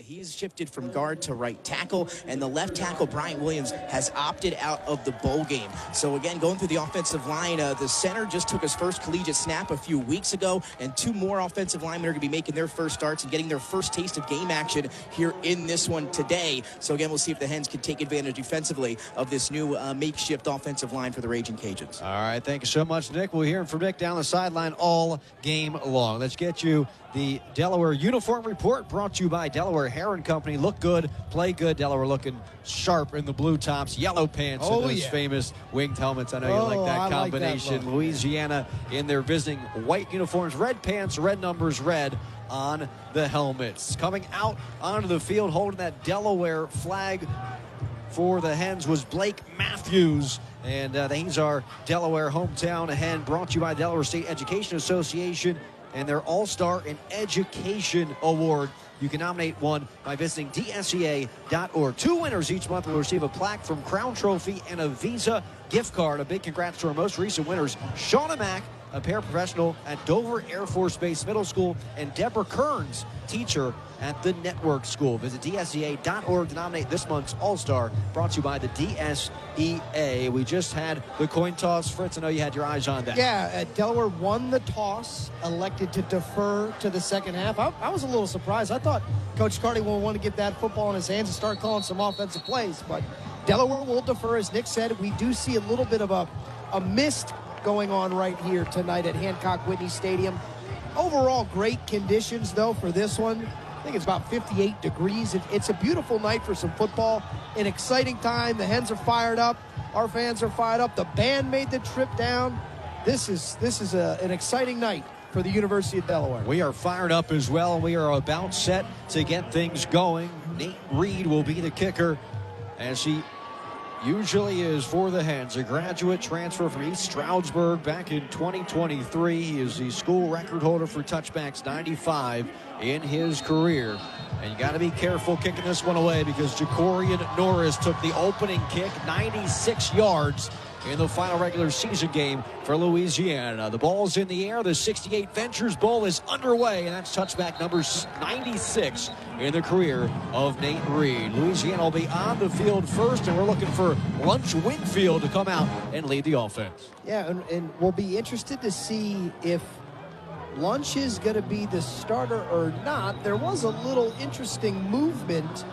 He's shifted from guard to right tackle, and the left tackle, Bryant Williams, has opted out of the bowl game. So again, going through the offensive line, the center just took his first collegiate snap a few weeks ago, and 2 more offensive linemen are going to be making their first starts and getting their first taste of game action here in this one today. So again, we'll see if the Hens can take advantage defensively of this new makeshift offensive line for the Raging Cajuns. All right, thank you so much, Nick. We'll hear from Nick down the sideline all game long. Let's get you the Delaware Uniform Report, brought to you by Delaware Hair and Company. Look good, play good. Delaware looking sharp in the blue tops, yellow pants, and those famous winged helmets. I know you like that combination. Like that Louisiana in their visiting white uniforms, red pants, red numbers, red on the helmets. Coming out onto the field holding that Delaware flag for the Hens was Blake Matthews. And he's our Delaware hometown Hen, brought to you by Delaware State Education Association and their All-Star in Education Award. You can nominate one by visiting dsea.org. 2 winners each month will receive a plaque from Crown Trophy and a Visa gift card. A big congrats to our most recent winners, Shauna Mack, a paraprofessional at Dover Air Force Base Middle School, and Deborah Kearns, teacher at the Network School. Visit dsea.org to nominate this month's All-Star, brought to you by the DSEA. We just had the coin toss. Fritz, I know you had your eyes on that. Yeah, Delaware won the toss, elected to defer to the second half. I was a little surprised. I thought Coach Carty will want to get that football in his hands and start calling some offensive plays, but Delaware will defer. As Nick said, we do see a little bit of a mist going on right here tonight at Hancock Whitney Stadium. Overall, great conditions, though, for this one. I think it's about 58 degrees. It's a beautiful night for some football. An exciting time. The Hens are fired up. Our fans are fired up. The band made the trip down. This is an exciting night for the University of Delaware. We are fired up as well. We are about set to get things going. Nate Reed will be the kicker, as he usually is for the Hens. A graduate transfer from East Stroudsburg back in 2023. He is the school record holder for touchbacks, 95 in his career. And you got to be careful kicking this one away, because Jacorian Norris took the opening kick, 96 yards in the final regular season game for Louisiana. The ball's in the air. The 68 Ventures Bowl is underway, and that's touchback number 96 in the career of Nate Reed. Louisiana will be on the field first, and we're looking for Lunch Winfield to come out and lead the offense. Yeah, and we'll be interested to see if Lunch is going to be the starter or not. There was a little interesting movement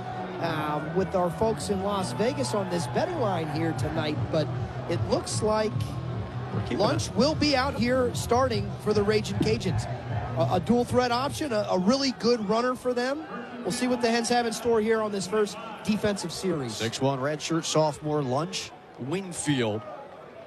with our folks in Las Vegas on this betting line here tonight, but it looks like Lunch will be out here starting for the Raging Cajuns. A dual threat option, a really good runner for them. We'll see what the Hens have in store here on this first defensive series. 6'1" redshirt sophomore Lunch Winfield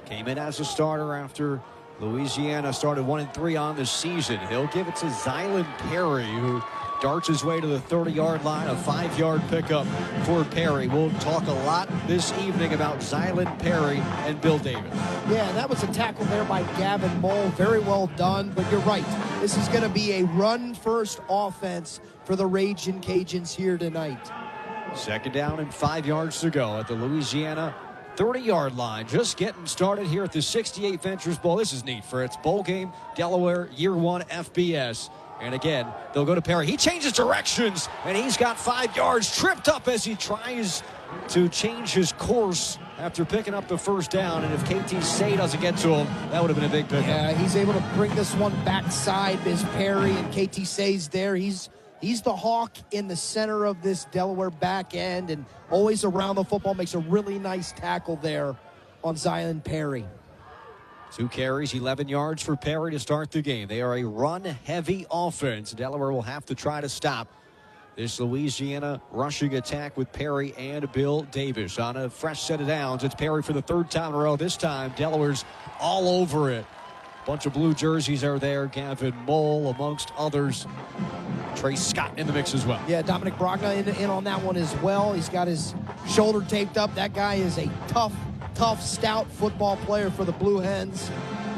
came in as a starter after Louisiana started 1-3 on the season. He'll give it to Zylan Perry, who darts his way to the 30-yard line, a 5-yard pickup for Perry. We'll talk a lot this evening about Zylan Perry and Bill Davis. Yeah, that was a tackle there by Gavin Mole. Very well done, but you're right. This is going to be a run-first offense for the Raging Cajuns here tonight. 2nd down and 5 yards to go at the Louisiana 30-yard line. Just getting started here at the 68 Ventures Bowl. This is neat, Fritz. Bowl game, Delaware, year 1 FBS. And again, they'll go to Perry. He changes directions, and he's got 5 yards, tripped up as he tries to change his course after picking up the first down. And if KT Say doesn't get to him, that would have been a big pickup. Yeah, he's able to bring this one backside as Perry, and KT Say's there. He's the hawk in the center of this Delaware back end, and always around the football. Makes a really nice tackle there on Zylan Perry. 2 carries, 11 yards for Perry to start the game. They are a run-heavy offense. Delaware will have to try to stop this Louisiana rushing attack with Perry and Bill Davis. On a fresh set of downs, it's Perry for the 3rd time in a row. This time, Delaware's all over it. Bunch of blue jerseys are there. Gavin Mole, amongst others. Trey Scott in the mix as well. Yeah, Dominic Brogna in on that one as well. He's got his shoulder taped up. That guy is a tough, stout football player for the Blue Hens.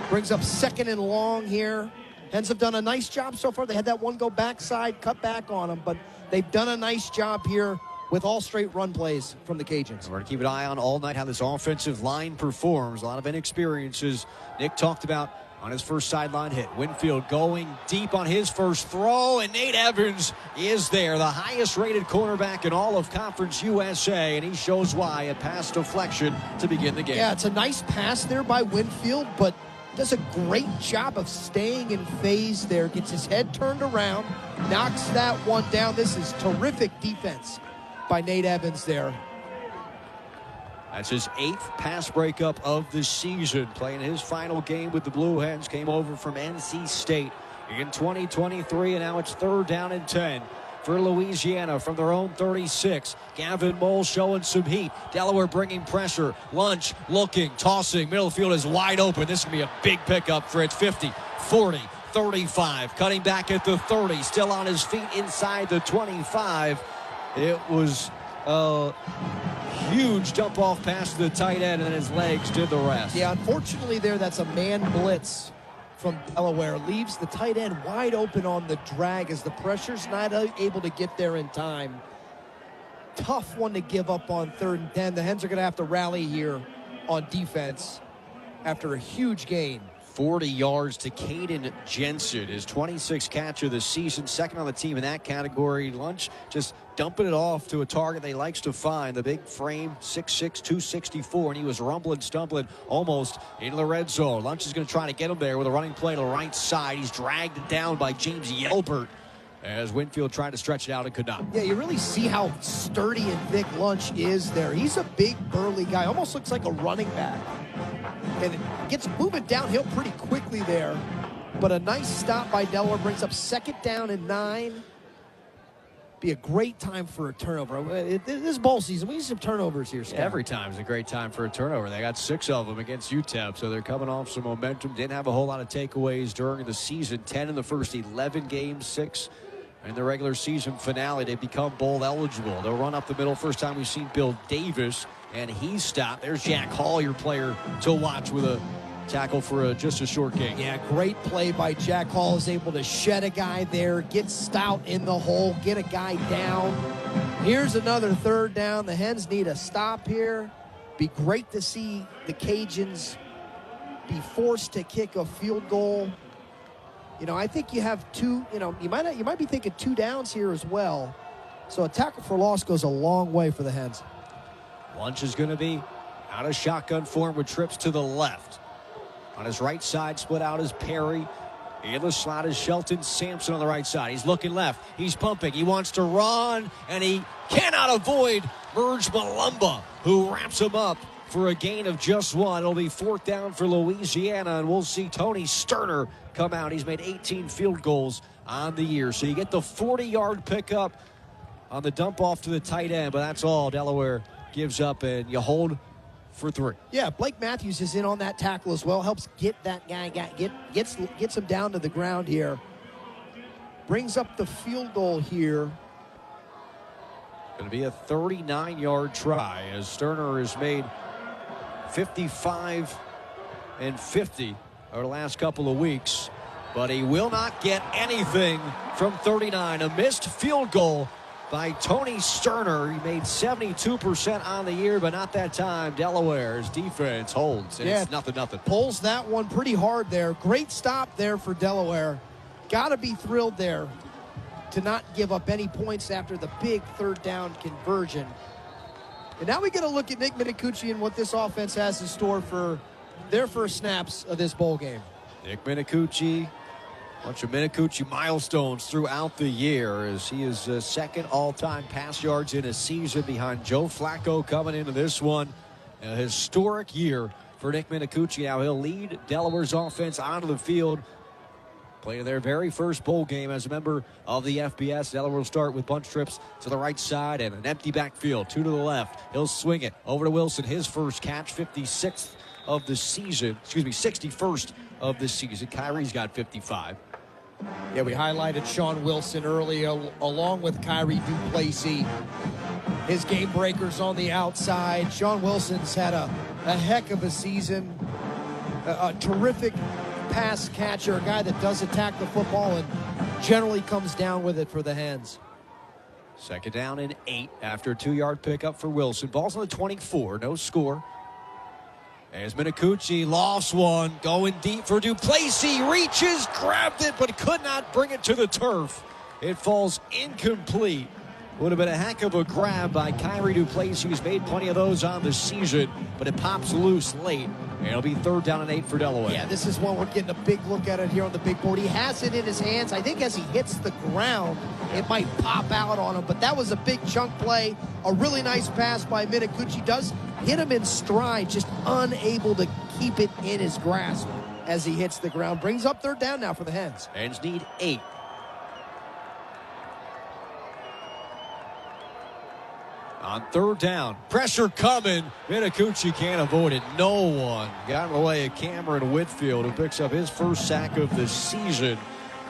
Brings up 2nd and long here. Hens have done a nice job so far. They had that one go backside, cut back on them, but they've done a nice job here with all straight run plays from the Cajuns. We're going to keep an eye on all night how this offensive line performs. A lot of inexperiences. Nick talked about on his first sideline hit. Winfield going deep on his first throw, and Nate Evans is there, the highest-rated cornerback in all of Conference USA, and he shows why. A pass deflection to begin the game. Yeah, it's a nice pass there by Winfield, but does a great job of staying in phase there. Gets his head turned around, knocks that one down. This is terrific defense by Nate Evans there. That's his 8th pass breakup of the season. Playing his final game with the Blue Hens. Came over from NC State in 2023, and now it's 3rd down and 10 for Louisiana from their own 36. Gavin Mole showing some heat. Delaware bringing pressure. Lunch looking, tossing. Middle field is wide open. This is going to be a big pickup for it. 50, 40, 35. Cutting back at the 30. Still on his feet inside the 25. It was a huge dump-off pass to the tight end, and then his legs did the rest. Yeah, unfortunately there, that's a man blitz from Delaware. Leaves the tight end wide open on the drag as the pressure's not able to get there in time. Tough one to give up on 3rd and 10. The Hens are going to have to rally here on defense after a huge gain. 40 yards to Caden Jensen, his 26th catch of the season, second on the team in that category. Lunch just dumping it off to a target they likes to find. The big frame, 6'6", 264, and he was rumbling, stumbling almost into the red zone. Lunch is going to try to get him there with a running play to the right side. He's dragged down by James Yelbert as Winfield tried to stretch it out and could not. Yeah, you really see how sturdy and thick Lunch is there. He's a big, burly guy, almost looks like a running back. And it gets moving downhill pretty quickly there. But a nice stop by Delaware brings up 2nd down and 9. Be a great time for a turnover. This bowl season, we need some turnovers here, Scott. Every time is a great time for a turnover. They got 6 of them against UTEP, so they're coming off some momentum. Didn't have a whole lot of takeaways during the season. 10 in the first 11 games, 6 in the regular season finale. They become bowl eligible. They'll run up the middle. First time we've seen Bill Davis, and he's stopped. There's Jack Hall, your player to watch, with a tackle for just a short gain. Yeah, great play by Jack Hall. Is able to shed a guy there, get stout in the hole, get a guy down. Here's another 3rd down. The Hens need a stop here. Be great to see the Cajuns be forced to kick a field goal. You know, I think you have 2, you might be thinking 2 downs here as well. So a tackle for loss goes a long way for the Hens. Lunch is going to be out of shotgun form with trips to the left. On his right side, split out is Perry. In the slot is Shelton Sampson on the right side. He's looking left. He's pumping. He wants to run, and he cannot avoid Merge Malumba, who wraps him up for a gain of just 1. It'll be 4th down for Louisiana, and we'll see Tony Sterner come out. He's made 18 field goals on the year. So you get the 40-yard pickup on the dump off to the tight end, but that's all Delaware gives up, and you hold for 3. Yeah, Blake Matthews is in on that tackle as well. Helps get that guy, gets him down to the ground here. Brings up the field goal here. Going to be a 39-yard try as Sterner has made 55 and 50 over the last couple of weeks. But he will not get anything from 39. A missed field goal by Tony Sterner. He made 72% on the year, but not that time. Delaware's defense holds, and it's 0-0. Pulls that one pretty hard there. Great stop there for Delaware. Got to be thrilled there to not give up any points after the big 3rd down conversion. And now we get a look at Nick Minicucci and what this offense has in store for their first snaps of this bowl game. Nick Minicucci. Bunch of Minicucci milestones throughout the year as he is 2nd all-time pass yards in a season behind Joe Flacco coming into this one. A historic year for Nick Minicucci. Now he'll lead Delaware's offense onto the field. Played their very first bowl game as a member of the FBS. Delaware will start with bunch trips to the right side and an empty backfield. 2 to the left. He'll swing it over to Wilson. His first catch, 56th of the season. 61st of the season. Kyrie's got 55. Yeah, we highlighted Sean Wilson early along with Kyrie Duplessis. His game breakers on the outside. Sean Wilson's had a heck of a season. A terrific pass catcher, a guy that does attack the football and generally comes down with it for the Hens. 2nd down and 8 after a 2-yard pickup for Wilson. Ball's on the 24, no score. As Minicucci lost one, going deep for Duplessis, reaches, grabbed it, but could not bring it to the turf. It falls incomplete. Would have been a heck of a grab by Kyrie Duplessis, who's made plenty of those on the season, but it pops loose late, and it'll be 3rd down and 8 for Delaware. Yeah, this is one we're getting a big look at it here on the big board. He has it in his hands. I think as he hits the ground, it might pop out on him, but that was a big chunk play. A really nice pass by Minicucci. Does hit him in stride, just unable to keep it in his grasp as he hits the ground. Brings up 3rd down now for the Hens. Hens need 8. On 3rd down, pressure coming. Minicucci can't avoid it. No one got in the way of Cameron Whitfield, who picks up his first sack of the season.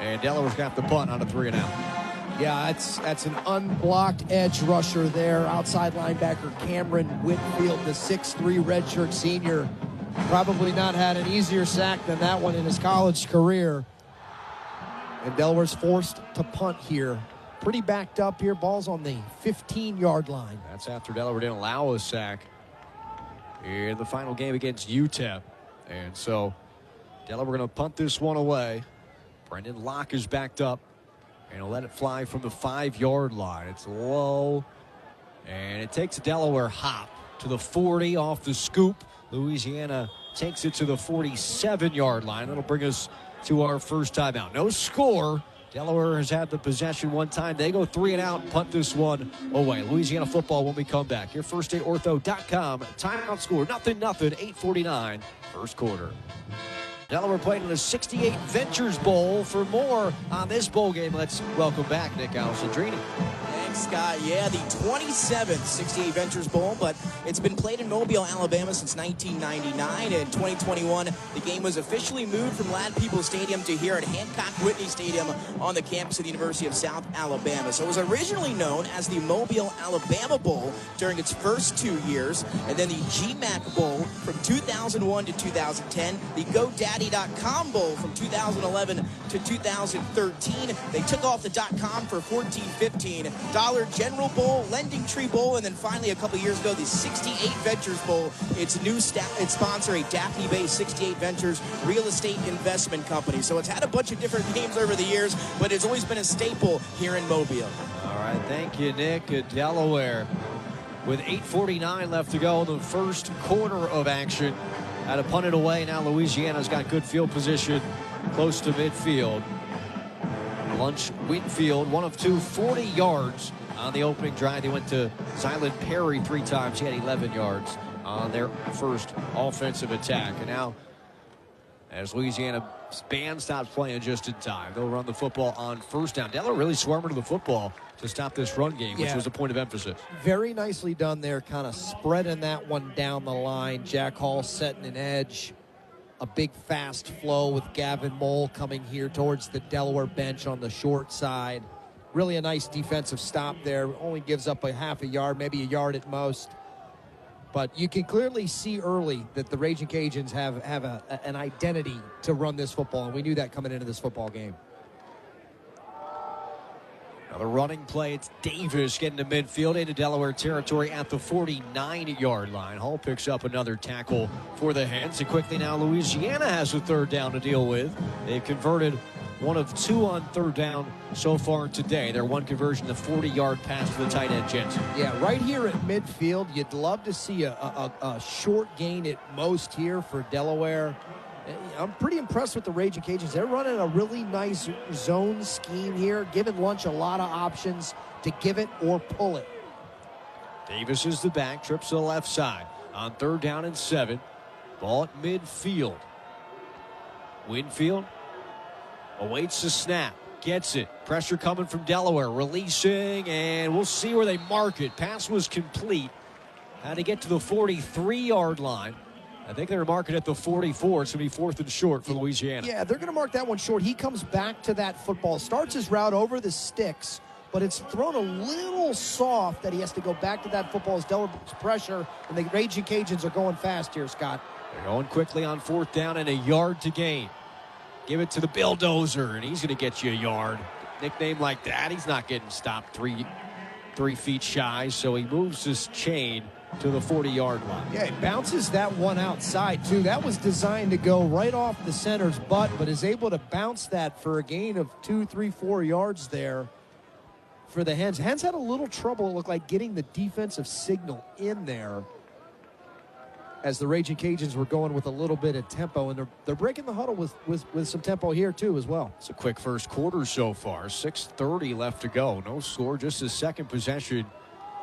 And Delaware's got the punt on a 3 and out. Yeah, that's an unblocked edge rusher there. Outside linebacker Cameron Whitfield, the 6'3" redshirt senior. Probably not had an easier sack than that one in his college career. And Delaware's forced to punt here. Pretty backed up here. Ball's on the 15-yard line. That's after Delaware didn't allow a sack in the final game against UTEP. And so Delaware going to punt this one away. Brendan Locke is backed up, and he'll let it fly from the 5-yard line. It's low, and it takes a Delaware hop to the 40 off the scoop. Louisiana takes it to the 47-yard line. That'll bring us to our first timeout. No score. Delaware has had the possession one time. They go 3 and out, punt this one away. Louisiana football when we come back. Your firstaidortho.com. Timeout score, 0-0, 8:49, first quarter. Delaware playing in the 68 Ventures Bowl. For more on this bowl game, let's welcome back Nick Alessandrini. Thanks, Scott. Yeah, the 27th 68 Ventures Bowl, but it's been played in Mobile, Alabama since 1999. In 2021, the game was officially moved from Ladd-Peebles Stadium to here at Hancock-Whitney Stadium on the campus of the University of South Alabama. So it was originally known as the Mobile, Alabama Bowl during its first 2 years, and then the GMAC Bowl from 2001 to 2010, the GoDaddy.com Bowl from 2011 to 2013. They took off the .com for 14-15. Dollar General Bowl, Lending Tree Bowl, and then finally a couple years ago, the 68 Ventures Bowl. Its new its sponsor, a Daphne-based 68 Ventures real estate investment company. So it's had a bunch of different names over the years, but it's always been a staple here in Mobile. All right, thank you, Nick. Delaware with 8:49 left to go in the first quarter of action. Had to punt it away. Now Louisiana's got good field position close to midfield. Lunch Winfield, 1 of 2, 40 yards on the opening drive. They went to Zylan Perry 3 times. He had 11 yards on their first offensive attack. And now, as Louisiana band stops playing just in time, they'll run the football on 1st down. Delaware really swarming to the football to stop this run game, which was a point of emphasis. Very nicely done there, kind of spreading that one down the line. Jack Hall setting an edge. A big fast flow with Gavin Mole coming here towards the Delaware bench on the short side. Really a nice defensive stop there. Only gives up a half a yard, maybe a yard at most. But you can clearly see early that the Raging Cajuns have an identity to run this football, and we knew that coming into this football game. Another running play. It's Davis getting to midfield into Delaware territory at the 49-yard line. Hall picks up another tackle for the Hens. And quickly now Louisiana has a 3rd down to deal with. They've converted 1 of 2 on 3rd down so far today. Their one conversion, the 40-yard pass to the tight end, Jensen. Yeah, right here at midfield, you'd love to see a short gain at most here for Delaware. I'm pretty impressed with the Raging Cajuns. They're running a really nice zone scheme here, giving Lunch a lot of options to give it or pull it. Davis is the back, trips to the left side. On 3rd down and 7. Ball at midfield. Winfield awaits the snap. Gets it. Pressure coming from Delaware. Releasing, and we'll see where they mark it. Pass was complete. Had to get to the 43-yard line. I think they were marking at the 44. It's going to be 4th and short for Louisiana. Yeah, they're going to mark that one short. He comes back to that football. Starts his route over the sticks, but it's thrown a little soft that he has to go back to that football as Delaware's pressure, and the Raging Cajuns are going fast here, Scott. They're going quickly on 4th down and a yard to gain. Give it to the Bulldozer, and he's going to get you a yard. Nickname like that, he's not getting stopped 3 feet shy, so he moves his chain to the 40-yard line. Yeah, it bounces that one outside, too. That was designed to go right off the center's butt, but is able to bounce that for a gain of 2, 3, 4 yards there for the Hens. Hens had a little trouble, it looked like, getting the defensive signal in there as the Raging Cajuns were going with a little bit of tempo, and they're breaking the huddle with some tempo here, too, as well. It's a quick first quarter so far. 6:30 left to go. No score, just a second possession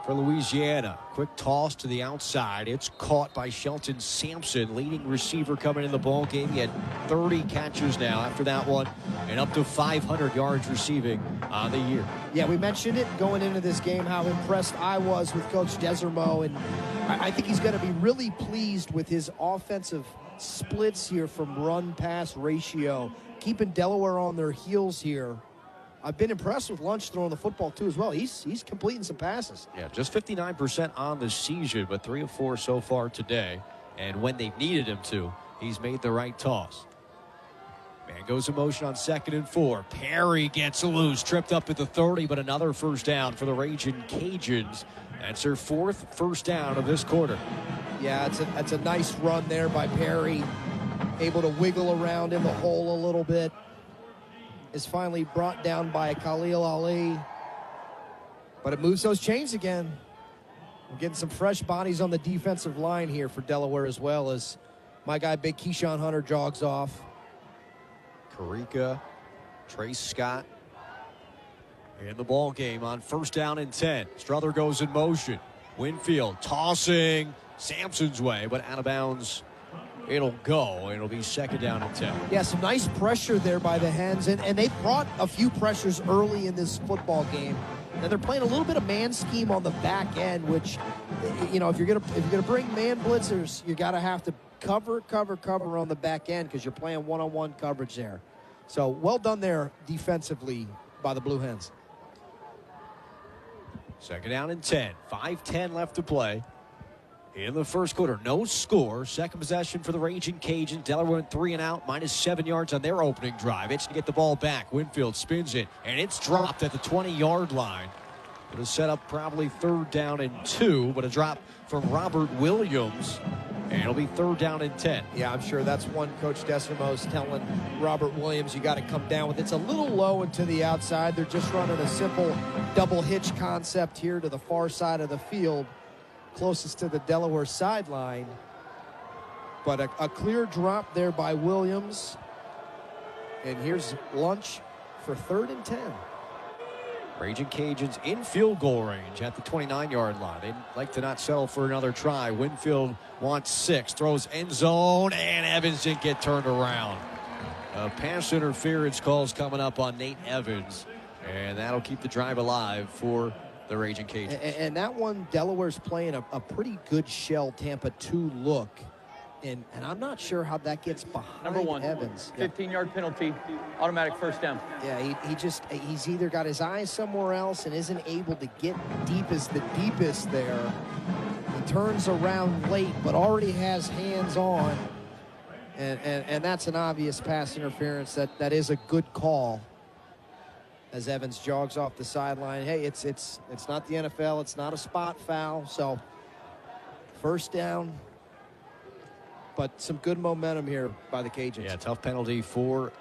for Louisiana. Quick toss to the outside. It's caught by Shelton Sampson, leading receiver coming in the ball game. He had 30 catches now after that one, and up to 500 yards receiving on the year. Yeah, we mentioned it going into this game, how impressed I was with Coach Desermo, and I think he's going to be really pleased with his offensive splits here from run-pass ratio, keeping Delaware on their heels here. I've been impressed with Lunch throwing the football, too, as well. He's completing some passes. Yeah, just 59% on the season, but 3 of 4 so far today. And when they've needed him to, he's made the right toss. Man goes in motion on 2nd and 4. Perry gets loose, tripped up at the 30, but another first down for the Raging Cajuns. That's their 4th first down of this quarter. Yeah, that's a nice run there by Perry. Able to wiggle around in the hole a little bit. Is finally brought down by Khalil Ali. But it moves those chains again. We're getting some fresh bodies on the defensive line here for Delaware, as well as my guy, Big Keyshawn Hunter, jogs off. Karika, Trace Scott in the ball game on 1st down and 10. Strother goes in motion. Winfield tossing Sampson's way, but out of bounds. It'll go. It'll be 2nd down and 10. Yeah, some nice pressure there by the Hens, and they brought a few pressures early in this football game. And they're playing a little bit of man scheme on the back end, which, you know, if you're gonna bring man blitzers, you gotta have to cover on the back end, because you're playing one-on-one coverage there. So well done there defensively by the Blue Hens. 2nd down and 10. 5:10 left to play in the first quarter. No score. Second possession for the Raging Cajuns. Delaware went 3 and out, -7 yards on their opening drive. It's to get the ball back. Winfield spins it, and it's dropped at the 20-yard line. It'll set up probably 3rd down and 2, but a drop from Robert Williams, and it'll be 3rd down and 10. Yeah, I'm sure that's one Coach Desermo's telling Robert Williams, you got to come down with. It's a little low and to the outside. They're just running a simple double hitch concept here to the far side of the field, closest to the Delaware sideline. But a clear drop there by Williams. And here's Lunch for 3rd and 10. Raging Cajuns in field goal range at the 29-yard line. They'd like to not settle for another try. Winfield wants 6, throws end zone, and Evans didn't get turned around. Pass interference calls coming up on Nate Evans, and that'll keep the drive alive for the Raging Cajuns. And that one, Delaware's playing a pretty good shell Tampa 2 look. And I'm not sure how that gets behind Number 1, Evans. 15-yard penalty, automatic first down. Yeah, he's either got his eyes somewhere else and isn't able to get deep as the deepest there. He turns around late, but already has hands on. And that's an obvious pass interference. That is a good call as Evans jogs off the sideline. Hey, it's not the NFL. It's not a spot foul. So first down. But some good momentum here by the Cajuns. Yeah, tough penalty for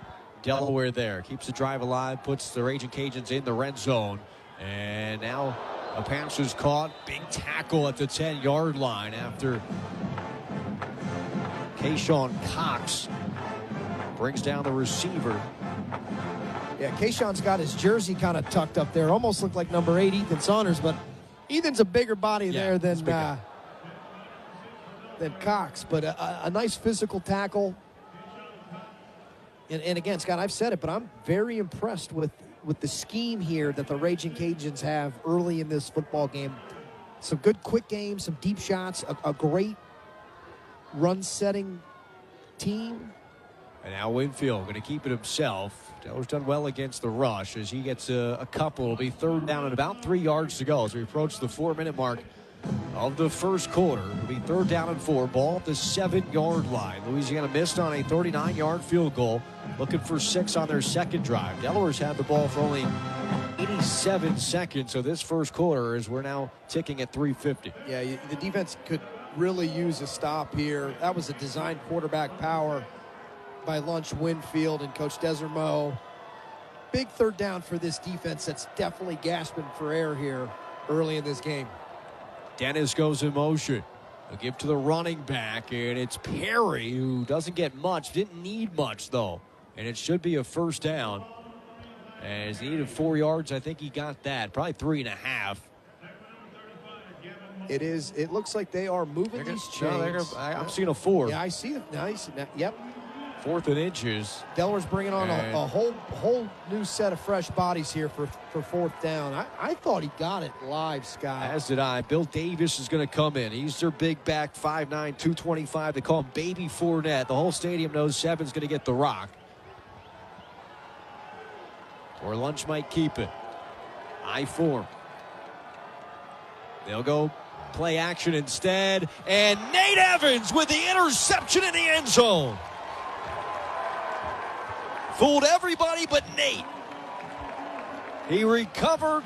Delaware there. Keeps the drive alive, puts the Raging Cajuns in the red zone. And now a pass is caught. Big tackle at the 10-yard line after Kayshawn Cox brings down the receiver. Yeah, Kayshawn's got his jersey kind of tucked up there. Almost looked like number 8, Ethan Saunders. But Ethan's a bigger body there than Cox, but a nice physical tackle. And again, Scott, I've said it, but I'm very impressed with the scheme here that the Raging Cajuns have early in this football game. Some good quick games, some deep shots, a great run-setting team. And now Winfield going to keep it himself. Taylor's done well against the rush as he gets a couple. It'll be 3rd down and about 3 yards to go as we approach the 4-minute mark of the first quarter. It'll be 3rd down and 4. Ball at the 7-yard line. Louisiana missed on a 39-yard field goal. Looking for 6 on their second drive. Delaware's had the ball for only 87 seconds of this first quarter as we're now ticking at 3:50. Yeah, the defense could really use a stop here. That was a designed quarterback power by Lunch Winfield and Coach Desormeaux. Big third down for this defense that's definitely gasping for air here early in this game. Dennis goes in motion. They'll give to the running back, and it's Perry, who doesn't get much, didn't need much, though. And it should be a first down. As he needed 4 yards, I think he got that. Probably 3.5. It is. It looks like they are moving these chains. I'm seeing a 4. Yeah, I see it. Nice. Yep. 4th and inches. Delaware's bringing on a whole new set of fresh bodies here for 4th down. I thought he got it live, Scott. As did I. Bill Davis is going to come in. He's their big back, 5'9", 225. They call him Baby Fournette. The whole stadium knows Seven's going to get the rock. Or Lunch might keep it. I form. They'll go play action instead. And Nate Evans with the interception in the end zone. Fooled everybody but Nate. He recovered,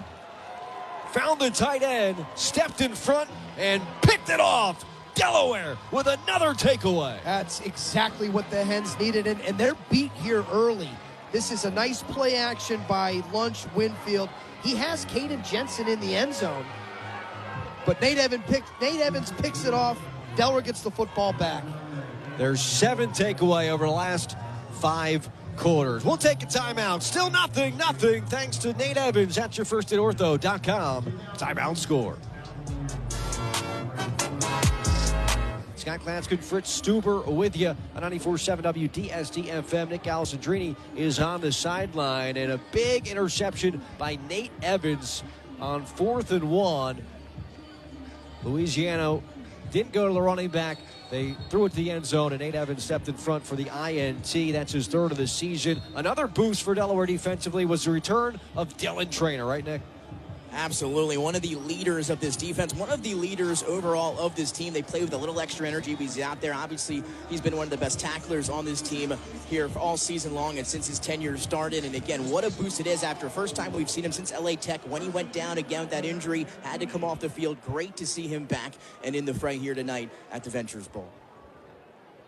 found the tight end, stepped in front, and picked it off. Delaware with another takeaway. That's exactly what the Hens needed, and they're beat here early. This is a nice play action by Lunch Winfield. He has Caden Jensen in the end zone. But Nate Evans picks it off. Delaware gets the football back. There's 7 takeaway over the last 5 quarters. We'll take a timeout. Still nothing. Thanks to Nate Evans. That's your firstaidortho.com. Timeout score. Scott Klatzkin, Fritz Stueber with you on 94.7 WDST-FM. Nick Alessandrini is on the sideline, and a big interception by Nate Evans on 4th and 1. Louisiana didn't go to the running back. They threw it to the end zone, and Nate Evans stepped in front for the INT. That's his 3rd of the season. Another boost for Delaware defensively was the return of Dylan Traynor, right, Nick? Absolutely. One of the leaders of this defense, one of the leaders overall of this team. They play with a little extra energy because he's out there. Obviously, he's been one of the best tacklers on this team here for all season long and since his tenure started. And again, what a boost it is after first time we've seen him since LA Tech when he went down again with that injury, had to come off the field. Great to see him back and in the fray here tonight at the Ventures Bowl.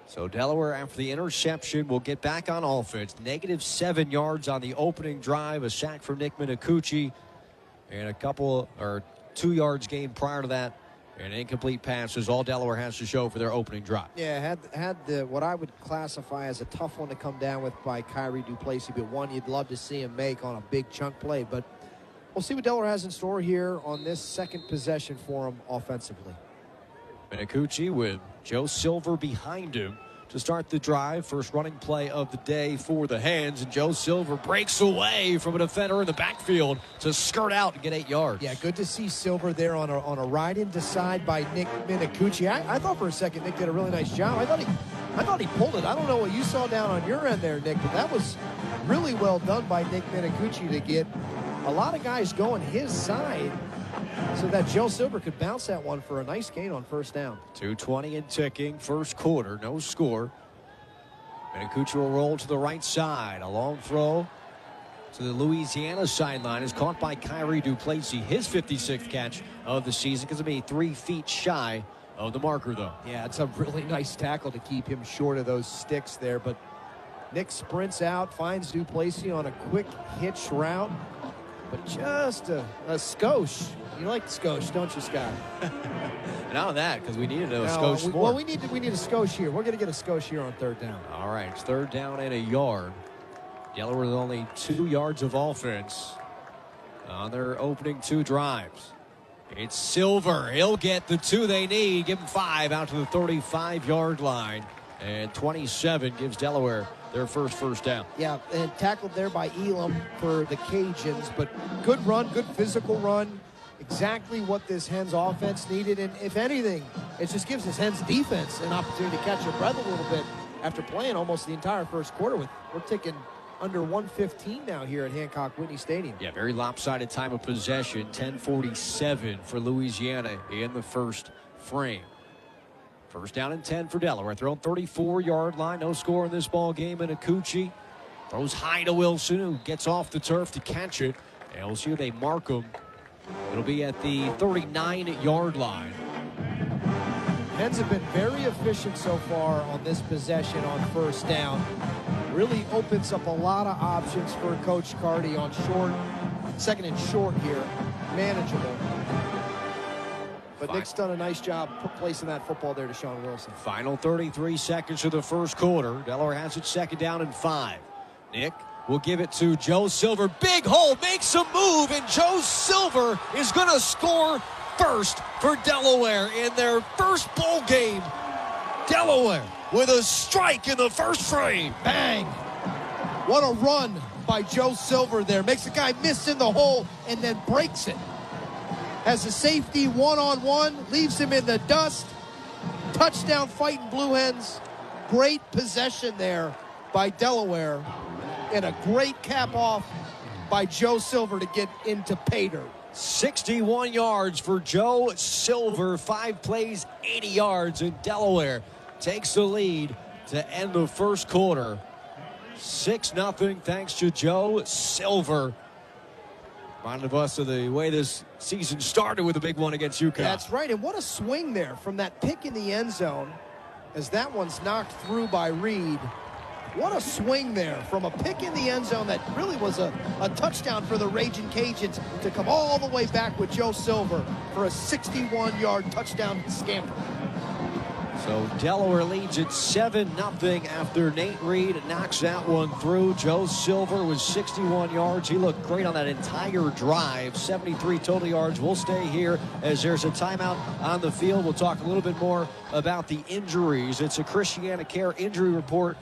So Delaware, after the interception, will get back on offense. -7 yards on the opening drive, a sack from Nick Minicucci. And 2 yards gained prior to that, and incomplete passes. All Delaware has to show for their opening drive. Yeah, had the what I would classify as a tough one to come down with by Kyrie Duplessis, but one you'd love to see him make on a big chunk play. But we'll see what Delaware has in store here on this second possession for him offensively. Minicucci with Joe Silver behind him to start the drive. First running play of the day for the Hens, and Joe Silver breaks away from a defender in the backfield to skirt out and get 8 yards. Yeah, good to see Silver there on a ride in to side by Nick Minicucci. I thought for a second Nick did a really nice job. I thought he pulled it. I don't know what you saw down on your end there, Nick, but that was really well done by Nick Minicucci to get a lot of guys going his side so that Joe Silver could bounce that one for a nice gain on first down. 2:20 and ticking, first quarter, no score. Minicucci will roll to the right side. A long throw to the Louisiana sideline is caught by Kyrie Duplessis, his 56th catch of the season, because it'll be 3 feet shy of the marker, though. Yeah, it's a really nice tackle to keep him short of those sticks there, but Nick sprints out, finds Duplessis on a quick hitch route, but just a skosh. You like the skosh, don't you, Scott? Not that, because we needed a skosh more. Well, we need a skosh here. We're going to get a skosh here on 3rd down. All right, it's 3rd down and 1 yard. Delaware with only 2 yards of offense on their opening 2 drives. It's Silver. He'll get the 2 they need. Give him 5 out to the 35-yard line. And 27 gives Delaware their first down. Yeah, and tackled there by Elam for the Cajuns. But good run, good physical run. Exactly what this Hens offense needed. And if anything, it just gives this Hens defense an opportunity to catch their breath a little bit after playing almost the entire first quarter. We're ticking under 1:15 now here at Hancock Whitney Stadium. Yeah, very lopsided time of possession. 10:47 for Louisiana in the first frame. First down and 10 for Delaware. They're on 34-yard line. No score in this ball game. And Minicucci throws high to Wilson, who gets off the turf to catch it LSU, they mark them. It'll be at the 39-yard line. Hens have been very efficient so far on this possession on first down. Really opens up a lot of options for Coach Carty on short, second and short here. Manageable. But Nick's done a nice job placing that football there to Sean Wilson. Final 33 seconds of the first quarter. Delaware has it 2nd down and 5. Nick will give it to Joe Silver. Big hole, makes a move, and Joe Silver is going to score first for Delaware in their first bowl game. Delaware with a strike in the first frame. Bang! What a run by Joe Silver there. Makes the guy miss in the hole and then breaks it. Has a safety one-on-one, leaves him in the dust. Touchdown fighting Blue Hens. Great possession there by Delaware. And a great cap off by Joe Silver to get into pay dirt. 61 yards for Joe Silver. 5 plays, 80 yards, and Delaware takes the lead to end the first quarter. 6-0 thanks to Joe Silver. Reminded us of the way this season started with a big one against UConn. That's right, and what a swing there from that pick in the end zone as that one's knocked through by Reed. What a swing there from a pick in the end zone that really was a touchdown for the Ragin' Cajuns to come all the way back with Joe Silver for a 61-yard touchdown scamper. So Delaware leads it 7-0 after Nate Reed knocks that one through. Joe Silver was 61 yards. He looked great on that entire drive. 73 total yards. We'll stay here as there's a timeout on the field. We'll talk a little bit more about the injuries. It's a Christiana Care injury report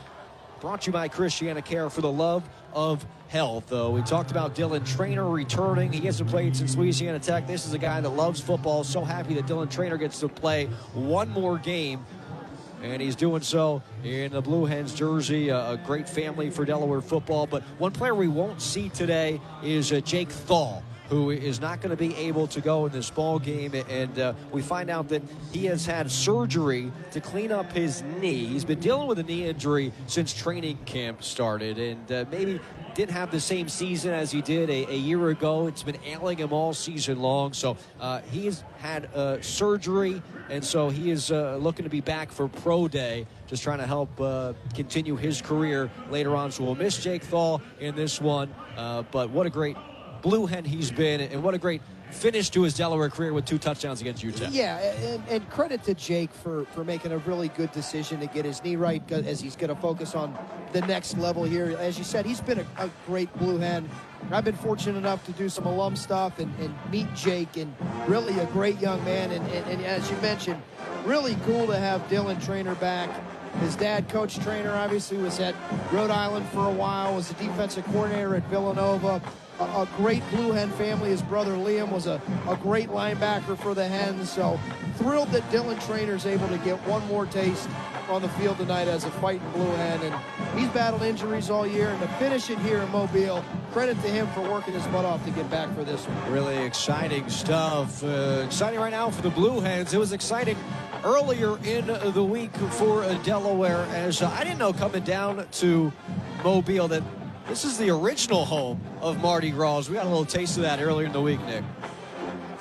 brought to you by Christiana Care, for the love of health. We talked about Dylan Traynor returning. He hasn't played since Louisiana Tech. This is a guy that loves football. So happy that Dylan Traynor gets to play one more game. And he's doing so in the Blue Hens jersey. A great family for Delaware football. But one player we won't see today is Jake Thal, who is not going to be able to go in this ball game. And we find out that he has had surgery to clean up his knee. He's been dealing with a knee injury since training camp started, and maybe didn't have the same season as he did a year ago. It's been ailing him all season long. So he's had surgery, and so he is looking to be back for Pro Day, just trying to help continue his career later on. So we'll miss Jake Thal in this one, but what a great Blue Hen he's been, and what a great finish to his Delaware career with 2 touchdowns against UTEP. Yeah, and credit to Jake for making a really good decision to get his knee right, as he's going to focus on the next level here. As you said, he's been a great Blue Hen. I've been fortunate enough to do some alum stuff and meet Jake, and really a great young man. And as you mentioned, really cool to have Dylan Traynor back. His dad, Coach Traynor, obviously was at Rhode Island for a while, was the defensive coordinator at Villanova. A great Blue Hen family. His brother Liam was a great linebacker for the Hens. So thrilled that Dylan Traynor's able to get one more taste on the field tonight as a fighting Blue Hen. And he's battled injuries all year, and to finish it here in Mobile, credit to him for working his butt off to get back for this one. Really exciting stuff. Exciting right now for the Blue Hens. It was exciting earlier in the week for Delaware, as I didn't know coming down to Mobile that this is the original home of Mardi Gras. We got a little taste of that earlier in the week, Nick.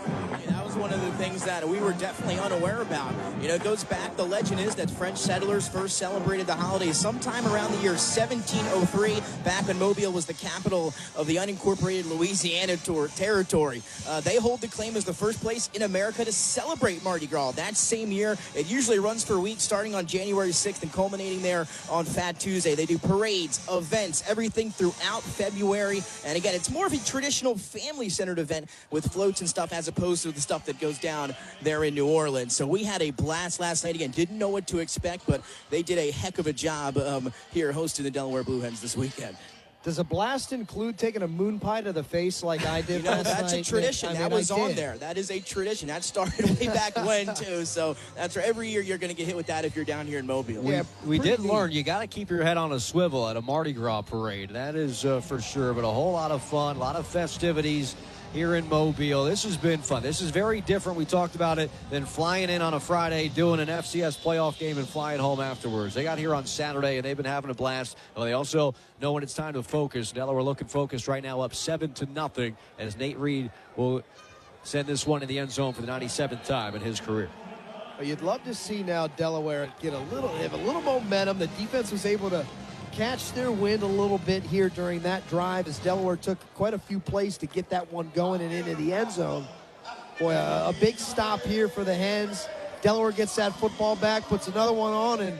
Yeah, that was one of the things that we were definitely unaware about. You know, it goes back, the legend is that French settlers first celebrated the holidays sometime around the year 1703, back when Mobile was the capital of the unincorporated Louisiana territory. They hold the claim as the first place in America to celebrate Mardi Gras. That same year, it usually runs for a week, starting on January 6th and culminating there on Fat Tuesday. They do parades, events, everything throughout February. And again, it's more of a traditional family-centered event with floats and stuff, as opposed to the stuff that goes down there in New Orleans. So we had a blast last night. Again, didn't know what to expect, but they did a heck of a job here hosting the Delaware Blue Hens this weekend. Does a blast include taking a moon pie to the face like I did last night? That's a tradition. That was on there. That is a tradition. That started way back when, too. So that's right. Every year you're going to get hit with that if you're down here in Mobile. Yeah, we did learn you got to keep your head on a swivel at a Mardi Gras parade. That is for sure. But a whole lot of fun, a lot of festivities here in Mobile. This has been fun. This is very different. We talked about it than flying in on a Friday, doing an FCS playoff game, and flying home afterwards. They got here on Saturday, and they've been having a blast. Well, they also know when it's time to focus. Delaware looking focused right now, up 7-0, as Nate Reed will send this one in the end zone for the 97th time in his career. Well, you'd love to see now Delaware have a little momentum. The defense was able to catch their wind a little bit here during that drive, as Delaware took quite a few plays to get that one going and into the end zone. Boy, a big stop here for the Hens. Delaware gets that football back, puts another one on, and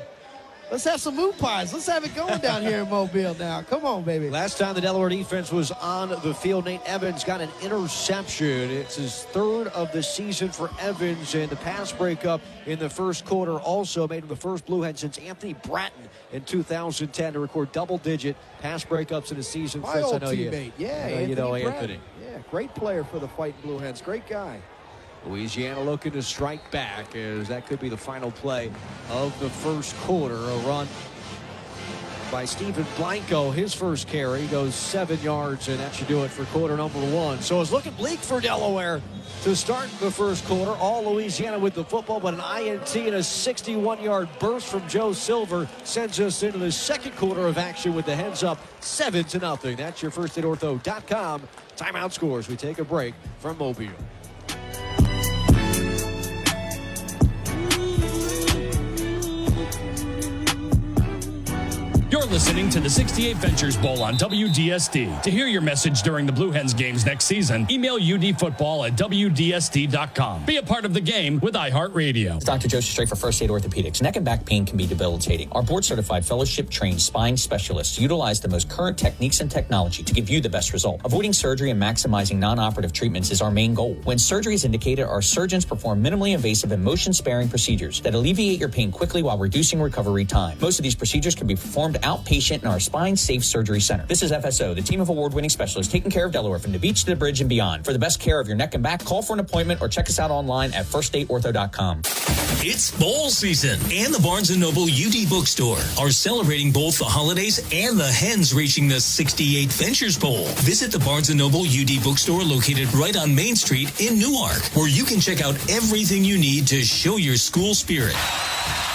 let's have some moon pies. Let's have it going down here in Mobile now. Come on, baby. Last time the Delaware defense was on the field, Nate Evans got an interception. It's his third of the season for Evans, and the pass breakup in the first quarter also made him the first Blue Hen since Anthony Bratton in 2010 to record double-digit pass breakups in a season. My Fritz, old I know teammate. you know Bratton. Anthony. Yeah, great player for the Fighting Blue Hens. Great guy. Louisiana looking to strike back, as that could be the final play of the first quarter. A run by Stephen Blanco. His first carry goes 7 yards, and that should do it for quarter number one. So it's looking bleak for Delaware to start the first quarter. All Louisiana with the football, but an INT and a 61-yard burst from Joe Silver sends us into the second quarter of action with the Hens up 7-0. That's your firstaidortho.com timeout scores. We take a break from Mobile. You're listening to the 68 Ventures Bowl on WDSD. To hear your message during the Blue Hens games next season, email udfootball@wdsd.com. Be a part of the game with iHeartRadio. It's Dr. Joseph Strait for First Aid Orthopedics. Neck and back pain can be debilitating. Our board-certified, fellowship-trained spine specialists utilize the most current techniques and technology to give you the best result. Avoiding surgery and maximizing non-operative treatments is our main goal. When surgery is indicated, our surgeons perform minimally invasive and motion-sparing procedures that alleviate your pain quickly while reducing recovery time. Most of these procedures can be performed outpatient in our Spine Safe Surgery Center. This is FSO, the team of award-winning specialists taking care of Delaware from the beach to the bridge and beyond. For the best care of your neck and back, call for an appointment or check us out online at firstaidortho.com. It's bowl season, and the Barnes & Noble UD Bookstore are celebrating both the holidays and the Hens reaching the 68 Ventures Bowl. Visit the Barnes & Noble UD Bookstore located right on Main Street in Newark, where you can check out everything you need to show your school spirit.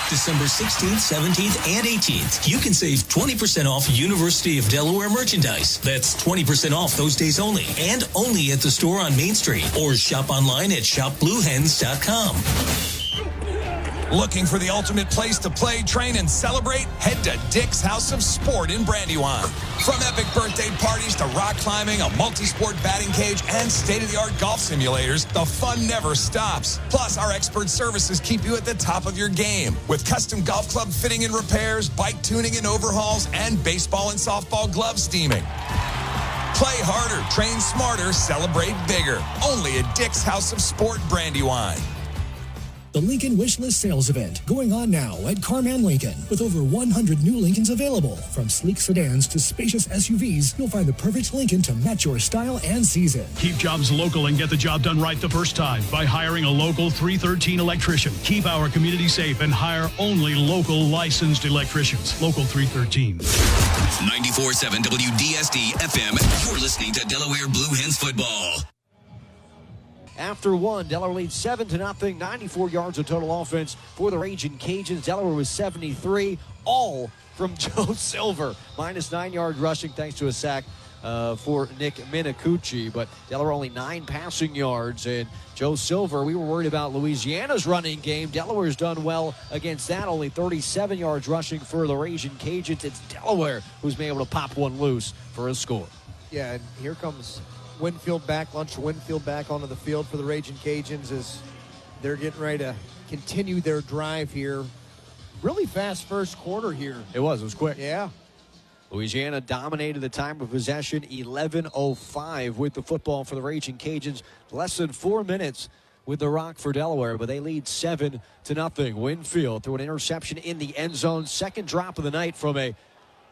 December 16th, 17th, and 18th, you can save 20% off University of Delaware merchandise. That's 20% off those days only, and only at the store on Main Street, or shop online at shopbluehens.com. Looking for the ultimate place to play, train, and celebrate? Head to Dick's House of Sport in Brandywine. From epic birthday parties to rock climbing, a multi-sport batting cage, and state-of-the-art golf simulators, the fun never stops. Plus, our expert services keep you at the top of your game with custom golf club fitting and repairs, bike tuning and overhauls, and baseball and softball glove steaming. Play harder, train smarter, celebrate bigger. Only at Dick's House of Sport, Brandywine. The Lincoln Wishlist Sales Event going on now at Carman Lincoln. With over 100 new Lincolns available. From sleek sedans to spacious SUVs, you'll find the perfect Lincoln to match your style and season. Keep jobs local and get the job done right the first time by hiring a local 313 electrician. Keep our community safe and hire only local licensed electricians. Local 313. 94.7 WDSD FM. You're listening to Delaware Blue Hens football. After one, Delaware leads 7-0, 94 yards of total offense for the Raging Cajuns. Delaware was 73, all from Joe Silver. Minus 9 yards rushing thanks to a sack for Nick Minicucci. But Delaware only 9 passing yards. And Joe Silver, we were worried about Louisiana's running game. Delaware's done well against that. Only 37 yards rushing for the Raging Cajuns. It's Delaware who's been able to pop one loose for a score. Yeah, and here comes Winfield back, Lunch Winfield back onto the field for the Raging Cajuns as they're getting ready to continue their drive here. Really fast first quarter here. It was quick. Yeah. Louisiana dominated the time of possession, 11:05 with the football for the Raging Cajuns. Less than 4 minutes with the rock for Delaware, but they lead 7-0. Winfield threw an interception in the end zone. Second drop of the night from a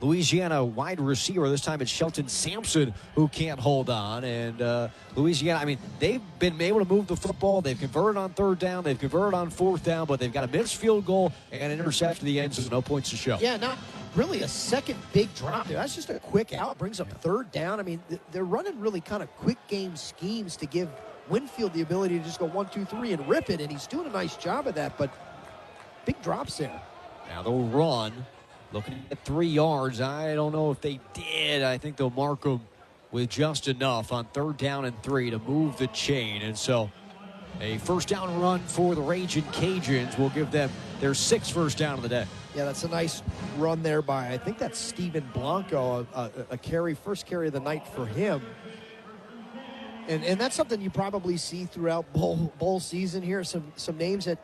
Louisiana wide receiver. This time it's Shelton Sampson who can't hold on. And Louisiana, I mean, they've been able to move the football. They've converted on third down. They've converted on fourth down, but they've got a missed field goal and an interception to the end zone. No points to show. Yeah, not really a second big drop there. That's just a quick out, brings up third down. I mean, they're running really kind of quick game schemes to give Winfield the ability to just go 1, 2, 3 and rip it, and he's doing a nice job of that, but big drops there. Now they'll run, looking at 3 yards. I don't know if they did. I think they'll mark them with just enough on 3rd down and 3 to move the chain, and so a first down run for the Raging Cajuns will give them their 6th first down of the day. Yeah, that's a nice run there by, I think that's Steven Blanco, first carry of the night for him. And that's something you probably see throughout bowl season here. Some names that,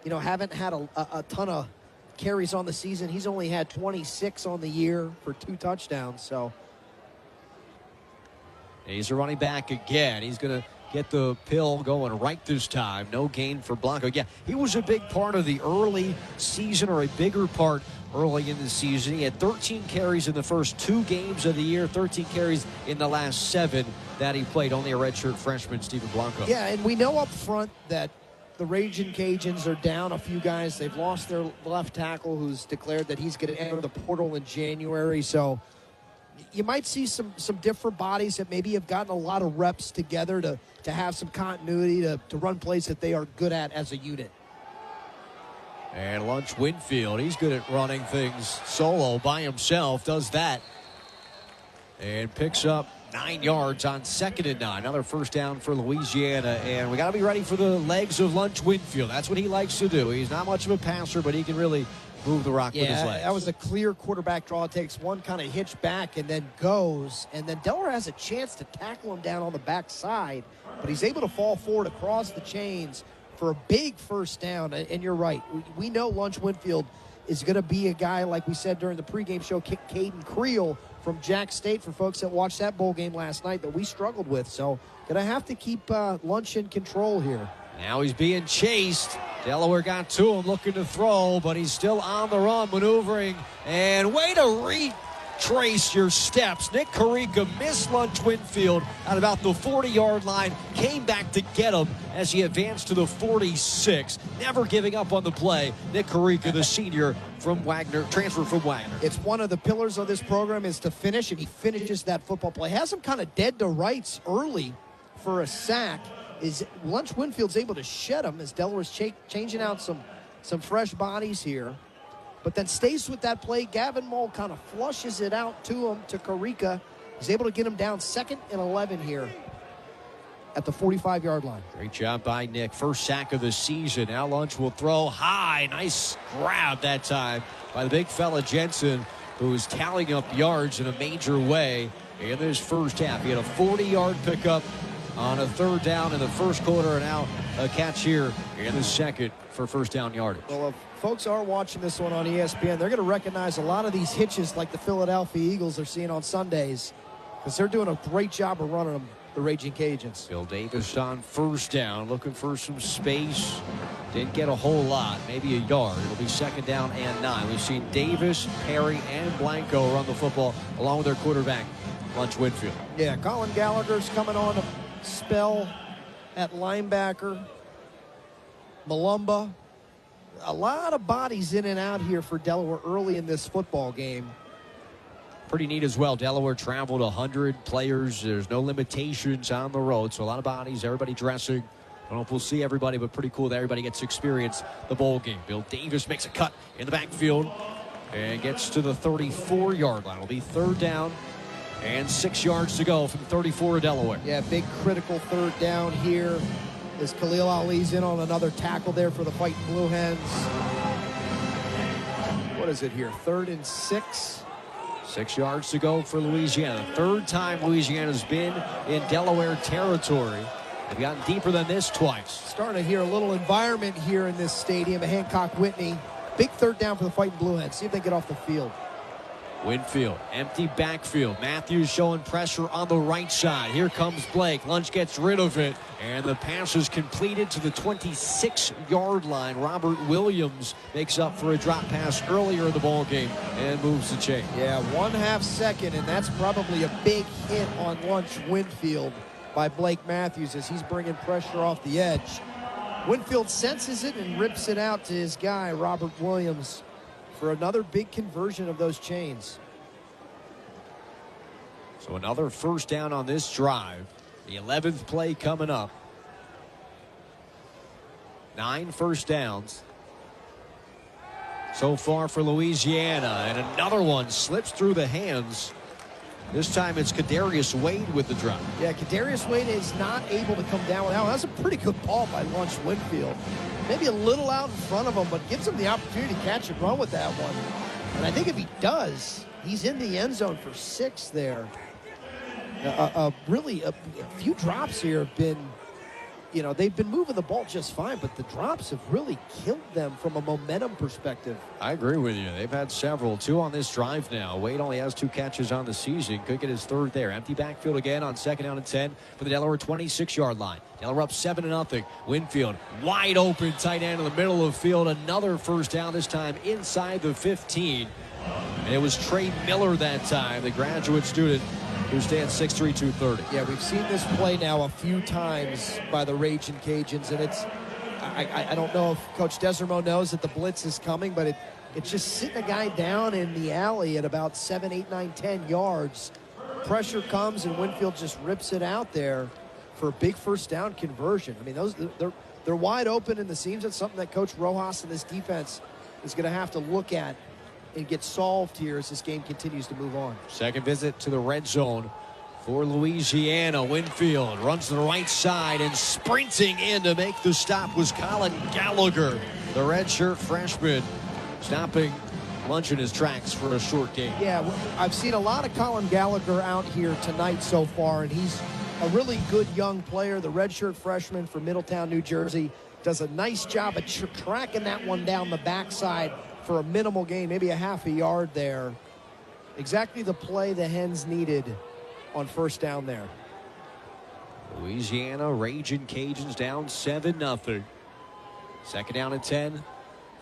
haven't had a ton of carries on the season. He's only had 26 on the year for 2 touchdowns. So he's a running back again. He's going to get the pill going right this time. No gain for Blanco. Yeah, he was a big part of the early season, or a bigger part early in the season. He had 13 carries in the first 2 games of the year, 13 carries in the last 7 that he played. Only a redshirt freshman, Steven Blanco. Yeah, and we know up front that the Raging Cajuns are down a few guys. They've lost their left tackle, who's declared that he's going to enter the portal in January. So you might see some different bodies that maybe have gotten a lot of reps together to have some continuity, to run plays that they are good at as a unit. And Lunch Winfield, he's good at running things solo by himself, does that. And picks up 9 yards on 2nd and 9. Another first down for Louisiana. And we got to be ready for the legs of Lunch Winfield. That's what he likes to do. He's not much of a passer, but he can really move the rock with his legs. That was a clear quarterback draw. It takes one kind of hitch back and then goes. And then Delaware has a chance to tackle him down on the backside, but he's able to fall forward across the chains for a big first down. And you're right. We know Lunch Winfield is going to be a guy, like we said during the pregame show, Caden Creel from Jack State, for folks that watched that bowl game last night that we struggled with. So going to have to keep Lunch in control here. Now he's being chased. Delaware got to him looking to throw, but he's still on the run, maneuvering. And way to retrace your steps. Nick Carica missed Lunch Winfield at about the 40-yard line, came back to get him as he advanced to the 46. Never giving up on the play. Nick Carica, the senior from Wagner, transfer from Wagner. It's one of the pillars of this program is to finish, and he finishes that football play. Has him kind of dead to rights early for a sack. Is Lunch Winfield's able to shed him as Delaware's changing out some fresh bodies here. But then stays with that play. Gavin Mull kind of flushes it out to him, to Carica. He's able to get him down 2nd and 11 here at the 45-yard line. Great job by Nick. First sack of the season. Now Lunch will throw high. Nice grab that time by the big fella Jensen, who is tallying up yards in a major way in this first half. He had a 40-yard pickup on a 3rd down in the first quarter, and now a catch here in the second for first down yardage. Well, if folks are watching this one on ESPN, they're going to recognize a lot of these hitches like the Philadelphia Eagles are seeing on Sundays, because they're doing a great job of running them, the Raging Cajuns. Bill Davis on first down, looking for some space. Didn't get a whole lot, maybe a yard. It'll be 2nd down and 9. We've seen Davis, Perry, and Blanco run the football along with their quarterback, Lunch Winfield. Yeah, Colin Gallagher's coming on to spell at linebacker. Malumba. A lot of bodies in and out here for Delaware early in this football game. Pretty neat as well. Delaware traveled 100 players. There's no limitations on the road, so a lot of bodies, everybody dressing. I don't know if we'll see everybody, but pretty cool that everybody gets to experience the bowl game. Bill Davis makes a cut in the backfield and gets to the 34-yard line. It'll be 3rd down and 6 yards to go from 34 of Delaware. Yeah, big critical 3rd down here as Khalil Ali's in on another tackle there for the Fighting Blue Hens. What is it here? 3rd and 6. 6 yards to go for Louisiana. 3rd time Louisiana's been in Delaware territory. They've gotten deeper than this twice. Starting to hear a little environment here in this stadium at Hancock-Whitney. Big 3rd down for the Fighting Blue Hens. See if they get off the field. Winfield, empty backfield. Matthews showing pressure on the right side. Here comes Blake. Lunch gets rid of it, and the pass is completed to the 26-yard line. Robert Williams makes up for a drop pass earlier in the ball game and moves the chain. Yeah, 1/2 second, and that's probably a big hit on Lunch Winfield by Blake Matthews as he's bringing pressure off the edge. Winfield senses it and rips it out to his guy, Robert Williams, for another big conversion of those chains. So another first down on this drive. The 11th play coming up. 9 first downs so far for Louisiana, and another one slips through the hands. This time it's Kadarius Wade with the drop. Yeah, Kadarius Wade is not able to come down with that one. That's a pretty good ball by Lunch Winfield. Maybe a little out in front of him, but gives him the opportunity to catch and run with that one. And I think if he does, he's in the end zone for 6 there. Really, a few drops here have been, you know, they've been moving the ball just fine, but the drops have really killed them from a momentum perspective. I agree with you. They've had several. 2 on this drive now. Wade only has 2 catches on the season. Could get his 3rd there. Empty backfield again on 2nd down and 10 for the Delaware 26-yard line. Delaware up 7-0. Winfield wide open, tight end in the middle of the field. Another first down, this time inside the 15. And it was Trey Miller that time, the graduate student who stands 6'3", 230. Yeah, we've seen this play now a few times by the Ragin' Cajuns, and it's, I don't know if Coach Desormeaux knows that the blitz is coming, but it's just sitting a guy down in the alley at about 7, 8, 9, 10 yards. Pressure comes, and Winfield just rips it out there for a big first down conversion. I mean, they're wide open in the seams. That's something that Coach Rojas and this defense is going to have to look at and get solved here as this game continues to move on. Second visit to the red zone for Louisiana. Winfield runs to the right side, and sprinting in to make the stop was Colin Gallagher, the redshirt freshman, stopping Lunch in his tracks for a short game. Yeah, I've seen a lot of Colin Gallagher out here tonight so far, and he's a really good young player. The redshirt freshman from Middletown, New Jersey, does a nice job of tracking that one down the backside for a minimal gain, maybe a half a yard there. Exactly the play the Hens needed on first down there. Louisiana Ragin' Cajuns down 7-0. 2nd down and 10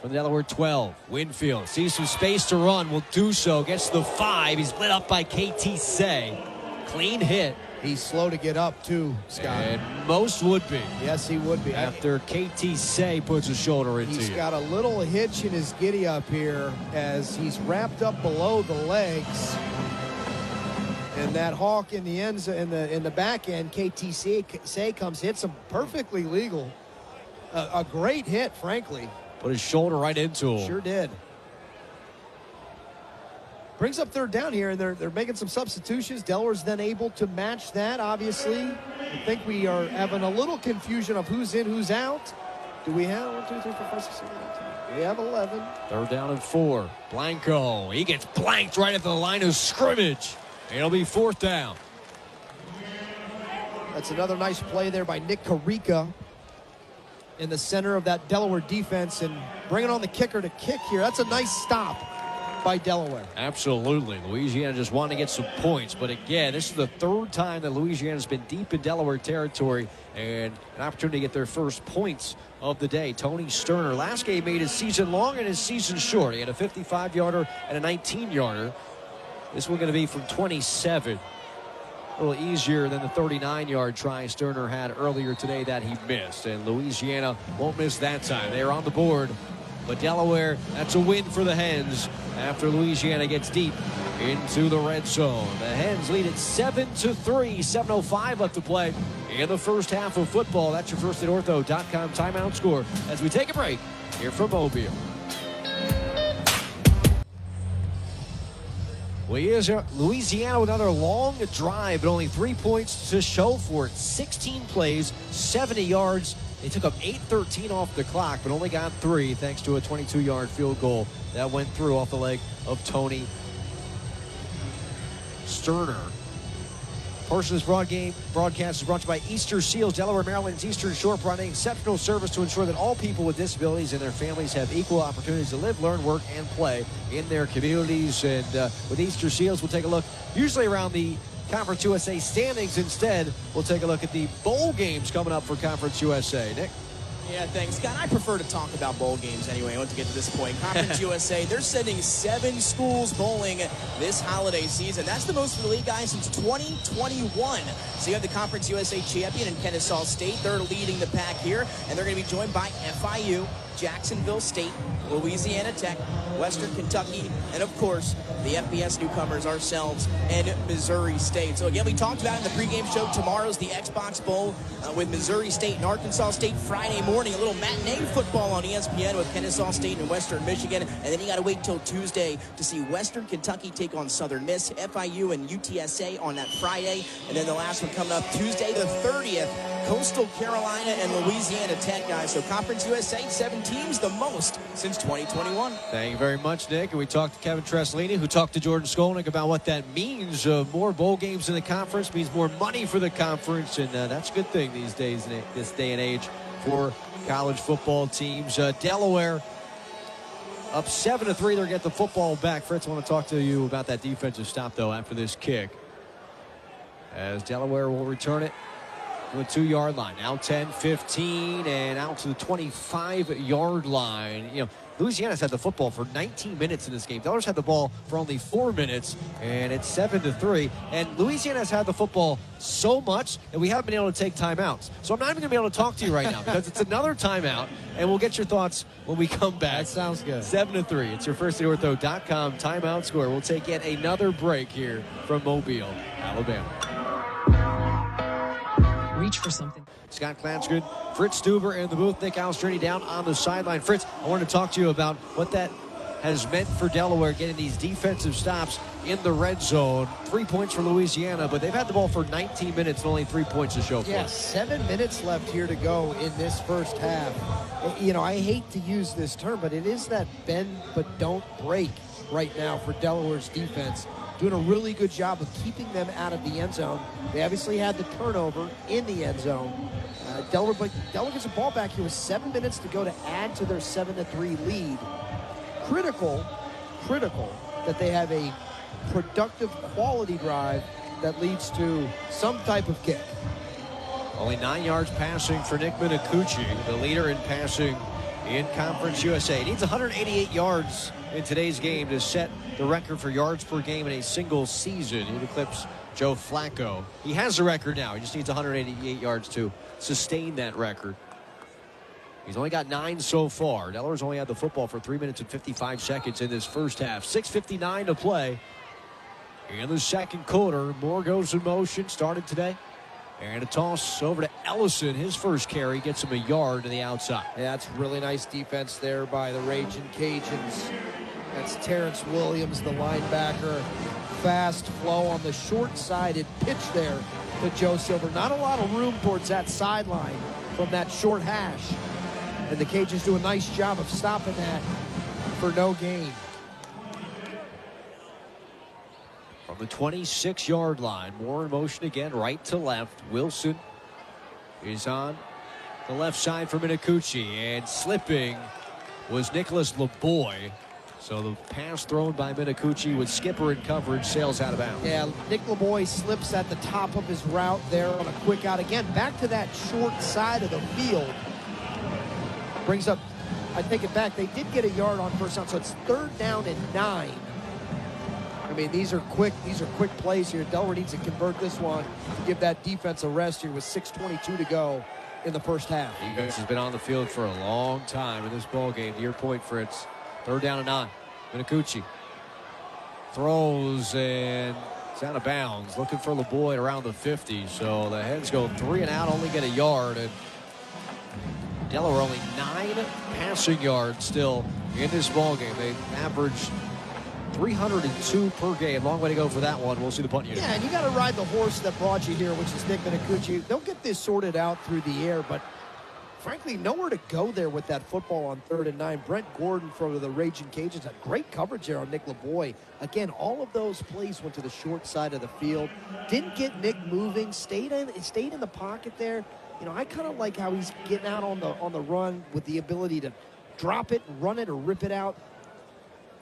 from the Delaware 12. Winfield sees some space to run, will do so, gets to the 5. He's lit up by KT Say. Clean hit. He's slow to get up, too, Scott. And most would be. Yes, he would be. After KT Say puts a shoulder into He's you. got a little hitch in his giddy up here as he's wrapped up below the legs. And that hawk in the ends, in the back end, KT Say comes, hits him perfectly legal. A great hit, frankly. Put his shoulder right into him. Sure did. Brings up 3rd down here, and they're making some substitutions. Delaware's then able to match that, obviously. I think we are having a little confusion of who's in, who's out. Do we have 1, 2, 3, 4, 5, 6, 7, 8, 10? We have 11. 3rd down and 4. Blanco, he gets blanked right at the line of scrimmage. It'll be 4th down. That's another nice play there by Nick Carica in the center of that Delaware defense, and bringing on the kicker to kick here. That's a nice stop by Delaware. Absolutely. Louisiana just wanted to get some points, but again, this is the 3rd time that Louisiana's been deep in Delaware territory, and an opportunity to get their first points of the day. Tony Sterner, last game, made his season long and his season short. He had a 55-yarder and a 19-yarder. This one going to be from 27. A little easier than the 39-yard try Sterner had earlier today that he missed, and Louisiana won't miss that time. They're on the board. But Delaware, that's a win for the Hens after Louisiana gets deep into the red zone. The Hens lead at 7-3, 7:05 left to play in the first half of football. That's your firstaidortho.com timeout score as we take a break here from Mobile. Louisiana with another long drive, but only 3 points to show for it. 16 plays, 70 yards. They took up 8:13 off the clock, but only got 3 thanks to a 22-yard field goal that went through off the leg of Tony Sterner. Portion of this broadcast is brought to you by Easter Seals. Delaware, Maryland's Eastern Shore, providing exceptional service to ensure that all people with disabilities and their families have equal opportunities to live, learn, work, and play in their communities. And with Easter Seals, we'll take a look usually around the Conference USA standings. Instead, we'll take a look at the bowl games coming up for Conference USA. Nick? Yeah, thanks, Scott. I prefer to talk about bowl games anyway, once we get to this point. Conference USA, they're sending 7 schools bowling this holiday season. That's the most for the league, guys, since 2021. So you have the Conference USA champion in Kennesaw State. They're leading the pack here, and they're going to be joined by FIU, Jacksonville State, Louisiana Tech, Western Kentucky, and, of course, the FBS newcomers ourselves and Missouri State. So, again, we talked about in the pregame show, tomorrow's the Xbox Bowl with Missouri State and Arkansas State Friday morning. A little matinee football on ESPN with Kennesaw State and Western Michigan. And then you got to wait till Tuesday to see Western Kentucky take on Southern Miss, FIU and UTSA on that Friday. And then the last one coming up Tuesday the 30th, Coastal Carolina and Louisiana Tech, guys. So Conference USA, 7 teams, the most since 2021. Thank you very much, Nick. And we talked to Kevin Treslini, who talked to Jordan Skolnick about what that means. More bowl games in the conference means more money for the conference, and that's a good thing these days, this day and age, for college football teams. Delaware up 7-3. They're going to get the football back. Fritz, I want to talk to you about that defensive stop, though, after this kick, as Delaware will return it to the 2-yard line. Now 10-15 and out to the 25-yard line. You know, Louisiana's had the football for 19 minutes in this game. Delaware's had the ball for only 4 minutes, and it's 7-3. And Louisiana's had the football so much that we haven't been able to take timeouts. So I'm not even going to be able to talk to you right now because it's another timeout, and we'll get your thoughts when we come back. That sounds good. 7-3. It's your FirstAidOrtho.com timeout score. We'll take yet another break here from Mobile, Alabama. Reach for something. Scott Klatzkin, Fritz Stueber in the booth, Nick Alessandrini down on the sideline. Fritz, I want to talk to you about what that has meant for Delaware, getting these defensive stops in the red zone. 3 points for Louisiana, but they've had the ball for 19 minutes and only 3 points to show for it. Yeah, 7 minutes left here to go in this first half. You know, I hate to use this term, but it is that bend but don't break right now for Delaware's defense. Doing a really good job of keeping them out of the end zone. They obviously had the turnover in the end zone. Delaware gets a ball back here with 7 minutes to go to add to their 7-3 lead. Critical that they have a productive quality drive that leads to some type of kick. Only 9 yards passing for Nick Minicucci, the leader in passing in Conference USA. He needs 188 yards in today's game to set the record for yards per game in a single season. He'd eclipse Joe Flacco. He has the record now. He just needs 188 yards to sustain that record. He's only got 9 so far. Delaware's only had the football for 3 minutes and 55 seconds in this first half. 6:59 to play in the second quarter. Moore goes in motion, started today. And a toss over to Ellison. His first carry gets him a yard to the outside. Yeah, that's really nice defense there by the Raging Cajuns. That's Terrence Williams, the linebacker. Fast flow on the short-sided pitch there to Joe Silver. Not a lot of room towards that sideline from that short hash. And the Cajuns do a nice job of stopping that for no gain. From the 26-yard line, Moore in motion again, right to left. Wilson is on the left side for Minicucci, and slipping was Nicholas LeBoy. So the pass thrown by Minicucci with skipper in coverage sails out of bounds. Yeah, Nick LeBoy slips at the top of his route there on a quick out. Again, back to that short side of the field. Brings up, I take it back, they did get a yard on first down, so it's 3rd down and 9. I mean, these are quick plays here. Delaware needs to convert this one to give that defense a rest here with 6:22 to go in the first half. Defense has been on the field for a long time in this ball game. To your point, Fritz. 3rd down and 9. Minicucci throws, and it's out of bounds. Looking for LeBoy around the 50. So the Hens go 3 and out, only get a yard. And Delaware only 9 passing yards still in this ball game. They averaged 302 per game. Long way to go for that one. We'll see the punt unit. Yeah, and you got to ride the horse that brought you here, which is Nick Minicucci. They'll get this sorted out through the air, but frankly, nowhere to go there with that football on 3rd and 9. Brent Gordon from the Raging Cajuns had great coverage there on Nick LeBoy. Again, all of those plays went to the short side of the field. Didn't get Nick moving. Stayed in the pocket there. You know, I kind of like how he's getting out on the run with the ability to drop it, run it, or rip it out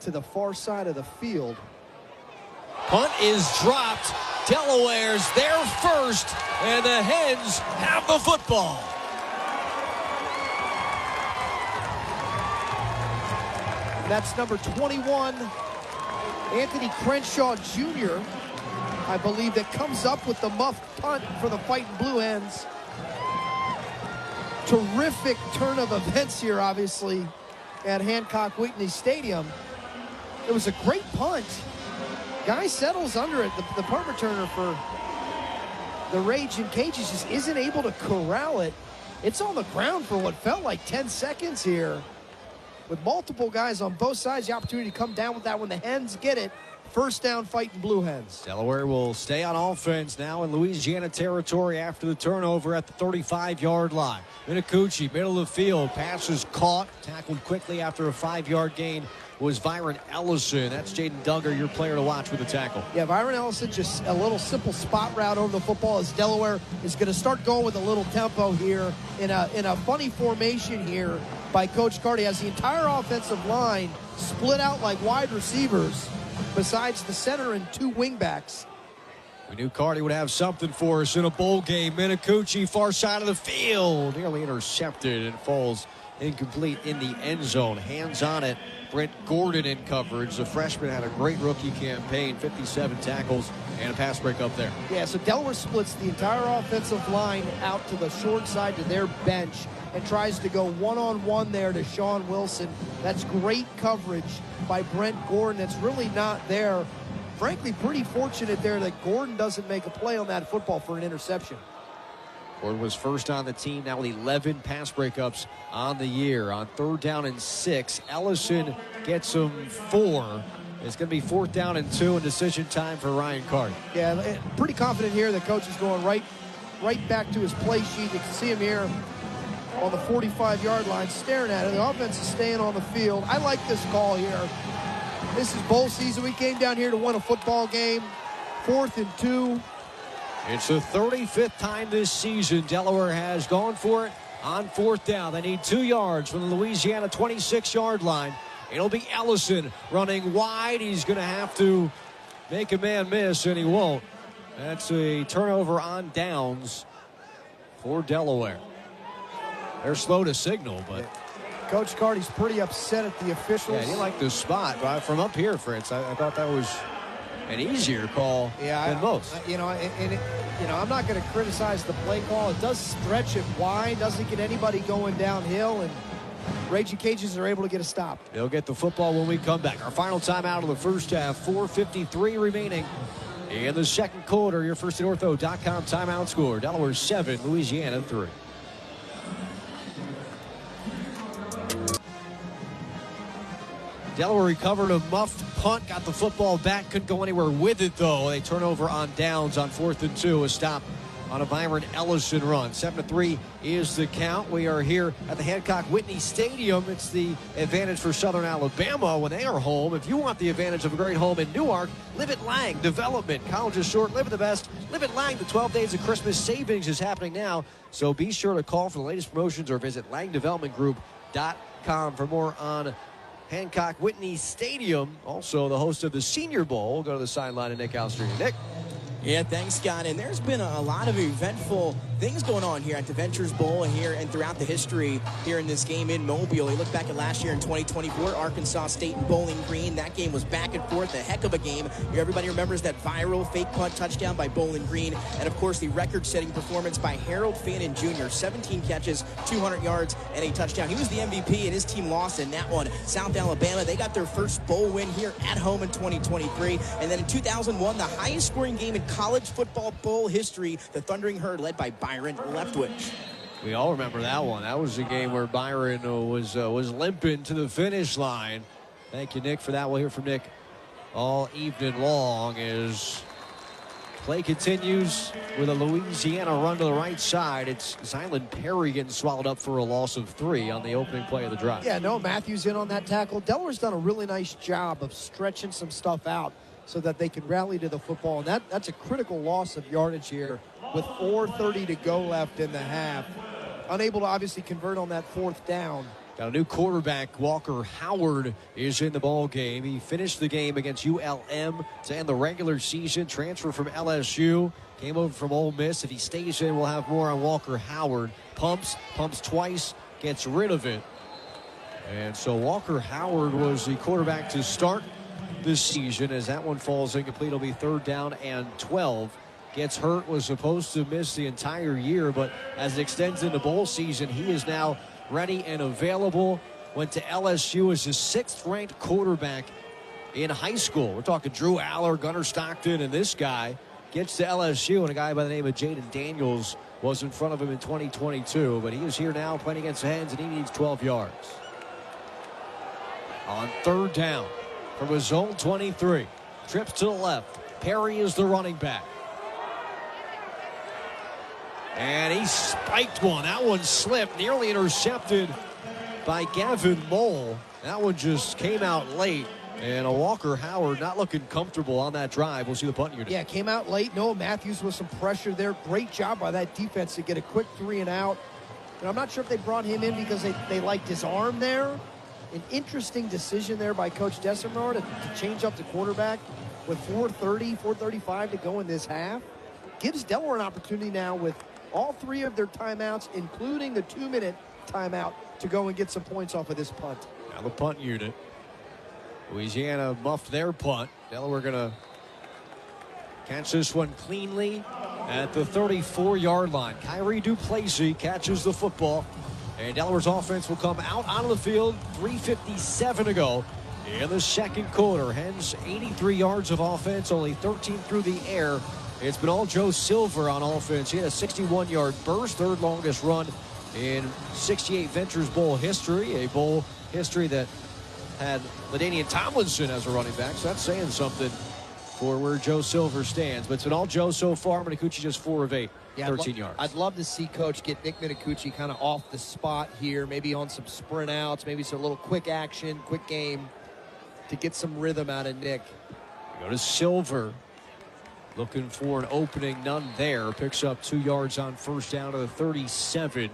to the far side of the field. Punt is dropped. Delaware's there first, and the Hens have the football. That's number 21, Anthony Crenshaw Jr., I believe, that comes up with the muffed punt for the Fighting Blue Hens. Terrific turn of events here, obviously, at Hancock Whitney Stadium. It was a great punt. Guy settles under it. The punt returner for the Raging Cajuns just isn't able to corral it. It's on the ground for what felt like 10 seconds here. With multiple guys on both sides, the opportunity to come down with that when the Hens get it. First down, Fighting Blue Hens. Delaware will stay on offense now in Louisiana territory after the turnover at the 35-yard line. Minicucci, middle of the field, passes caught, tackled quickly after a 5-yard gain was Byron Ellison. That's Jaden Duggar, your player to watch with the tackle. Yeah, Byron Ellison, just a little simple spot route over the football as Delaware is going to start going with a little tempo here in a funny formation here by Coach Carty. Has the entire offensive line split out like wide receivers besides the center and two wingbacks. We knew Carty would have something for us in a bowl game. Minicucci, far side of the field, nearly intercepted and falls incomplete in the end zone. Hands on it. Brent Gordon in coverage. The freshman had a great rookie campaign, 57 tackles and a pass break up there. Yeah, so Delaware splits the entire offensive line out to the short side to their bench and tries to go one-on-one there to Sean Wilson. That's great coverage by Brent Gordon. It's really not there. Frankly, pretty fortunate there that Gordon doesn't make a play on that football for an interception. Gordon was first on the team, now with 11 pass breakups on the year. On 3rd down and 6, Ellison gets him 4. It's going to be 4th down and 2 and decision time for Ryan Carty. Yeah, pretty confident here. The coach is going right back to his play sheet. You can see him here on the 45-yard line staring at it. The offense is staying on the field. I like this call here. This is bowl season. We came down here to win a football game. 4th and 2. It's the 35th time this season Delaware has gone for it on 4th down. They need 2 yards from the Louisiana 26-yard line. It'll be Ellison running wide. He's going to have to make a man miss, and he won't. That's a turnover on downs for Delaware. They're slow to signal, but Coach Carty's pretty upset at the officials. Yeah, he liked the spot. From up here, Fritz, I thought that was an easier call than most. I'm not going to criticize the play call. It does stretch it wide, doesn't get anybody going downhill, and Raging Cajuns are able to get a stop. They'll get the football when we come back. Our final timeout of the first half, 4:53 remaining in the second quarter. Your firstortho.com timeout score. Delaware 7, Louisiana 3. Delaware recovered a muffed punt, got the football back, couldn't go anywhere with it, though. They turn over on downs on 4th and 2, a stop on a Byron Ellison run. 7-3 is the count. We are here at the Hancock Whitney Stadium. It's the advantage for Southern Alabama when they are home. If you want the advantage of a great home in Newark, live at Lang Development. College is short, live at the best. Live at Lang. The 12 days of Christmas savings is happening now. So be sure to call for the latest promotions or visit langdevelopmentgroup.com for more on Hancock Whitney Stadium. Also the host of the Senior Bowl. We'll go to the sideline and Nick Alessandrini. Nick? Yeah, thanks, Scott. And there's been a lot of eventful things going on here at the Ventures Bowl and here and throughout the history here in this game in Mobile. You look back at last year in 2024, Arkansas State and Bowling Green. That game was back and forth, a heck of a game. Everybody remembers that viral fake punt touchdown by Bowling Green. And, of course, the record-setting performance by Harold Fannin Jr., 17 catches, 200 yards, and a touchdown. He was the MVP, and his team lost in that one. South Alabama, they got their first bowl win here at home in 2023. And then in 2001, the highest-scoring game in college football bowl history, the Thundering Herd led by Byron Leftwich. We all remember that one. That was the game where Byron was limping to the finish line. Thank you, Nick, for that. We'll hear from Nick all evening long as play continues with a Louisiana run to the right side. It's Zylan Perry getting swallowed up for a loss of 3 on the opening play of the drive. Yeah, no, Matthews in on that tackle. Delaware's done a really nice job of stretching some stuff out so that they can rally to the football. And that's a critical loss of yardage here with 4:30 to go left in the half. Unable to obviously convert on that 4th down. Got a new quarterback. Walker Howard is in the ball game. He finished the game against ULM to end the regular season. Transfer from LSU. Came over from Ole Miss. If he stays in, we'll have more on Walker Howard. Pumps twice, gets rid of it. And so Walker Howard was the quarterback to start this season. As that one falls incomplete, it'll be 3rd down and 12. Gets hurt, was supposed to miss the entire year, but as it extends into bowl season, he is now ready and available. Went to LSU as the 6th-ranked quarterback in high school. We're talking Drew Aller, Gunnar Stockton, and this guy gets to LSU, and a guy by the name of Jaden Daniels was in front of him in 2022, but he is here now playing against the Hens, and he needs 12 yards. On 3rd down from his own 23. Trips to the left. Perry is the running back. And he spiked one. That one slipped, nearly intercepted by Gavin Mole. That one just came out late. And a Walker Howard not looking comfortable on that drive. We'll see the punt unit. Yeah, came out late. Noah Matthews with some pressure there. Great job by that defense to get a quick 3 and out. And I'm not sure if they brought him in because they liked his arm there. An interesting decision there by Coach Desimar to change up the quarterback with 4:35 to go in this half. Gives Delaware an opportunity now with all 3 of their timeouts, including the 2-minute timeout, to go and get some points off of this punt. Now the punt unit. Louisiana muffed their punt. Delaware going to catch this one cleanly at the 34-yard line. Kyrie Duplessis catches the football. And Delaware's offense will come out onto the field. 3:57 to go in the second quarter. Hens 83 yards of offense, only 13 through the air. It's been all Joe Silver on offense. He had a 61-yard burst, 3rd longest run in 68 Ventures Bowl history. A bowl history that had LaDainian Tomlinson as a running back. So that's saying something for where Joe Silver stands. But it's been all Joe so far. Minicucci just 4 of 8. Yeah, 13 yards. I'd love to see Coach get Nick Minicucci kind of off the spot here, maybe on some sprint outs, maybe some little quick action, quick game to get some rhythm out of Nick. We go to Silver, looking for an opening, none there. Picks up 2 yards on 1st down to the 37.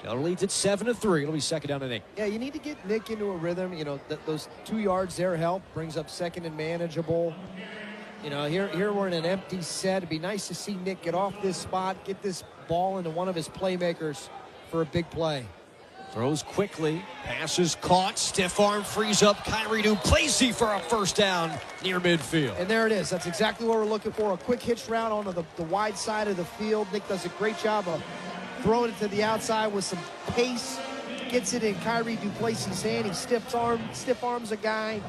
Delaware leads at 7-3. It'll be 2nd down and 8. Yeah, you need to get Nick into a rhythm. You know, those 2 yards there help, brings up 2nd and manageable. You know, here we're in an empty set. It'd be nice to see Nick get off this spot, get this ball into one of his playmakers for a big play. Throws quickly, passes caught, stiff arm frees up Kyrie Duplessis for a 1st down near midfield. And there it is. That's exactly what we're looking for. A quick hitch route onto the wide side of the field. Nick does a great job of throwing it to the outside with some pace. Gets it in Kyrie Duplessis' hand. He stiff arms a guy.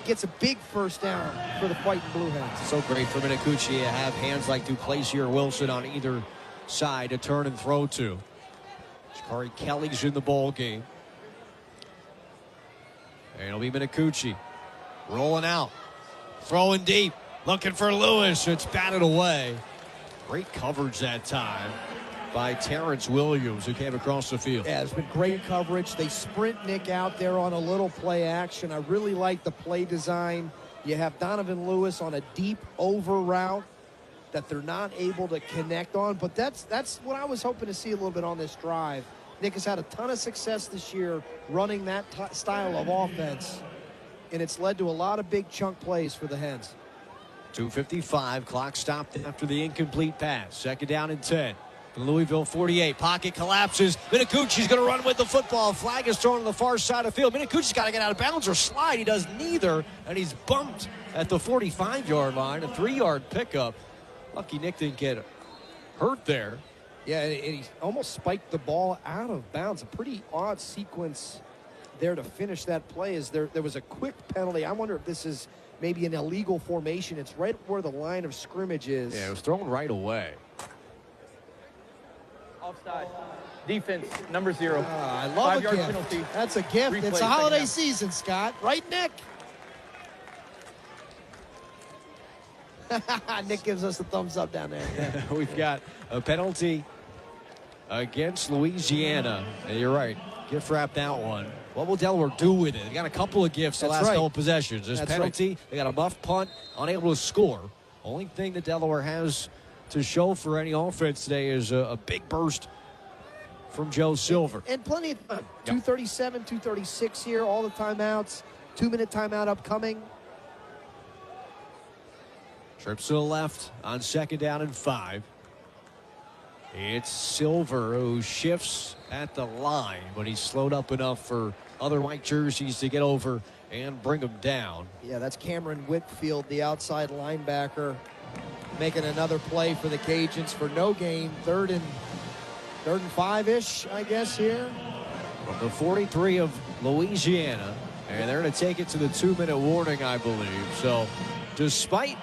Gets a big 1st down for the Fighting Blue Hens. So great for Minicucci to have hands like Duplessis or Wilson on either side to turn and throw to. Shakari Kelly's in the ball game. And it'll be Minicucci rolling out, throwing deep, looking for Lewis. It's batted away. Great coverage that time by Terrence Williams, who came across the field. Yeah, it's been great coverage. They sprint Nick out there on a little play action. I really like the play design. You have Donovan Lewis on a deep over route that they're not able to connect on, but that's what I was hoping to see a little bit on this drive. Nick has had a ton of success this year running that style of offense, and it's led to a lot of big chunk plays for the Hens. 2:55, clock stopped after the incomplete pass. 2nd down and 10. The Louisville 48. Pocket collapses. Minicucci's going to run with the football. Flag is thrown to the far side of the field. Minicucci's got to get out of bounds or slide. He does neither, and he's bumped at the 45-yard line. A 3-yard pickup. Lucky Nick didn't get hurt there. Yeah, and he almost spiked the ball out of bounds. A pretty odd sequence there to finish that play. As there was a quick penalty. I wonder if this is maybe an illegal formation. It's right where the line of scrimmage is. Yeah, it was thrown right away. Offside. Defense, number 0. I love 5-yard gift. penalty. That's a gift. Replay, it's a holiday season, Scott. Right, Nick? Nick gives us a thumbs up down there. Yeah. We've got a penalty against Louisiana. And you're right. Gift wrap that one. What will Delaware do with it? They got a couple of gifts the last couple possessions. This penalty, they got a muff punt, unable to score. Only thing that Delaware has to show for any offense today is a big burst from Joe Silver. And plenty of time. 2:37, 2:36 here, all the timeouts. 2-minute timeout upcoming. Trips to the left on 2nd down and 5. It's Silver who shifts at the line, but he's slowed up enough for other white jerseys to get over and bring them down. Yeah, that's Cameron Whitfield, the outside linebacker, making another play for the Cajuns for no gain. Third and 5-ish, I guess, here. From the 43 of Louisiana, and they're going to take it to the 2-minute warning, I believe. So despite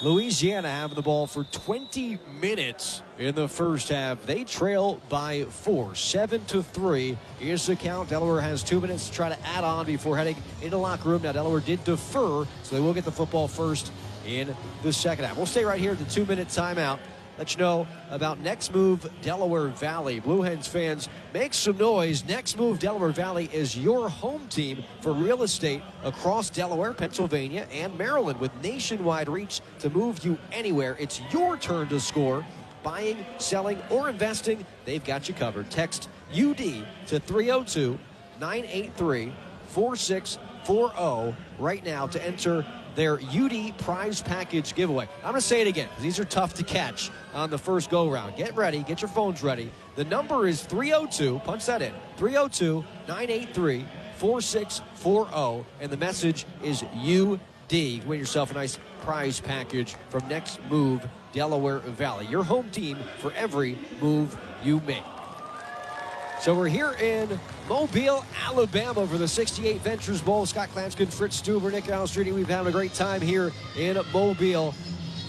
Louisiana having the ball for 20 minutes in the first half, they trail by 4. 7-3 is the count. Delaware has 2 minutes to try to add on before heading into the locker room. Now, Delaware did defer, so they will get the football first in the second half. We'll stay right here at the 2-minute timeout. Let you know about Next Move Delaware Valley. Blue Hens fans, make some noise. Next Move Delaware Valley is your home team for real estate across Delaware, Pennsylvania, and Maryland. With nationwide reach to move you anywhere, it's your turn to score. Buying, selling, or investing, they've got you covered. Text UD to 302-983-4640 right now to enter their UD prize package giveaway. I'm going to say it again, because these are tough to catch on the first go-round. Get ready. Get your phones ready. The number is 302, punch that in, 302-983-4640, and the message is UD. You can win yourself a nice prize package from Next Move Delaware Valley, your home team for every move you make. So we're here in Mobile, Alabama for the 68 Ventures Bowl. Scott Klatzkin, Fritz Stueber, Nick Alessandrini. We've had a great time here in Mobile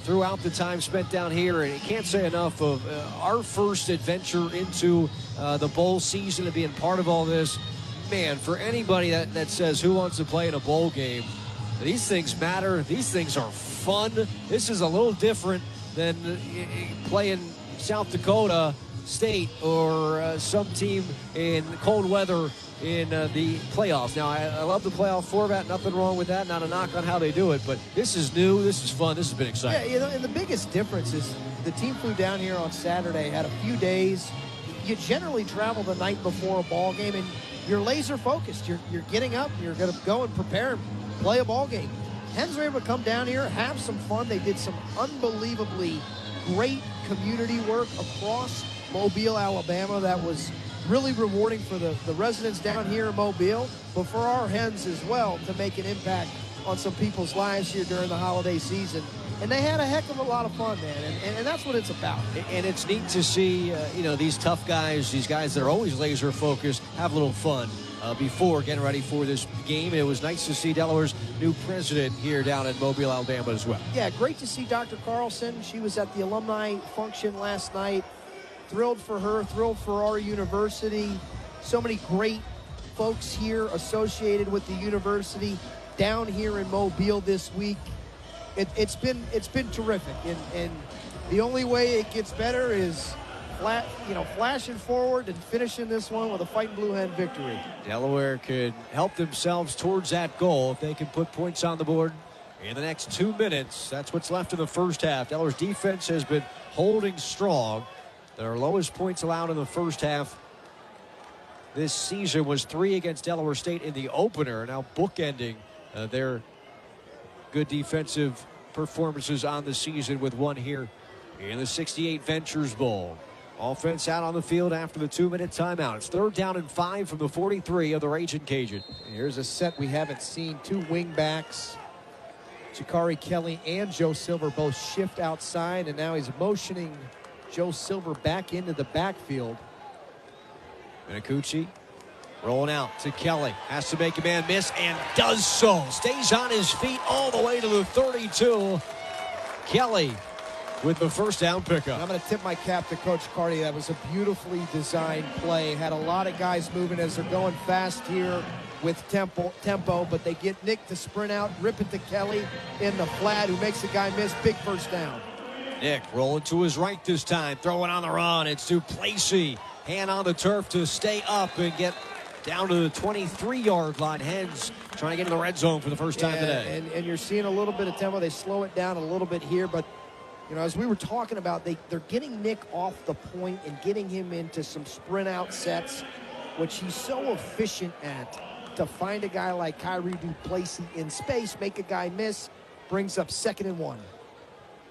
throughout the time spent down here. And I can't say enough of our first adventure into the bowl season and being part of all this. Man, for anybody that says who wants to play in a bowl game, these things matter. These things are fun. This is a little different than playing South Dakota State or some team in cold weather in the playoffs. Now, I love the playoff format. Nothing wrong with that. Not a knock on how they do it, but this is new. This is fun. This has been exciting. Yeah, and the biggest difference is the team flew down here on Saturday, had a few days. You generally travel the night before a ball game, and you're laser focused. You're getting up. You're going to go and prepare and play a ball game. Hens were able to come down here, have some fun. They did some unbelievably great community work across Mobile, Alabama. That was really rewarding for the residents down here in Mobile, but for our Hens as well to make an impact on some people's lives here during the holiday season. And they had a heck of a lot of fun, man, and that's what it's about. And it's neat to see, these tough guys, these guys that are always laser focused, have a little fun before getting ready for this game. It was nice to see Delaware's new president here down in Mobile, Alabama as well. Yeah, great to see Dr. Carlson. She was at the alumni function last night. Thrilled for her, thrilled for our university. So many great folks here associated with the university down here in Mobile this week. It's been terrific, and the only way it gets better is flashing forward and finishing this one with a Fighting Blue Hen victory. Delaware could help themselves towards that goal if they can put points on the board in the next 2 minutes. That's what's left in the first half. Delaware's defense has been holding strong. Their lowest points allowed in the first half this season was 3 against Delaware State in the opener. Now bookending their good defensive performances on the season with one here in the 68 Ventures Bowl. Offense out on the field after the 2-minute timeout. It's 3rd down and 5 from the 43 of the Raging Cajun. Here's a set we haven't seen. 2 wing backs. Jakari Kelly and Joe Silver both shift outside, and now he's motioning Joe Silver back into the backfield. Minicucci rolling out to Kelly. Has to make a man miss and does so. Stays on his feet all the way to the 32. Kelly with the first down pickup. I'm going to tip my cap to Coach Carty. That was a beautifully designed play. Had a lot of guys moving as they're going fast here with tempo, but they get Nick to sprint out, rip it to Kelly in the flat, who makes the guy miss. Big first down. Nick rolling to his right this time, throwing on the run. It's to Placey. Hand on the turf to stay up and get down to the 23-yard line. Hens trying to get in the red zone for the first time today. And you're seeing a little bit of tempo. They slow it down a little bit here, but as we were talking about, they're getting Nick off the point and getting him into some sprint out sets, which he's so efficient at, to find a guy like Kyrie Duplessis in space, make a guy miss, brings up 2nd and 1.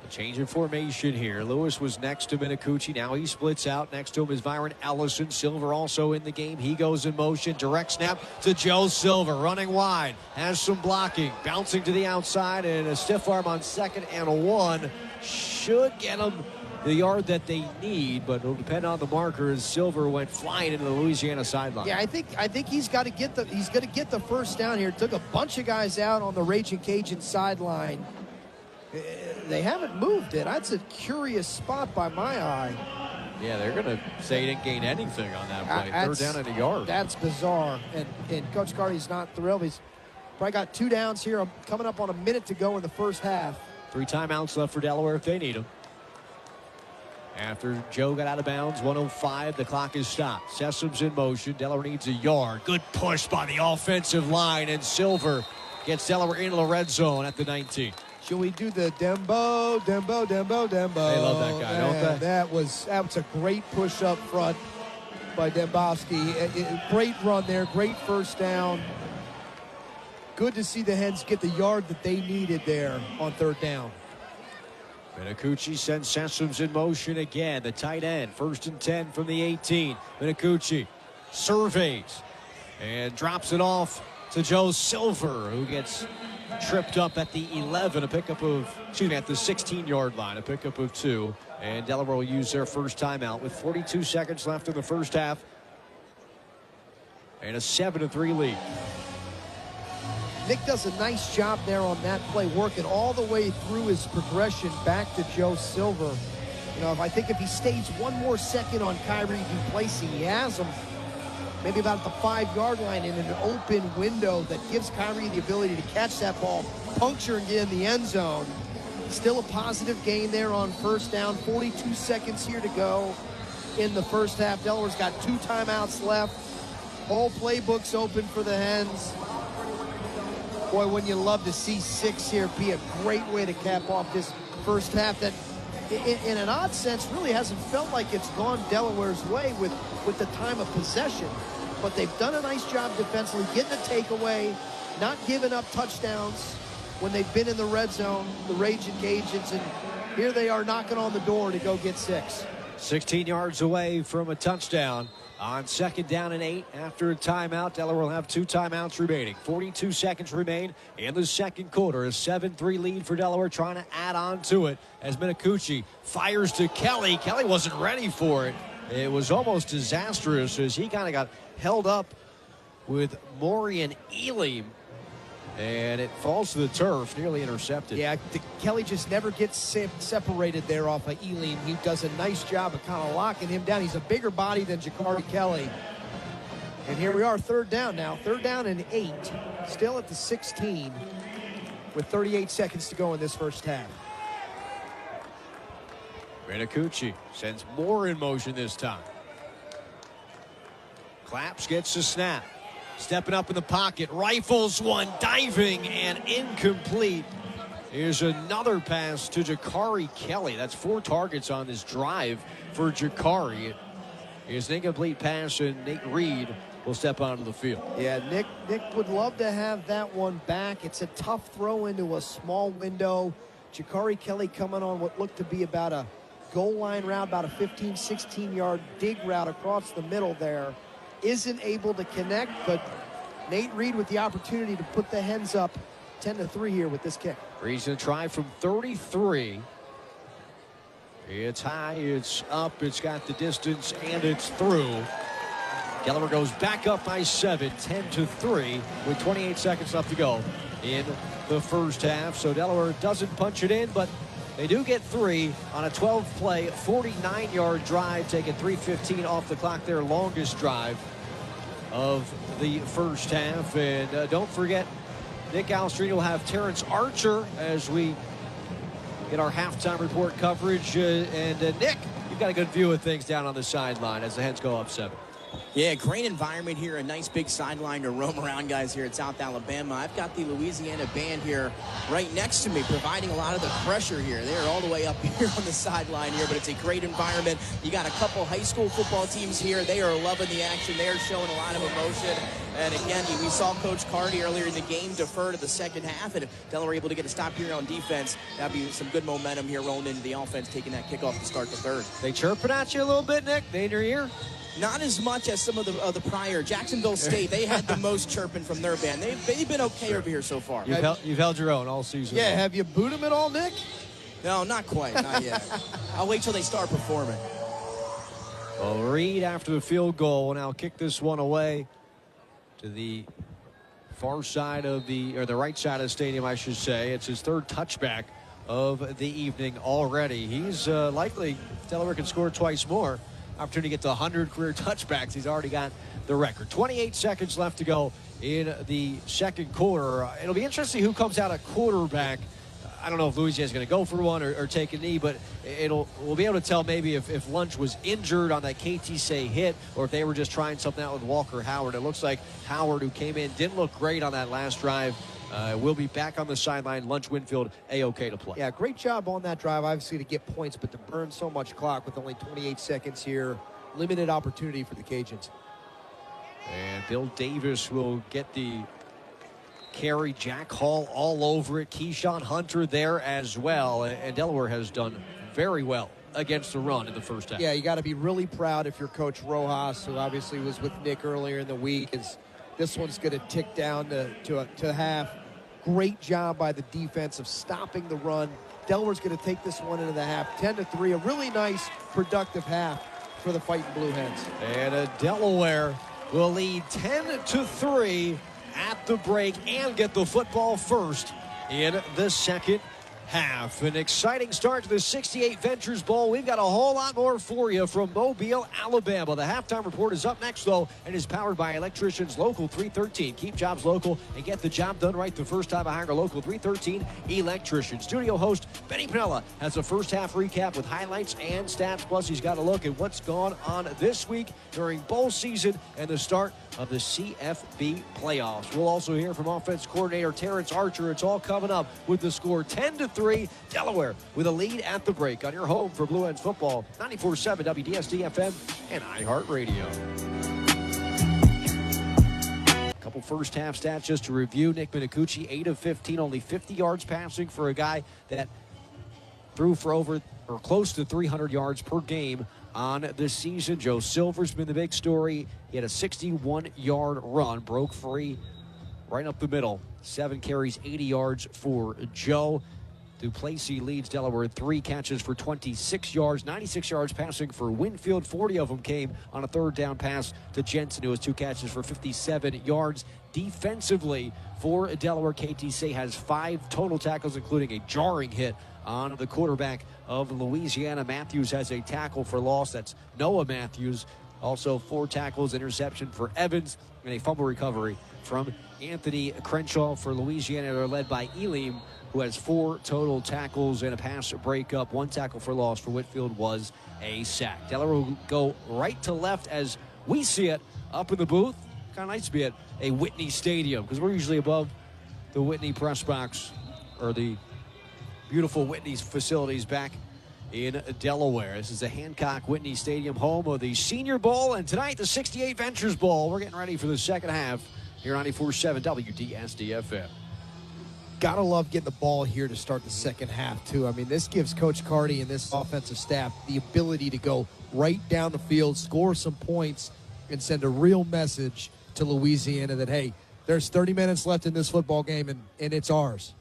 A change in formation here. Lewis was next to Minicucci. Now he splits out. Next to him is Byron Ellison. Silver also in the game. He goes in motion. Direct snap to Joe Silver. Running wide. Has some blocking. Bouncing to the outside. And a stiff arm on 2nd and 1. Should get him the yard that they need, but it'll depend on the marker as Silver went flying into the Louisiana sideline. Yeah, I think he's got to get the first down here. Took a bunch of guys out on the Raging Cajun sideline. They haven't moved it. That's a curious spot by my eye. Yeah, they're going to say he didn't gain anything on that play. 3rd down and a yard. That's bizarre. And Coach Carty's not thrilled. He's probably got 2 downs here. I'm coming up on a minute to go in the first half. 3 timeouts left for Delaware if they need them. After Joe got out of bounds, 1:05, the clock is stopped. Sessum's in motion. Delaware needs a yard. Good push by the offensive line, and Silver gets Delaware into the red zone at the 19. Should we do the Dembo? They love that guy, don't they? That was a great push up front by Dembowski. Great run there, great first down. Good to see the Hens get the yard that they needed there on 3rd down. Minicucci sends Sessums in motion again. The tight end, 1st and 10 from the 18. Minicucci surveys and drops it off to Joe Silver, who gets tripped up at the 11, at the 16-yard line, a pickup of 2. And Delaware will use their first timeout with 42 seconds left in the first half. And a 7-3 lead. Nick does a nice job there on that play, working all the way through his progression back to Joe Silver. You know, I think if he stays 1 more second on Kyrie Duplessis, he has him maybe about the 5-yard line in an open window that gives Kyrie the ability to catch that ball, puncture and get in the end zone. Still a positive gain there on 1st down. 42 seconds here to go in the first half. Delaware's got 2 timeouts left. Whole playbook's open for the Hens. Boy, wouldn't you love to see 6 here? Be a great way to cap off this first half that, in an odd sense, really hasn't felt like it's gone Delaware's way with the time of possession. But they've done a nice job defensively, getting a takeaway, not giving up touchdowns when they've been in the red zone, the Raging Cajuns, and here they are knocking on the door to go get 6. 16 yards away from a touchdown. On 2nd down and 8 after a timeout. Delaware will have 2 timeouts remaining. 42 seconds remain in the second quarter. A 7-3 lead for Delaware, trying to add on to it as Minicucci fires to Kelly. Kelly wasn't ready for it. It was almost disastrous as he kind of got held up with Maury and Ealy. And it falls to the turf, nearly intercepted. Yeah, Kelly just never gets separated there off of Ealy. He does a nice job of kind of locking him down. He's a bigger body than Jakari Kelly. And here we are, 3rd down now. 3rd down and 8. Still at the 16 with 38 seconds to go in this first half. Minicucci sends more in motion this time. Claps gets the snap. Stepping up in the pocket, rifles one, diving and incomplete. Here's another pass to Jakari Kelly. That's 4 targets on this drive for Jakari. Here's an incomplete pass, and Nate Reed will step onto the field. Yeah, Nick would love to have that one back. It's a tough throw into a small window. Jakari Kelly coming on what looked to be about a goal line route, about a 15, 16-yard dig route across the middle there. Isn't able to connect, but Nate Reed with the opportunity to put the Hens up 10-3 here with this kick. Reed's going to try from 33. It's high, it's up, it's got the distance, and it's through. Delaware goes back up by 7, 10-3, with 28 seconds left to go in the first half. So Delaware doesn't punch it in, but they do get 3 on a 12-play, 49-yard drive, taking 3:15 off the clock, their longest drive of the first half. And don't forget, Nick Alessandrini will have Terrence Archer as we get our halftime report coverage. Nick, you've got a good view of things down on the sideline as the Hens go up 7. Yeah, great environment here. A nice big sideline to roam around, guys, here at South Alabama. I've got the Louisiana band here right next to me, providing a lot of the pressure here. They're all the way up here on the sideline here, but it's a great environment. You got a couple high school football teams here. They are loving the action. They're showing a lot of emotion. And again, we saw Coach Carty earlier in the game defer to the second half, and if Delaware able to get a stop here on defense, that'd be some good momentum here rolling into the offense, taking that kickoff to start the third. They chirping at you a little bit, Nick? They in your ear? Not as much as some of the prior. Jacksonville State, they had the most chirping from their band. They've been okay over here so far. You've held your own all season. Yeah, have you booed them at all, Nick? No, not quite. Not yet. I'll wait till they start performing. Well, Reed after the field goal will now kick this one away to the far side of the right side of the stadium, I should say. It's his third touchback of the evening already. He's likely, if Delaware can score twice more, opportunity to get to 100 career touchbacks. He's already got the record. 28 seconds left to go in the second quarter. It'll be interesting who comes out at quarterback. I don't know if Louisiana's going to go for one or take a knee, but we'll be able to tell maybe if Lunch was injured on that KT-Say hit or if they were just trying something out with Walker Howard. It looks like Howard, who came in, didn't look great on that last drive. Will be back on the sideline. Lunch Winfield, A-OK to play. Yeah, great job on that drive, obviously, to get points, but to burn so much clock with only 28 seconds here. Limited opportunity for the Cajuns. And Bill Davis will get the carry. Jack Hall all over it. Keyshawn Hunter there as well. And Delaware has done very well against the run in the first half. Yeah, you got to be really proud if you're Coach Rojas, who obviously was with Nick earlier in the week. This one's going to tick down to half. Great job by the defense of stopping the run. Delaware's going to take this one into the half, 10-3. A really nice, productive half for the Fighting Blue Hens. And Delaware will lead 10-3 at the break and get the football first in the second half. An exciting start to the 68 Ventures Bowl. We've got a whole lot more for you from Mobile, Alabama. The halftime report is up next, though, and is powered by Electricians Local 313. Keep jobs local and get the job done right the first time. Hire Local 313 Electrician. Studio host Benny Panella has a first half recap with highlights and stats. Plus, he's got a look at what's gone on this week during bowl season and the start of the CFB playoffs. We'll also hear from offense coordinator Terrence Archer. It's all coming up with the score 10-3. Delaware with a lead at the break on your home for Blue Hens football, 94.7 WDSD FM and iHeartRadio. A couple first half stats just to review. Nick Minicucci, 8 of 15, only 50 yards passing for a guy that threw for over or close to 300 yards per game on the season. Joe Silver's been the big story. He had a 61-yard run, broke free right up the middle. 7 carries, 80 yards for Joe. Duplessis leads Delaware 3 catches for 26 yards, 96 yards passing for Winfield. 40 of them came on a third down pass to Jensen, who has 2 catches for 57 yards. Defensively for Delaware, KT-Say has 5 total tackles, including a jarring hit on the quarterback of Louisiana. Matthews has a tackle for loss. That's Noah Matthews. Also 4 tackles, interception for Evans, and a fumble recovery from Anthony Crenshaw for Louisiana. They're led by Elim, who has 4 total tackles and a pass breakup. 1 tackle for loss for Whitfield was a sack. Delaware will go right to left as we see it up in the booth. Kind of nice to be at a Whitney Stadium because we're usually above the Whitney press box, or the beautiful Whitney's facilities back in Delaware. This is the Hancock Whitney Stadium, home of the Senior Bowl, and tonight the 68 Ventures Bowl. We're getting ready for the second half here on 94.7 WDSD FM. Gotta love getting the ball here to start the second half, too. I mean, this gives Coach Carty and this offensive staff the ability to go right down the field, score some points, and send a real message to Louisiana that, hey, there's 30 minutes left in this football game, and it's ours.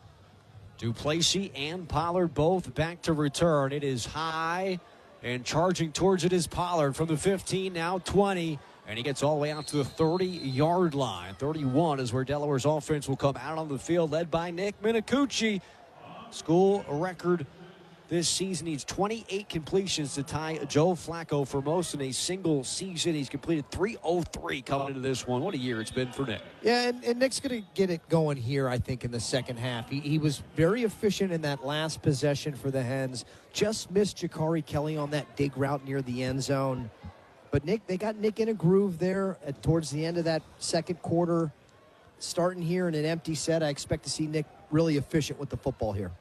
Duplessis and Pollard both back to return. It is high, and charging towards it is Pollard from the 15, now 20. And he gets all the way out to the 30-yard line. 31 is where Delaware's offense will come out on the field, led by Nick Minicucci. School record this season. Needs 28 completions to tie Joe Flacco for most in a single season. He's completed 303 coming into this one. What a year it's been for Nick. Yeah, and Nick's going to get it going here, I think, in the second half. He was very efficient in that last possession for the Hens. Just missed Jakari Kelly on that dig route near the end zone. But they got Nick in a groove there towards the end of that second quarter. Starting here in an empty set, I expect to see Nick really efficient with the football here.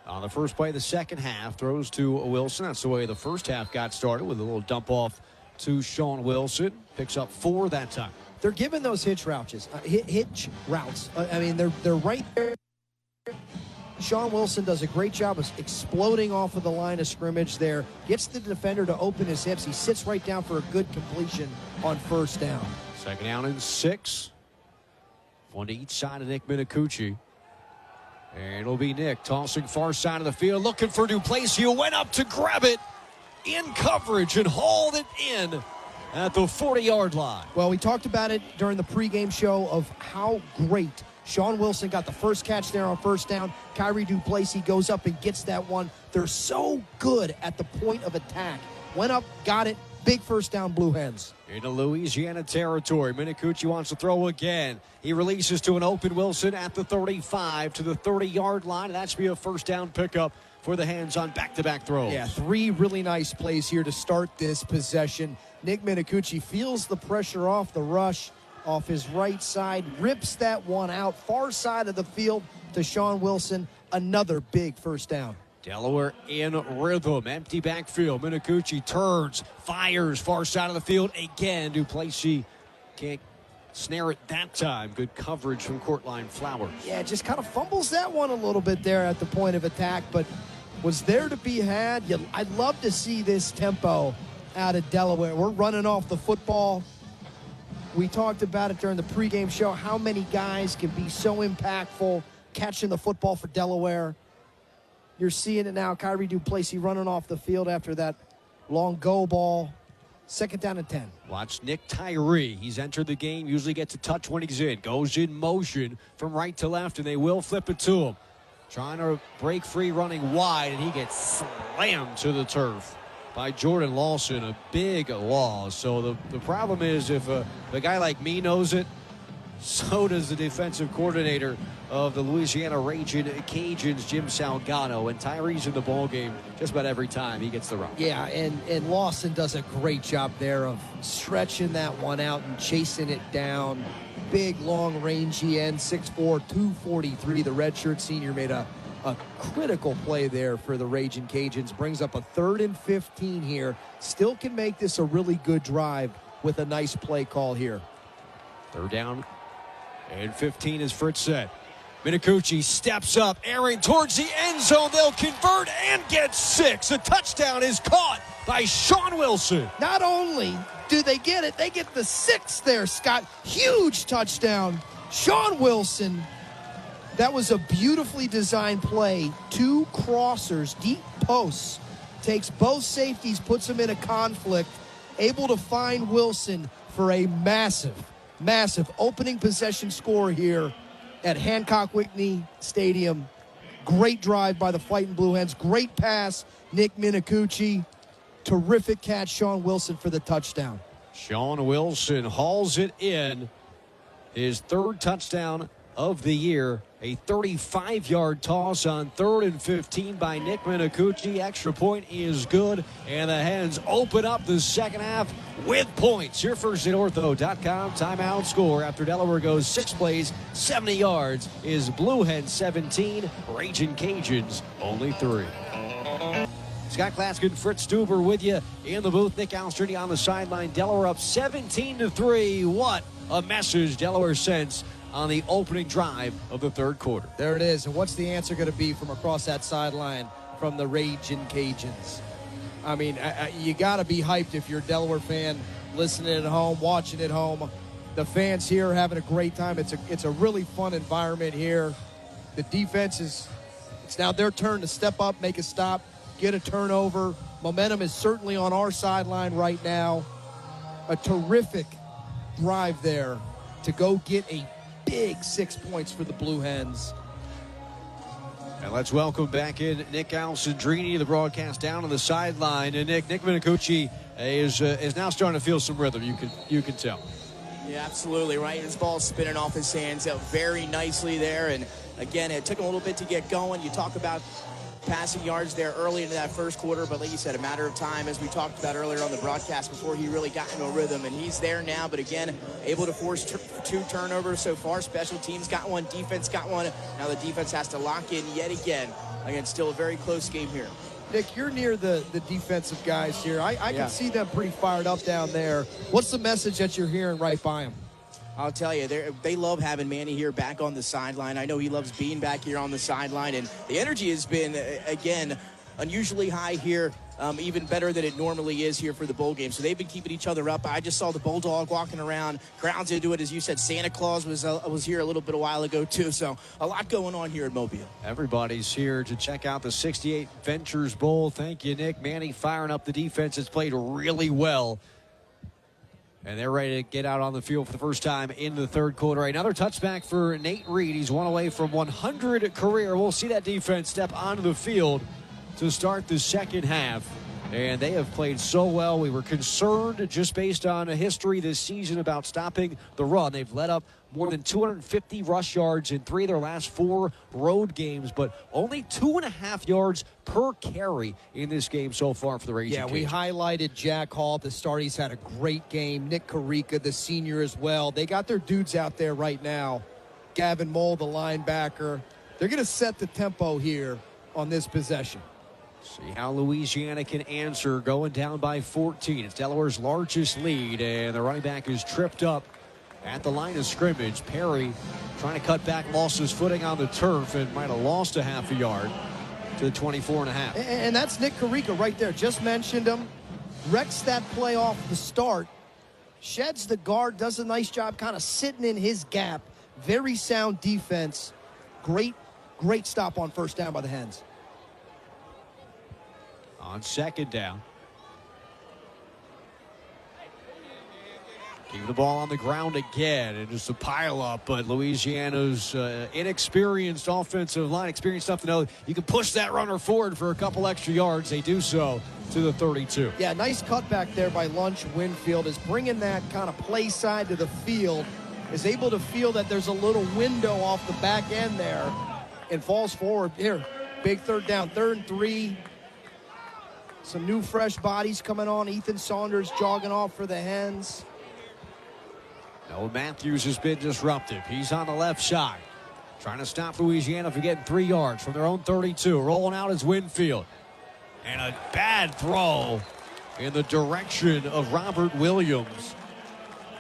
On the first play of the second half, throws to Wilson. That's the way the first half got started, with a little dump off to Sean Wilson. Picks up 4 that time. they're giving those hitch routes. I mean, they're right there. Sean Wilson does a great job of exploding off of the line of scrimmage there. Gets the defender to open his hips. He sits right down for a good completion on first down. 2nd down and 6. One to each side of Nick Minicucci. And it'll be Nick tossing far side of the field, looking for Duplessis, who went up to grab it in coverage and hauled it in at the 40-yard line. Well, we talked about it during the pregame show of how great Sean Wilson got the first catch there on first down. Kyrie Duplessis goes up and gets that one. They're so good at the point of attack. Went up, got it. Big first down, Blue Hens. Into Louisiana territory. Minicucci wants to throw again. He releases to an open Wilson at the 35 to the 30-yard line. That should be a first down pickup for the Hens on back-to-back throws. Yeah, 3 really nice plays here to start this possession. Nick Minicucci feels the pressure off the rush, off his right side, rips that one out, far side of the field to Sean Wilson. Another big first down. Delaware in rhythm. Empty backfield. Minicucci turns, fires, far side of the field again. Duplessis can't snare it that time. Good coverage from Courtline Flowers. Yeah, just kind of fumbles that one a little bit there at the point of attack, but was there to be had. I'd love to see this tempo out of Delaware. We're running off the football. We talked about it during the pregame show, how many guys can be so impactful catching the football for Delaware. You're seeing it now. Kyrie Duplessis running off the field after that long go ball. 2nd down and 10. Watch Nick Tyree. He's entered the game, usually gets a touch when he's in. Goes in motion from right to left, and they will flip it to him. Trying to break free, running wide, and he gets slammed to the turf by Jordan Lawson. A big loss. So the problem is if a guy like me knows it, so does the defensive coordinator of the Louisiana Raging Cajuns, Jim Salgado. And Tyree's in the ballgame just about every time he gets the run. Yeah, and Lawson does a great job there of stretching that one out and chasing it down. Big, long, rangy end, 6'4", 243. The redshirt senior made a critical play there for the Raging Cajuns. Brings up a 3rd and 15 here. Still can make this a really good drive with a nice play call here. 3rd down and 15, as Fritz said. Minicucci steps up, airing towards the end zone. They'll convert and get 6. A touchdown is caught by Sean Wilson. Not only do they get it, they get the 6th there, Scott. Huge touchdown. Sean Wilson. That was a beautifully designed play. 2 crossers, deep posts. Takes both safeties, puts them in a conflict. Able to find Wilson for a massive opening possession score here at Hancock Whitney Stadium. Great drive by the Fighting Blue Hens. Great pass, Nick Minicucci. Terrific catch, Sean Wilson, for the touchdown. Sean Wilson hauls it in. His 3rd touchdown of the year. A 35-yard toss on 3rd and 15 by Nick Minicucci. Extra point is good, and the Hens open up the second half with points. Your first at ortho.com timeout score after Delaware goes 6 plays, 70 yards is Blue Hens 17, Raging Cajuns only 3. Scott Klatzkin, Fritz Stueber with you in the booth. Nick Alessandrini on the sideline. Delaware up 17-3. What a message Delaware sends on the opening drive of the 3rd quarter. There it is. And what's the answer going to be from across that sideline from the Raging Cajuns? I mean, you got to be hyped if you're a Delaware fan, listening at home, watching at home. The fans here are having a great time. It's a really fun environment here. The defense it's now their turn to step up, make a stop, get a turnover. Momentum is certainly on our sideline right now. A terrific drive there to go get a big 6 points for the Blue Hens. And let's welcome back in Nick Alessandrini, the broadcast down on the sideline. And Nick Minicucci is now starting to feel some rhythm. You can tell. Yeah, absolutely right. His ball's spinning off his hands out very nicely there. And again, it took him a little bit to get going. You talk about passing yards there early into that first quarter, but like you said, a matter of time, as we talked about earlier on the broadcast, before he really got into a rhythm. And he's there now, but again, able to force 2 turnovers so far. Special teams got one, defense got one. Now the defense has to lock in yet again. Again, still a very close game here. Nick, you're near the defensive guys here. I can see them pretty fired up down there. What's the message that you're hearing right by them? I'll tell you, they love having Manny here back on the sideline. I know he loves being back here on the sideline, and the energy has been, again, unusually high here, even better than it normally is here for the bowl game. So they've been keeping each other up. I just saw the Bulldog walking around. Crowds into it, as you said. Santa Claus was here a little bit a while ago, too. So a lot going on here in Mobile. Everybody's here to check out the 68 Ventures Bowl. Thank you, Nick. Manny firing up the defense. It's played really well. And they're ready to get out on the field for the first time in the third quarter. Another touchback for Nate Reed. He's one away from 100 career. We'll see that defense step onto the field to start the second half. And they have played so well. We were concerned just based on a history this season about stopping the run. They've let up more than 250 rush yards in 3 of their last 4 road games, but only 2.5 yards per carry in this game so far for the Raging Cajuns. Yeah, we highlighted Jack Hall at the start. He's had a great game. Nick Carrica, the senior, as well. They got their dudes out there right now. Gavin Mole, the linebacker. They're going to set the tempo here on this possession. See how Louisiana can answer going down by 14. It's Delaware's largest lead, and the running back is tripped up at the line of scrimmage. Perry trying to cut back, lost his footing on the turf, and might have lost a half a yard to the 24.5. And that's Nick Carrica right there. Just mentioned him. Wrecks that play off the start. Sheds the guard, does a nice job kind of sitting in his gap. Very sound defense. Great stop on first down by the Hens. On second down. Keep the ball on the ground again, and just a pile up, but Louisiana's inexperienced offensive line, experienced enough to know you can push that runner forward for a couple extra yards. They do so to the 32. Yeah, nice cutback there by Lunch. Winfield is bringing that kind of play side to the field, is able to feel that there's a little window off the back end there, and falls forward. Here, big third down, 3rd and 3. Some new fresh bodies coming on. Ethan Saunders jogging off for the Hens. No, Matthews has been disruptive. He's on the left side, trying to stop Louisiana from getting 3 yards from their own 32. Rolling out is Winfield. And a bad throw in the direction of Robert Williams.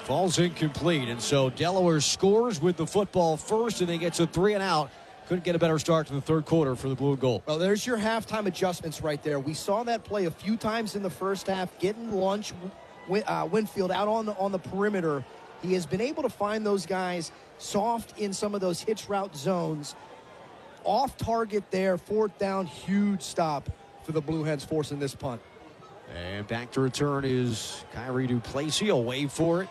Falls incomplete. And so Delaware scores with the football first, and then gets a 3 and out. Couldn't get a better start to the third quarter for the Blue and Gold. Well, there's your halftime adjustments right there. We saw that play a few times in the first half, getting Lunch, Winfield out on the perimeter. He has been able to find those guys soft in some of those hitch route zones. Off target there, 4th down, huge stop for the Blue Hens, forcing this punt. And back to return is Kyrie Duplessis. He'll wait for it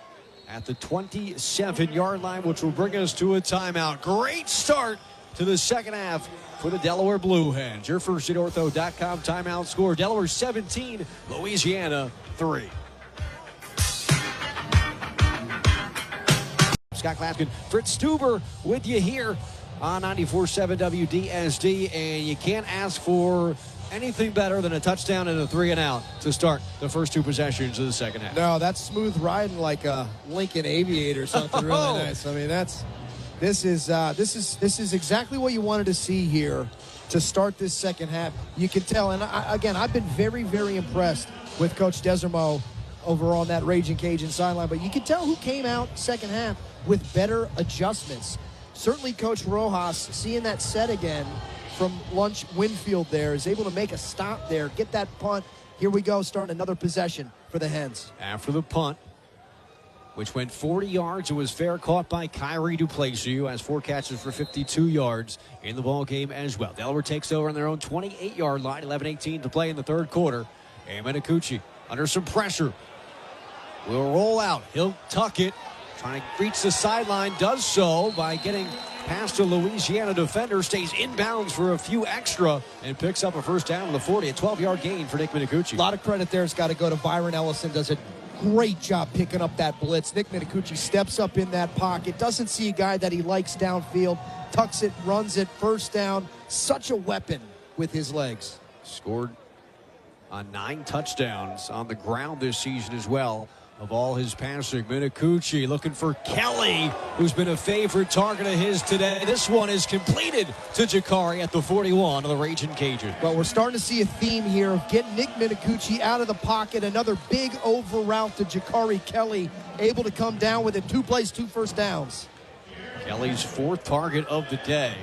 at the 27-yard line, which will bring us to a timeout. Great start to the second half for the Delaware Blue Hens. Your first at ortho.com timeout score. Delaware 17, Louisiana 3. Scott Klatzkin, Fritz Stueber with you here on 94.7 WDSD, and you can't ask for anything better than a touchdown and a 3 and out to start the first 2 possessions of the second half. No, that's smooth riding like a Lincoln Aviator, something really nice. I mean, this is exactly what you wanted to see here to start this second half. You can tell, and I've been very, very impressed with Coach Desormeaux over on that Raging Cajun sideline, but you can tell who came out second half with better adjustments. Certainly Coach Rojas, seeing that set again from Lunch Winfield there, is able to make a stop there, get that punt. Here we go, starting another possession for the Hens. After the punt, which went 40 yards, it was fair, caught by Kyrie Duplessis, who has 4 catches for 52 yards in the ball game as well. Delaware takes over on their own 28-yard line, 11:18 to play in the third quarter. And Menacucci under some pressure will roll out. He'll tuck it, trying to reach the sideline, does so by getting past a Louisiana defender, stays inbounds for a few extra, and picks up a first down to the 40, a 12-yard gain for Nick Menacucci. A lot of credit there has got to go to Byron Ellison, does a great job picking up that blitz. Nick Menacucci steps up in that pocket, doesn't see a guy that he likes downfield, tucks it, runs it, first down. Such a weapon with his legs. Scored on 9 touchdowns on the ground this season as well. of all his passing. Minicucci looking for Kelly, who's been a favorite target of his today. This one is completed to Jakari at the 41 of the Raging Cajun. Well, we're starting to see a theme here of getting Nick Minicucci out of the pocket. Another big over route to Jakari Kelly, able to come down with it. 2 plays, 2 first downs. Kelly's 4th target of the day.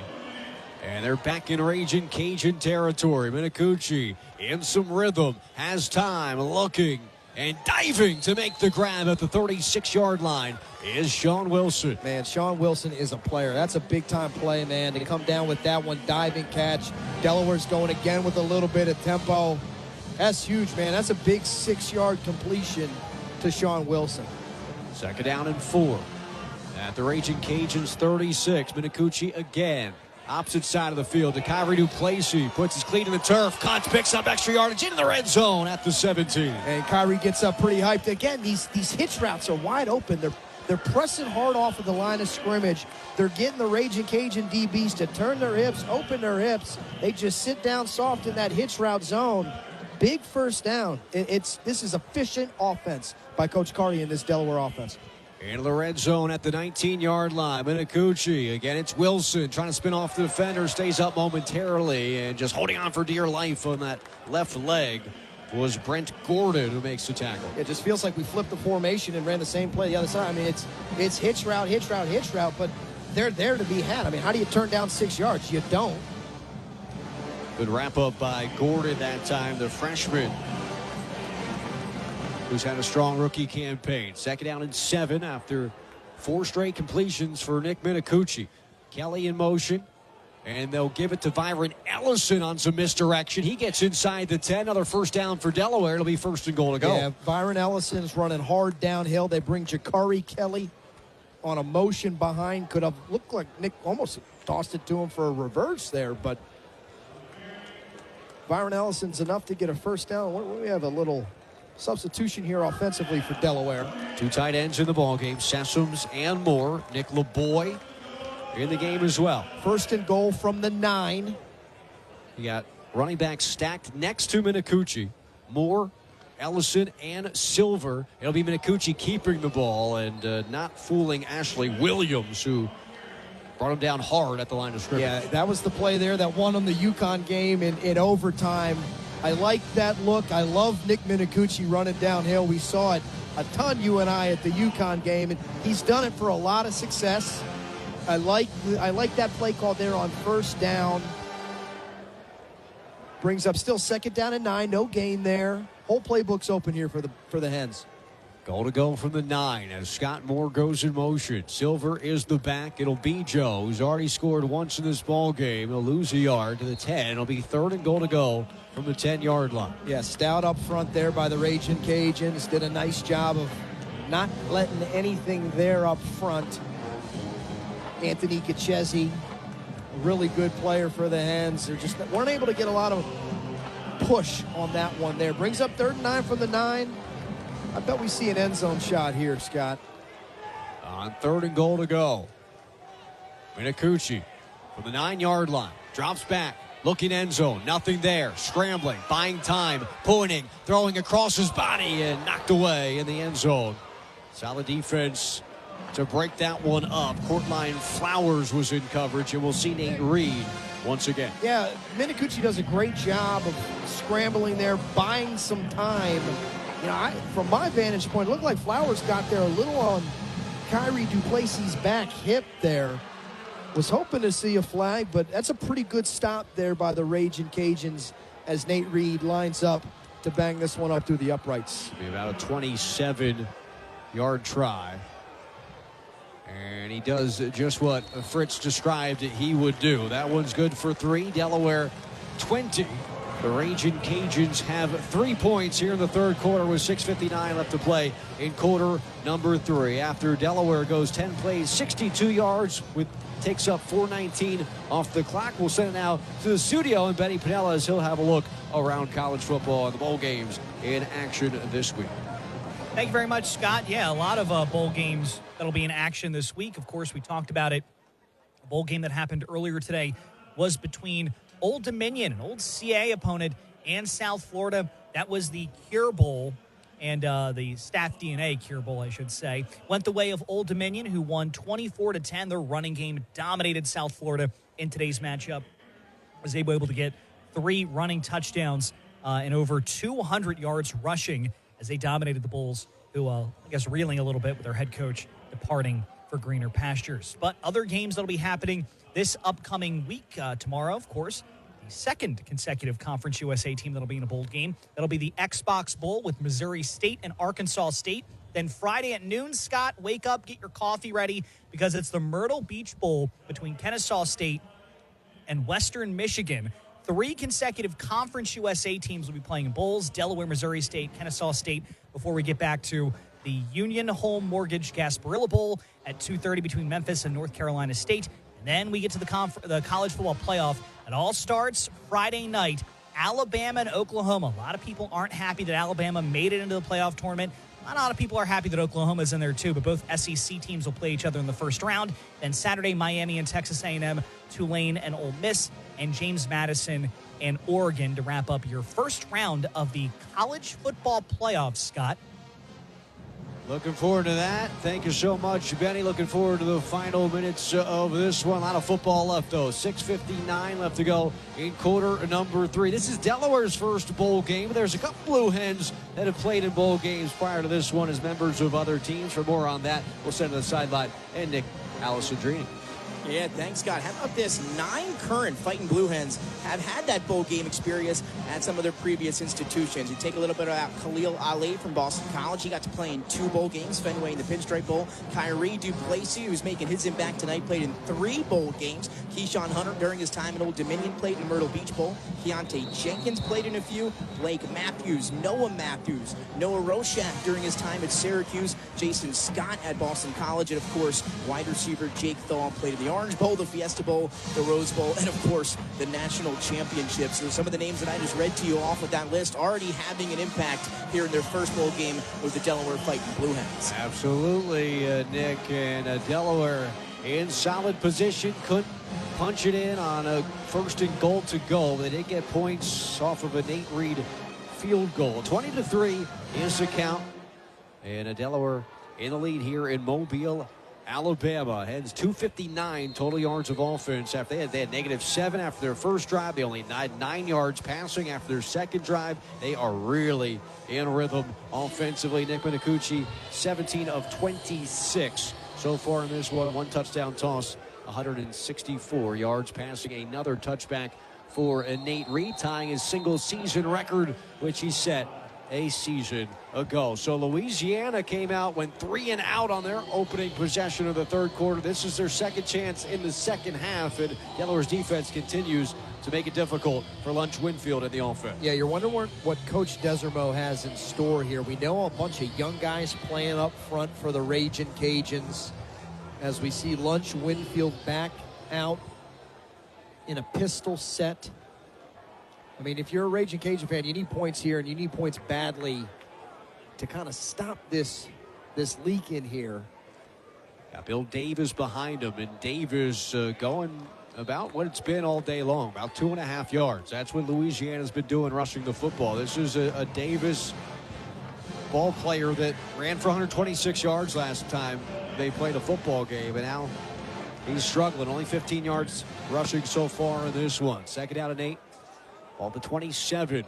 And they're back in Raging Cajun territory. Minicucci in some rhythm, has time, looking and diving to make the grab at the 36-yard line is Sean Wilson. Man, Sean Wilson is a player. That's a big-time play, man, to come down with that one, diving catch. Delaware's going again with a little bit of tempo. That's huge, man. That's a big 6-yard completion to Sean Wilson. 2nd down and 4 at the Raging Cajuns 36. Minicucci again. Opposite side of the field to Kyrie Duplessis. Puts his cleat in the turf. Cuts, picks up extra yardage into the red zone at the 17. And Kyrie gets up pretty hyped. Again, these hitch routes are wide open. They're pressing hard off of the line of scrimmage. They're getting the Raging Cajun DBs to turn their hips, open their hips. They just sit down soft in that hitch route zone. Big first down. This is efficient offense by Coach Carty in this Delaware offense. Into the red zone at the 19-yard line. Minicucci. Again, it's Wilson trying to spin off the defender. Stays up momentarily and just holding on for dear life on that left leg was Brent Gordon who makes the tackle. It just feels like we flipped the formation and ran the same play the other side. I mean, it's hitch route, but they're there to be had. I mean, how do you turn down 6 yards? You don't. Good wrap up by Gordon that time, the freshman, who's had a strong rookie campaign. 2nd down and 7 after 4 straight completions for Nick Minicucci. Kelly in motion, and they'll give it to Byron Ellison on some misdirection. He gets inside the 10. Another first down for Delaware. It'll be 1st and goal to go. Yeah, Byron Ellison's running hard downhill. They bring Jakari Kelly on a motion behind. Could have looked like Nick almost tossed it to him for a reverse there, but Byron Ellison's enough to get a first down. We have a little substitution here offensively for Delaware. 2 tight ends in the ballgame, Sessoms and Moore. Nick LeBoy in the game as well. 1st and goal from the 9. You got running backs stacked next to Minicucci. Moore, Ellison, and Silver. It'll be Minicucci keeping the ball and not fooling Ashley Williams, who brought him down hard at the line of scrimmage. Yeah, that was the play there that won them the UConn game in overtime. I like that look. I love Nick Minicucci running downhill. We saw it a ton, you and I, at the UConn game, and he's done it for a lot of success. I like that play call there on 1st down. Brings up still 2nd down and 9. No gain there. Whole playbook's open here for the Hens. Goal to go from the 9 as Scott Moore goes in motion. Silver is the back. It'll be Joe, who's already scored once in this ball game. He'll lose a yard to the 10. It'll be 3rd and goal to go from the 10-yard line. Yeah, stout up front there by the Raging Cajuns. Did a nice job of not letting anything there up front. Anthony Gachesi, a really good player for the Hens. They just weren't able to get a lot of push on that one there. Brings up 3rd and 9 from the 9. I bet we see an end zone shot here, Scott. On 3rd and goal to go. Minicucci from the 9-yard line. Drops back. Looking end zone. Nothing there. Scrambling. Buying time. Pointing. Throwing across his body and knocked away in the end zone. Solid defense to break that one up. Courtline Flowers was in coverage, and we'll see Nate Reed once again. Yeah, Minicucci does a great job of scrambling there, buying some time. You know, from my vantage point, it looked like Flowers got there a little on Kyrie Duplessis' back hip there. Was hoping to see a flag, but that's a pretty good stop there by the Raging Cajuns as Nate Reed lines up to bang this one up through the uprights. It'll be about a 27-yard try. And he does just what Fritz described he would do. That one's good for 3. Delaware 20. The Raging Cajuns have 3 points here in the 3rd quarter with 6:59 left to play in quarter number 3. After Delaware goes 10 plays, 62 yards, takes up 4:19 off the clock. We'll send it now to the studio, and Benny Panella as he'll have a look around college football and the bowl games in action this week. Thank you very much, Scott. Yeah, a lot of bowl games that'll be in action this week. Of course, we talked about it. A bowl game that happened earlier today was between Old Dominion, an old CAA opponent, and South Florida. That was the Cure Bowl. and the Staff DNA Cure Bowl, I should say, went the way of Old Dominion, who won 24-10. Their running game dominated South Florida in today's matchup. Was able to get 3 running touchdowns and over 200 yards rushing as they dominated the Bulls, who, I guess, reeling a little bit with their head coach departing for greener pastures. But other games that'll be happening this upcoming week, tomorrow, of course, the second consecutive Conference USA team that'll be in a bowl game. That'll be the Xbox Bowl with Missouri State and Arkansas State. Then Friday at noon, Scott, wake up, get your coffee ready, because it's the Myrtle Beach Bowl between Kennesaw State and Western Michigan. 3 consecutive Conference USA teams will be playing in bowls: Delaware, Missouri State, Kennesaw State, before we get back to the Union Home Mortgage Gasparilla Bowl at 2:30 between Memphis and North Carolina State. And then we get to the college football playoff. It all starts Friday night, Alabama and Oklahoma. A lot of people aren't happy that Alabama made it into the playoff tournament. A lot of people are happy that Oklahoma's in there too, but both SEC teams will play each other in the first round. Then Saturday, Miami and Texas A&M, Tulane and Ole Miss, and James Madison and Oregon to wrap up your first round of the college football playoffs, Scott. Looking forward to that. Thank you so much, Benny. Looking forward to the final minutes of this one. A lot of football left, though. 6:59 left to go in quarter number 3. This is Delaware's first bowl game. There's a couple Blue Hens that have played in bowl games prior to this one as members of other teams. For more on that, we'll send to the sideline and Nick Alessandrini. Yeah, thanks, Scott. How about this? 9 current Fighting Blue Hens have had that bowl game experience at some of their previous institutions. You take a little bit about Khalil Ali from Boston College. He got to play in 2 bowl games, Fenway and the Pinstripe Bowl. Kyrie Duplessis, who's making his impact tonight, played in 3 bowl games. Keyshawn Hunter, during his time at Old Dominion, played in Myrtle Beach Bowl. Keontae Jenkins played in a few. Blake Matthews, Noah Matthews, Noah Roshak during his time at Syracuse. Jason Scott at Boston College. And, of course, wide receiver Jake Thaw played in the Orange Bowl, the Fiesta Bowl, the Rose Bowl, and of course the National Championships. So some of the names that I just read to you off of that list already having an impact here in their first bowl game with the Delaware Fighting Blue Hens. Absolutely, Nick, and Delaware in solid position, couldn't punch it in on a 1st and goal to go. They did get points off of a Nate Reed field goal. 20-3 is the count, and Delaware in the lead here in Mobile, Alabama. Heads 259 total yards of offense. After they had -7 after their first drive. They only had 9 yards passing after their second drive. They are really in rhythm offensively. Nick Minicucci, 17 of 26 so far in this one. 1 touchdown toss, 164 yards passing. Another touchback for Nate Reed, tying his single season record, which he set a season ago. So Louisiana came out, went 3 and out on their opening possession of the third quarter. This is their second chance in the second half, and Delaware's defense continues to make it difficult for Lunch Winfield at the offense. Yeah, you're wondering what Coach Desermo has in store here. We know a bunch of young guys playing up front for the Ragin' Cajuns as we see Lunch Winfield back out in a pistol set. I mean, if you're a Ragin' Cajun fan, you need points here, and you need points badly to kind of stop this leak in here. Got Bill Davis behind him, and Davis going about what it's been all day long, about 2.5 yards. That's what Louisiana's been doing rushing the football. This is a Davis ball player that ran for 126 yards last time they played a football game, and now he's struggling. Only 15 yards rushing so far in this one. 2nd down and 8. Ball to 27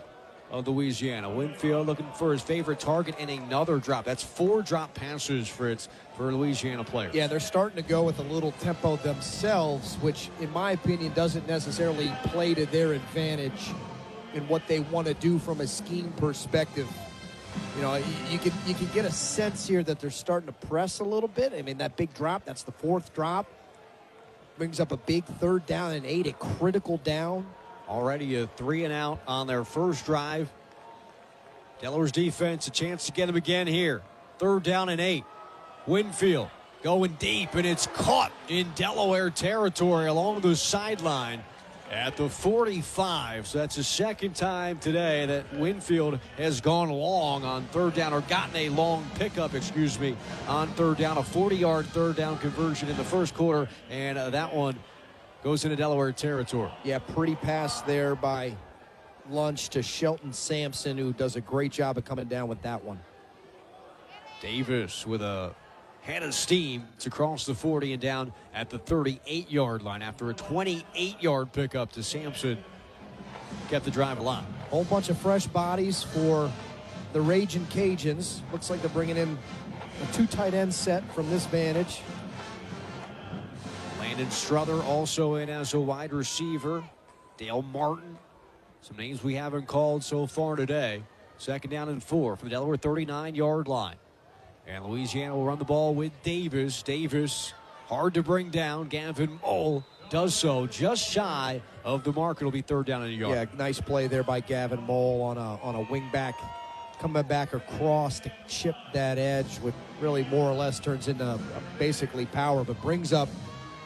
of Louisiana. Winfield looking for his favorite target and another drop. That's 4 drop passes, Fritz, for Louisiana players. Yeah, they're starting to go with a little tempo themselves, which in my opinion doesn't necessarily play to their advantage in what they want to do from a scheme perspective. You know, you can get a sense here that they're starting to press a little bit. I mean, that big drop, that's the 4th drop. Brings up a big 3rd down and 8, a critical down. Already a 3 and out on their first drive. Delaware's defense, a chance to get him again here. 3rd down and 8. Winfield going deep, and it's caught in Delaware territory along the sideline at the 45. So that's the second time today that Winfield has gone long on 3rd down, or gotten a long pickup, on 3rd down. A 40-yard 3rd down conversion in the first quarter, and that one goes into Delaware territory. Yeah, pretty pass there by Lunch to Shelton Sampson, who does a great job of coming down with that one. Davis with a head of steam. It's across the 40 and down at the 38-yard line after a 28-yard pickup to Sampson. Kept the drive alive. Whole bunch of fresh bodies for the Ragin' Cajuns. Looks like they're bringing in a 2 tight end set from this vantage. Landon Struther also in as a wide receiver. Dale Martin. Some names we haven't called so far today. 2nd down and 4 from the Delaware 39-yard line. And Louisiana will run the ball with Davis. Davis, hard to bring down. Gavin Mole does so just shy of the mark. It'll be 3rd down and a yard. Yeah, nice play there by Gavin Mole on a wing back, coming back across to chip that edge, which really more or less turns into basically power, but brings up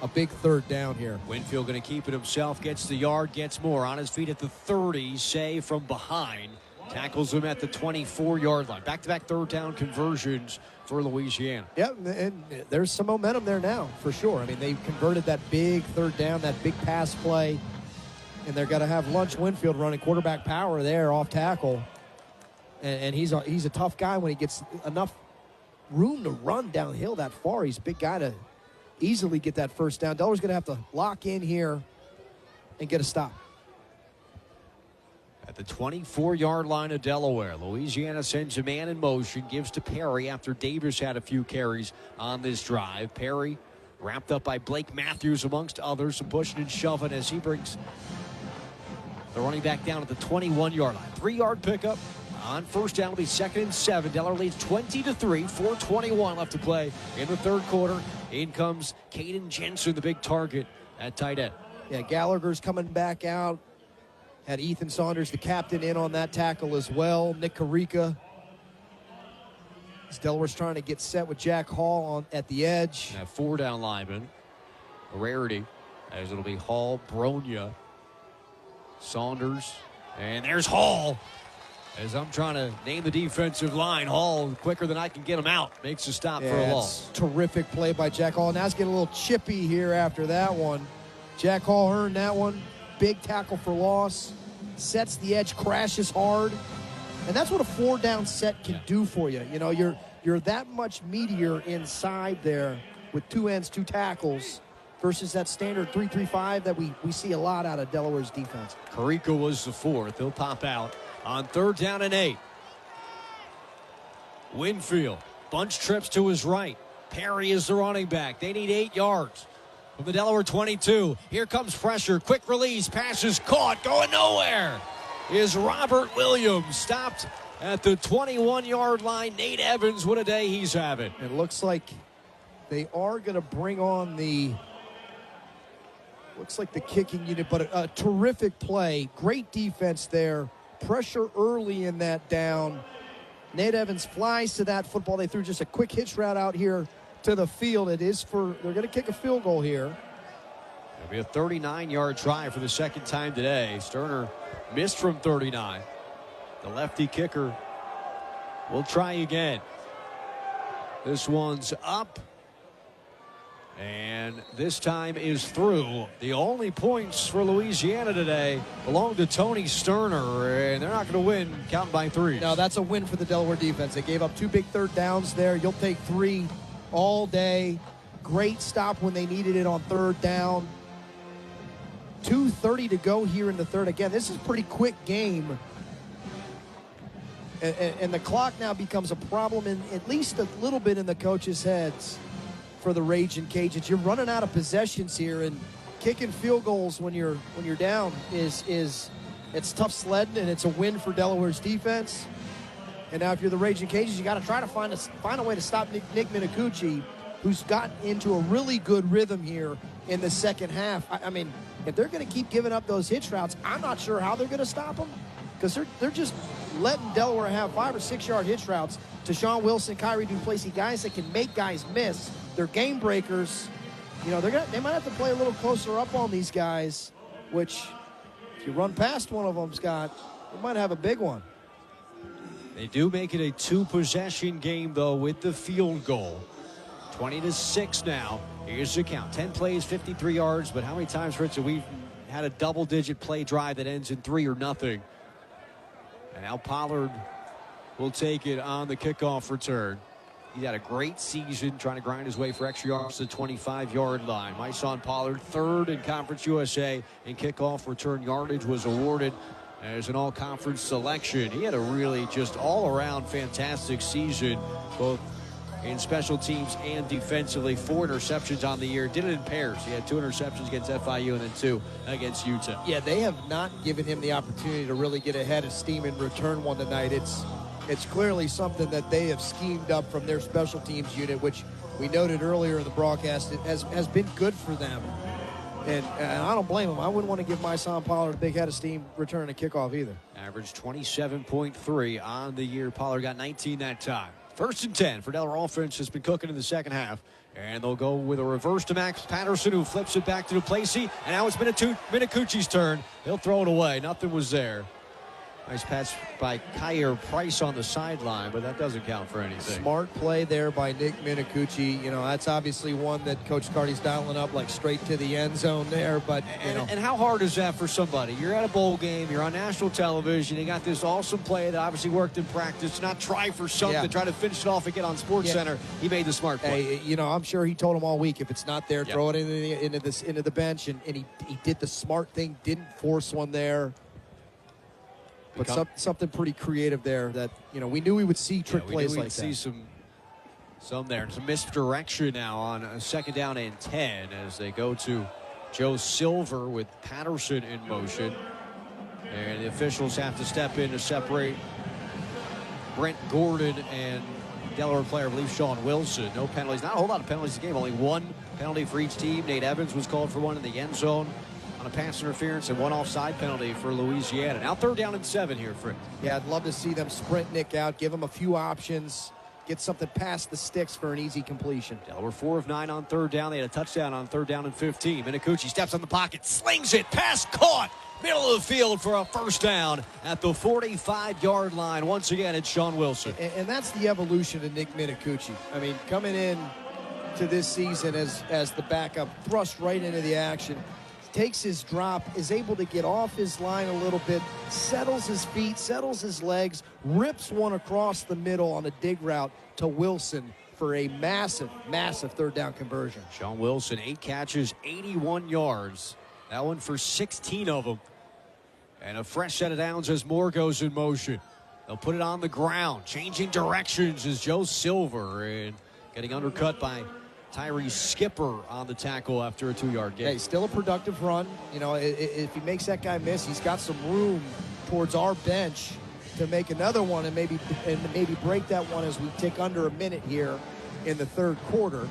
a big 3rd down here. Winfield going to keep it himself, gets the yard, gets more. On his feet at the 30, Shea from behind. Tackles him at the 24-yard line. Back-to-back 3rd down conversions for Louisiana. Yeah, and there's some momentum there now, for sure. I mean, they converted that big 3rd down, that big pass play, and they're going to have Lunch Winfield running quarterback power there off tackle. And he's a tough guy when he gets enough room to run downhill that far. He's a big guy to easily get that 1st down. Delaware's going to have to lock in here and get a stop. At the 24-yard line of Delaware, Louisiana sends a man in motion, gives to Perry after Davis had a few carries on this drive. Perry wrapped up by Blake Matthews amongst others, some pushing and shoving as he brings the running back down at the 21-yard line. 3-yard pickup on 1st down. It'll be 2nd and 7. Delaware leads 20-3, 4:21 left to play in the 3rd quarter. In comes Caden Jensen, the big target at tight end. Yeah, Gallagher's coming back out. Had Ethan Saunders, the captain, in on that tackle as well. Nick Carica. Delaware's trying to get set with Jack Hall at the edge. That 4-down lineman, a rarity, as it'll be Hall, Bronya, Saunders, and there's Hall. As I'm trying to name the defensive line, Hall, quicker than I can get him out, makes a stop for a loss. Terrific play by Jack Hall. Now it's getting a little chippy here after that one. Jack Hall earned that one. Big tackle for loss. Sets the edge, crashes hard. And that's what a 4-down set can do for you. You know, you're that much meatier inside there with 2 ends, 2 tackles versus that standard 3-3-5 that we see a lot out of Delaware's defense. Carica was the 4th. He'll pop out on 3rd down and 8. Winfield, bunch trips to his right. Perry is the running back. They need 8 yards. From the Delaware 22, here comes pressure. Quick release, pass is caught, going nowhere. Is Robert Williams stopped at the 21-yard line. Nate Evans, what a day he's having. It looks like they are going to bring on the kicking unit, but a terrific play. Great defense there. Pressure early in that down. Nate Evans flies to that football. They threw just a quick hitch route out here to the field. They're going to kick a field goal here. It'll be a 39-yard try for the 2nd time today. Sterner missed from 39. The lefty kicker will try again. This one's up. And this time is through. The only points for Louisiana today belong to Tony Sterner, and they're not going to win counting by 3. No, that's a win for the Delaware defense. They gave up 2 big 3rd downs there. You'll take 3 all day. Great stop when they needed it on 3rd down. 2:30 to go here in the 3rd. Again, this is a pretty quick game. And the clock now becomes a problem in at least a little bit in the coaches' heads for the Ragin' Cajuns. You're running out of possessions here, and kicking field goals when you're down is it's tough sledding, and it's a win for Delaware's defense. And now if you're the Ragin' Cajuns, you got to try to find a way to stop Nick Minakuchi, who's gotten into a really good rhythm here in the 2nd half. I mean, if they're going to keep giving up those hitch routes, I'm not sure how they're going to stop them, because they're just letting Delaware have 5 or 6 yard hitch routes to Sean Wilson, Kyrie Duplessis, guys that can make guys miss. They're game breakers. You know, they might have to play a little closer up on these guys, which if you run past one of them, Scott, you might have a big one. They do make it a 2-possession game, though, with the field goal. 20-6 now. Here's the count. 10 plays, 53 yards. But how many times, Fritz, have we had a double-digit play drive that ends in 3 or nothing? And now Pollard will take it on the kickoff return. He's had a great season trying to grind his way for extra yards to the 25-yard line. Myson Pollard, third in Conference USA in kickoff return yardage, was awarded as an all-conference selection. He had a really just all-around fantastic season, both in special teams and defensively. 4 interceptions on the year. Did it in pairs. He had 2 interceptions against FIU and then 2 against Utah. Yeah, they have not given him the opportunity to really get ahead of steam and return one tonight. It's clearly something that they have schemed up from their special teams unit, which we noted earlier in the broadcast. It has been good for them. And I don't blame him. I wouldn't want to give my son Pollard a big head of steam return a kickoff either. Average 27.3 on the year. Pollard got 19 that time. 1st and 10 for Delaware offense. Has been cooking in the second half. And they'll go with a reverse to Max Patterson, who flips it back to Duplessis. And now it's Minicucci's turn. He'll throw it away. Nothing was there. Nice pass by Kyer Price on the sideline, but that doesn't count for anything. Smart play there by Nick Minicucci. You know, that's obviously one that Coach Carty's dialing up like straight to the end zone there. But and how hard is that for somebody? You're at a bowl game, you're on national television, you got this awesome play that obviously worked in practice. Not try for something, try to finish it off and get on Sports Center. He made the smart play. Hey, you know, I'm sure he told him all week, if it's not there, throw it into the bench. And he did the smart thing, didn't force one there. But something pretty creative there that, you know, we knew we would see trick plays like that. We would see some there. Some misdirection now on a 2nd down and 10 as they go to Joe Silver with Patterson in motion. And the officials have to step in to separate Brent Gordon and Delaware player, I believe, Sean Wilson. No penalties. Not a whole lot of penalties in the game. Only 1 penalty for each team. Nate Evans was called for 1 in the end zone on a pass interference, and 1 offside penalty for Louisiana. Now 3rd down and 7 here, Fritz. Yeah, I'd love to see them sprint Nick out, give him a few options, get something past the sticks for an easy completion. Delaware 4 of 9 on 3rd down. They had a touchdown on 3rd down and 15. Minicucci steps on the pocket, slings it, pass caught, middle of the field for a 1st down at the 45-yard line. Once again, it's Sean Wilson. And that's the evolution of Nick Minicucci. I mean, coming in to this season as the backup, thrust right into the action, takes his drop, is able to get off his line a little bit, settles his feet, settles his legs, rips one across the middle on a dig route to Wilson for a massive, massive 3rd down conversion. Sean Wilson, 8 catches, 81 yards. That one for 16 of them. And a fresh set of downs as Moore goes in motion. They'll put it on the ground. Changing directions is Joe Silver, and getting undercut by Tyree Skipper on the tackle after a 2-yard gain. Hey, still a productive run. You know, if he makes that guy miss, he's got some room towards our bench to make another one and maybe break that one as we tick under a minute here in the 3rd quarter.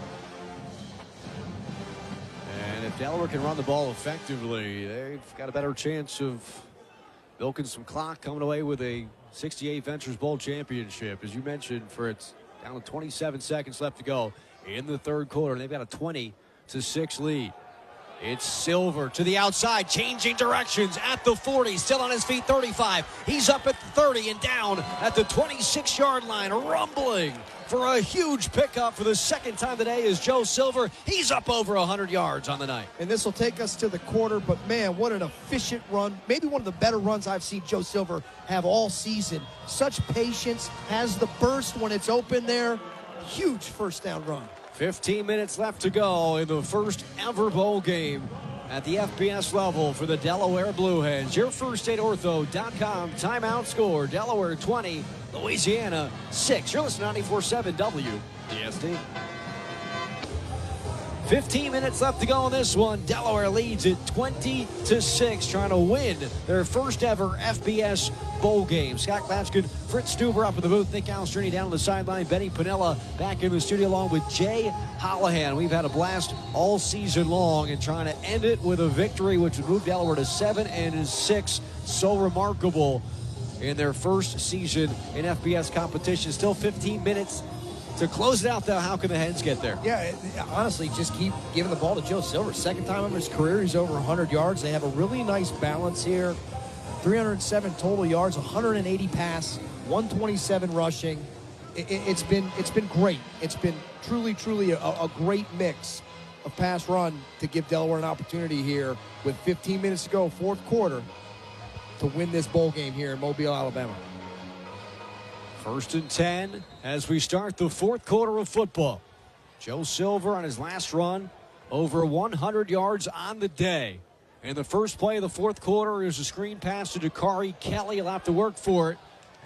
And if Delaware can run the ball effectively, they've got a better chance of milking some clock, coming away with a 68 Ventures Bowl championship. As you mentioned, Fritz, down to 27 seconds left to go in the 3rd quarter. They've got a 20-6 lead. It's Silver to the outside, changing directions at the 40, still on his feet, 35. He's up at the 30 and down at the 26-yard line, rumbling for a huge pickup for the 2nd time today is Joe Silver. He's up over 100 yards on the night. And this will take us to the quarter, but man, what an efficient run. Maybe one of the better runs I've seen Joe Silver have all season. Such patience, has the burst when it's open there. Huge 1st down run. 15 minutes left to go in the first ever bowl game at the FBS level for the Delaware Blue Hens. Your firstaidortho.com timeout score. Delaware 20, Louisiana 6. You're listening to 94.7 WDSD. 15 minutes left to go in this one. Delaware leads it 20-6, trying to win their first ever FBS bowl game. Scott Klatzkin, Fritz Stueber up in the booth, Nick Alessandrini down on the sideline, Benny Panella back in the studio along with Jay Hollahan. We've had a blast all season long and trying to end it with a victory which would move Delaware to 7-6. So remarkable in their first season in FBS competition. Still 15 minutes to close it out, though. How can the Hens get there? Yeah, honestly, just keep giving the ball to Joe Silver. 2nd time of his career, he's over 100 yards. They have a really nice balance here. 307 total yards, 180 pass, 127 rushing. It's been great. It's been truly a great mix of pass run to give Delaware an opportunity here with 15 minutes to go, 4th quarter, to win this bowl game here in Mobile, Alabama. First and 10 as we start the fourth quarter of football. Joe Silver on his last run, over 100 yards on the day. And the first play of the fourth quarter is a screen pass to Dakari Kelly. He'll have to work for it.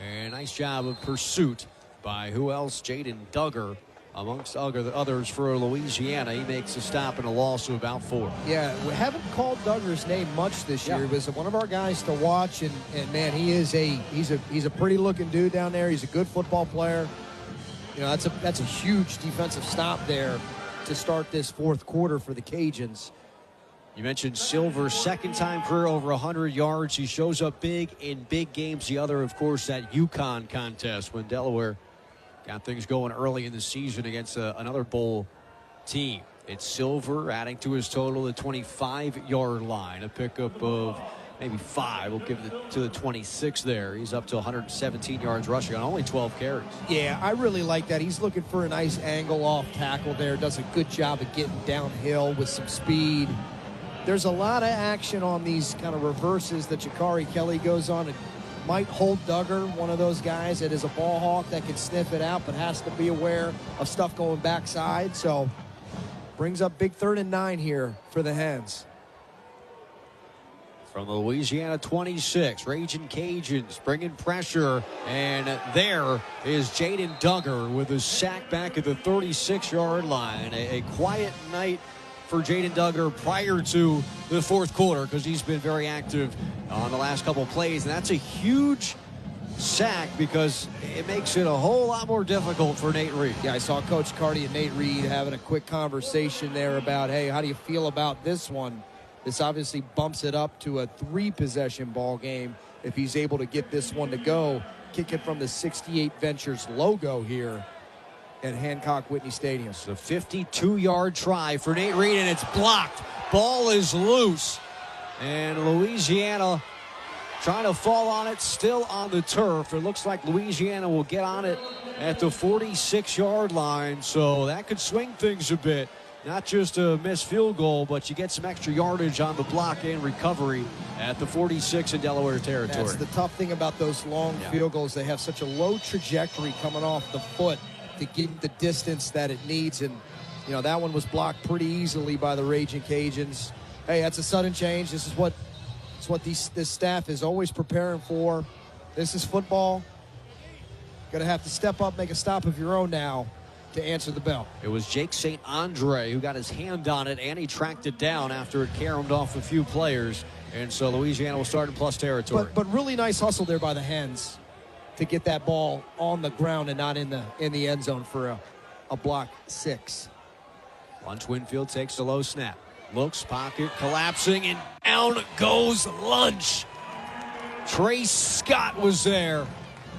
And nice job of pursuit by who else? Jaden Duggar, amongst others for Louisiana. He makes a stop and a loss of about 4. Yeah, we haven't called Duggar's name much this year. He was one of our guys to watch, and man, he's a pretty looking dude down there. He's a good football player. You know, that's a huge defensive stop there to start this fourth quarter for the Cajuns. You mentioned Silver's second-time career over 100 yards. He shows up big in big games. The other, of course, that UConn contest when Delaware got things going early in the season against another bowl team. It's Silver adding to his total the 25-yard line, a pickup of maybe 5. We'll give it to the 26 there. He's up to 117 yards rushing on only 12 carries. Yeah, I really like that. He's looking for a nice angle off tackle there. Does a good job of getting downhill with some speed. There's a lot of action on these kind of reverses that Dakari Kelly goes on. It might hold Duggar, one of those guys that is a ball hawk that can sniff it out, but has to be aware of stuff going backside. So brings up big 3rd and 9 here for the Hens. From the Louisiana 26, Raging Cajuns bringing pressure, and there is Jaden Duggar with a sack back at the 36-yard line. A quiet night for Jaden Duggar prior to the fourth quarter because he's been very active on the last couple of plays, and that's a huge sack because it makes it a whole lot more difficult for Nate Reed. Yeah, I saw Coach Carty and Nate Reed having a quick conversation there about, hey, how do you feel about this one? This obviously bumps it up to a 3-possession ball game if he's able to get this one to go. Kick it from the 68 Ventures logo here at Hancock Whitney Stadium. It's a 52-yard try for Nate Reed, and it's blocked. Ball is loose, and Louisiana trying to fall on it, still on the turf. It looks like Louisiana will get on it at the 46-yard line, so that could swing things a bit. Not just a missed field goal, but you get some extra yardage on the block and recovery at the 46 in Delaware territory. That's the tough thing about those long field goals. They have such a low trajectory coming off the foot to get the distance that it needs. And, you know, that one was blocked pretty easily by the Raging Cajuns. Hey, that's a sudden change. This is what this staff is always preparing for. This is football. Going to have to step up, make a stop of your own now to answer the bell. It was Jake St. Andre who got his hand on it, and he tracked it down after it caromed off a few players. And so Louisiana will start in plus territory. But really nice hustle there by the Hens to get that ball on the ground and not in the end zone for a block 6. Lunch Winfield takes the low snap. Looks, pocket collapsing, and down goes Lunch. Trey Scott was there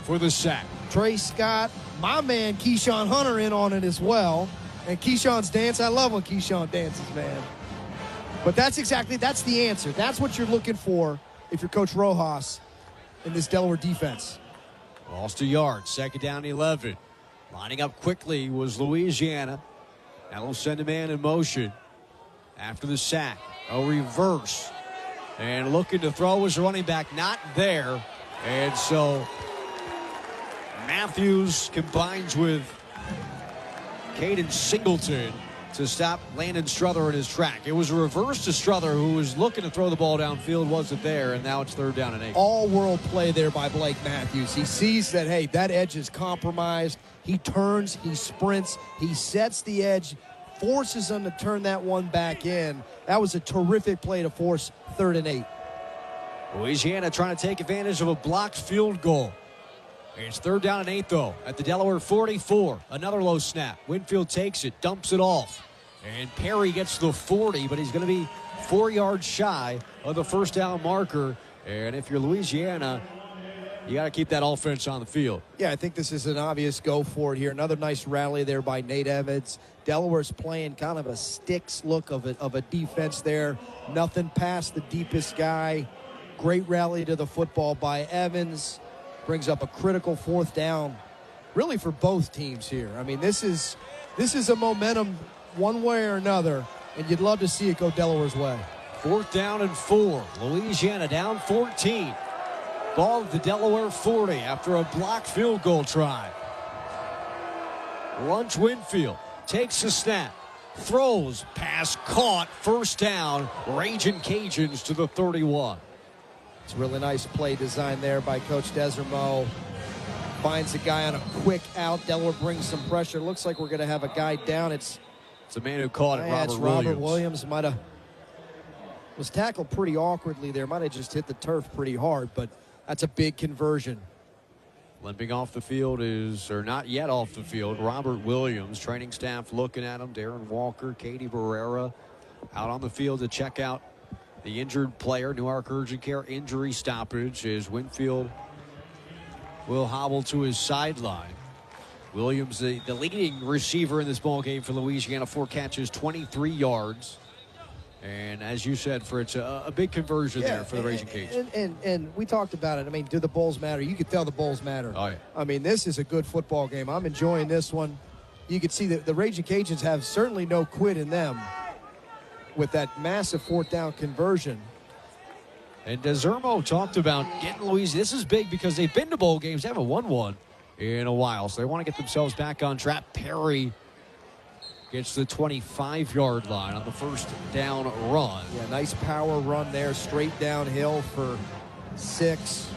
for the sack. Trey Scott, my man Keyshawn Hunter in on it as well. And Keyshawn's dance, I love when Keyshawn dances, man. But that's the answer. That's what you're looking for if you're Coach Rojas in this Delaware defense. Lost a yard, 2nd down 11. Lining up quickly was Louisiana. Now they'll send a man in motion after the sack. A reverse. And looking to throw was the running back, not there. And so Matthews combines with Caden Singleton to stop Landon Strother in his track. It was a reverse to Strother, who was looking to throw the ball downfield, wasn't there, and now it's 3rd down and 8. All-world play there by Blake Matthews. He sees that, hey, that edge is compromised. He turns, he sprints, he sets the edge, forces them to turn that one back in. That was a terrific play to force 3rd and 8. Louisiana trying to take advantage of a blocked field goal. It's 3rd down and 8, though, at the Delaware 44. Another low snap. Winfield takes it, dumps it off. And Perry gets the 40, but he's going to be 4 yards shy of the 1st down marker. And if you're Louisiana, you got to keep that offense on the field. Yeah, I think this is an obvious go for it here. Another nice rally there by Nate Evans. Delaware's playing kind of a sticks look of a defense there. Nothing past the deepest guy. Great rally to the football by Evans. Brings up a critical 4th down, really for both teams here. I mean, this is a momentum one way or another, and you'd love to see it go Delaware's way. 4th down and 4. Louisiana down 14. Ball at the Delaware 40 after a blocked field goal try. Lunch Winfield takes the snap, throws, pass caught, first down, Ragin' Cajuns to the 31. It's a really nice play design there by Coach Desormeaux. Finds a guy on a quick out. Delaware brings some pressure. Looks like we're going to have a guy down. It's a man who caught it, Robert Williams. Robert Williams was tackled pretty awkwardly there. Might have just hit the turf pretty hard, but that's a big conversion. Limping off the field or not yet off the field, Robert Williams. Training staff looking at him. Darren Walker, Katie Barrera out on the field to check out the injured player. Newark Urgent Care injury stoppage as Winfield will hobble to his sideline. Williams, the leading receiver in this ball game for Louisiana, 4 catches, 23 yards. And as you said, Fritz, a big conversion there for the Ragin' Cajuns. And we talked about it. I mean, do the Bulls matter? You could tell the Bulls matter. Oh, yeah. I mean, this is a good football game. I'm enjoying this one. You can see that the Ragin' Cajuns have certainly no quit in them with that massive 4th down conversion. And Desormeaux talked about getting Louisiana. This is big because they've been to bowl games. They haven't won one in a while, so they want to get themselves back on track. Perry gets the 25-yard line on the first down run. Yeah, nice power run there, straight downhill for 6.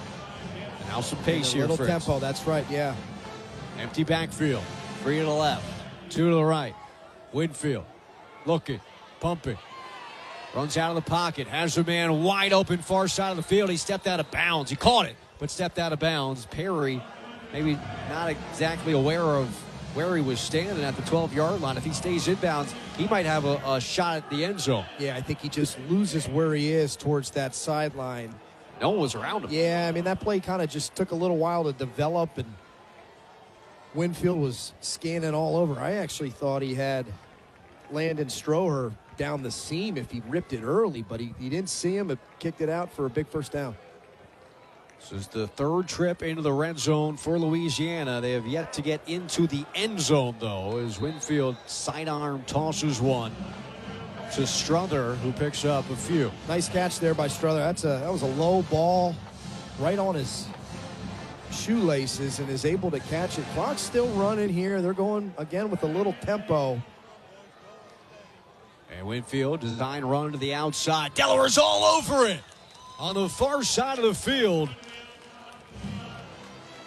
And now some pace here, little Fritz. tempo, that's right, yeah. Empty backfield. 3 to the left, 2 to the right. Winfield looking, pumping. Runs out of the pocket, has a man wide open far side of the field. He stepped out of bounds. He caught it, but stepped out of bounds. Perry maybe not exactly aware of where he was standing at the 12-yard line. If he stays inbounds, he might have a shot at the end zone. Yeah, I think he just loses where he is towards that sideline. No one was around him. Yeah, I mean, that play kind of just took a little while to develop, and Winfield was scanning all over. I actually thought he had Landon Stroher down the seam if he ripped it early, but he didn't see him. It kicked it out for a big first down. This is the 3rd trip into the red zone for Louisiana. They have yet to get into the end zone, though, as Winfield sidearm tosses one to Strother, who picks up a few. Nice catch there by Strother. That was a low ball right on his shoelaces and is able to catch it. Clock's still running here. They're going again with a little tempo. And Winfield, design run to the outside. Delaware's all over it. On the far side of the field,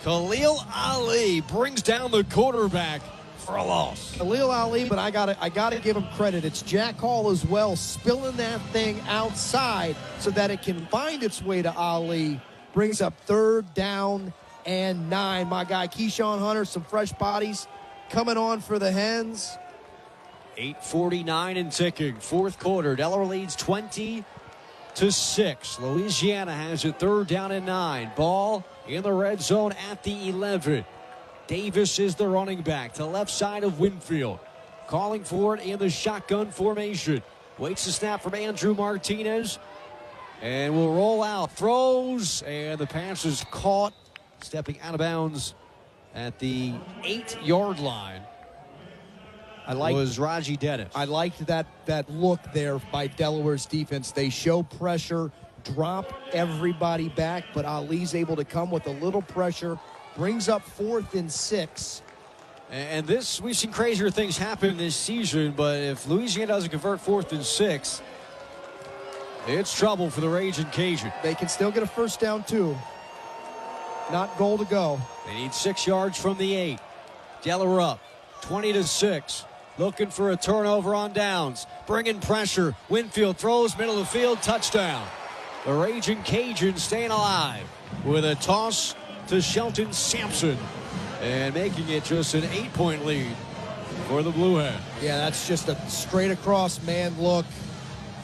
Khalil Ali brings down the quarterback for a loss. Khalil Ali, but I gotta give him credit. It's Jack Hall as well, spilling that thing outside so that it can find its way to Ali. Brings up 3rd down and 9. My guy Keyshawn Hunter, some fresh bodies coming on for the Hens. 8:49 and ticking. 4th quarter. Delaware leads 20-6. Louisiana has it 3rd down and 9. Ball in the red zone at the 11. Davis is the running back to left side of Winfield. Calling for it in the shotgun formation. Waits the snap from Andrew Martinez. And will roll out. Throws. And the pass is caught. Stepping out of bounds at the 8-yard line. Was Raji Dennis. I liked that look there by Delaware's defense. They show pressure, drop everybody back, but Ali's able to come with a little pressure, brings up 4th and 6. And this, we've seen crazier things happen this season, but if Louisiana doesn't convert 4th and 6, it's trouble for the Ragin' Cajun. They can still get a first down too. Not goal to go. They need 6 yards from the 8. Delaware up 20-6. Looking for a turnover on downs. Bringing pressure. Winfield throws, middle of the field, touchdown. The Ragin' Cajuns staying alive with a toss to Shelton Sampson and making it just an 8-point lead for the Blue Hens. Yeah, that's just a straight across man look.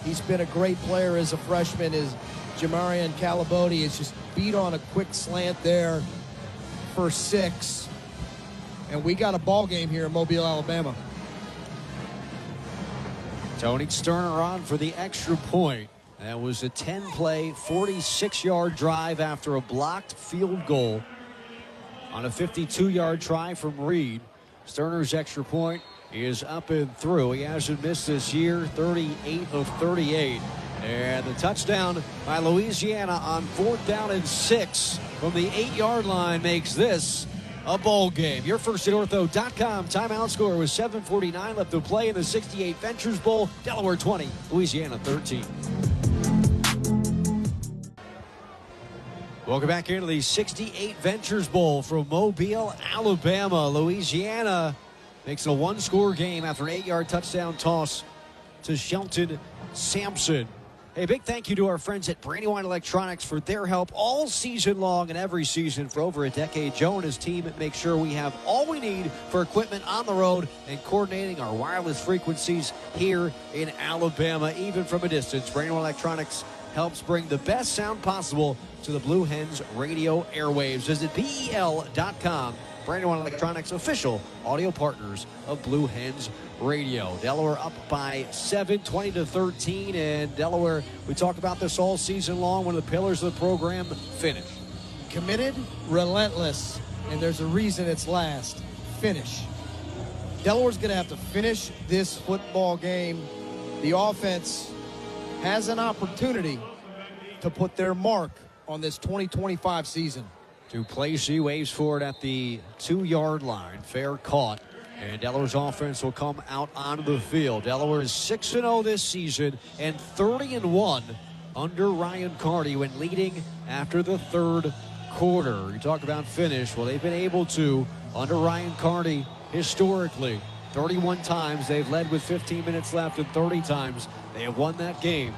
He's been a great player as a freshman. Is Jamarian Calabodi is just beat on a quick slant there for 6. And we got a ball game here in Mobile, Alabama. Tony Sterner on for the extra point. That was a 10-play, 46-yard drive after a blocked field goal on a 52-yard try from Reed. Sterner's extra point is up and through. He hasn't missed this year, 38 of 38. And the touchdown by Louisiana on 4th down and 6 from the 8-yard line makes this a bowl game. Your first at ortho.com. Timeout score was 7:49 left to play in the 68 Ventures Bowl. Delaware 20, Louisiana 13. Welcome back into the 68 Ventures Bowl from Mobile, Alabama. Louisiana makes it a one-score game after an 8-yard touchdown toss to Shelton Sampson. Hey, big thank you to our friends at Brandywine Electronics for their help all season long and every season for over a decade. Joe and his team make sure we have all we need for equipment on the road and coordinating our wireless frequencies here in Alabama, even from a distance. Brandywine Electronics helps bring the best sound possible to the Blue Hens radio airwaves. Visit BEL.com. Brandywine Electronics, official audio partners of Blue Hens Radio. Delaware up by 7, 20-13, and Delaware, we talk about this all season long, one of the pillars of the program, finish. Committed, relentless, and there's a reason it's last. Finish. Delaware's going to have to finish this football game. The offense has an opportunity to put their mark on this 2025 season. Duplessis waves forward at the 2-yard line. Fair caught. And Delaware's offense will come out onto the field. Delaware is 6-0 this season and 30-1 under Ryan Carty when leading after the third quarter. You talk about finish. Well, they've been able to, under Ryan Carty, historically, 31 times they've led with 15 minutes left, and 30 times they have won that game.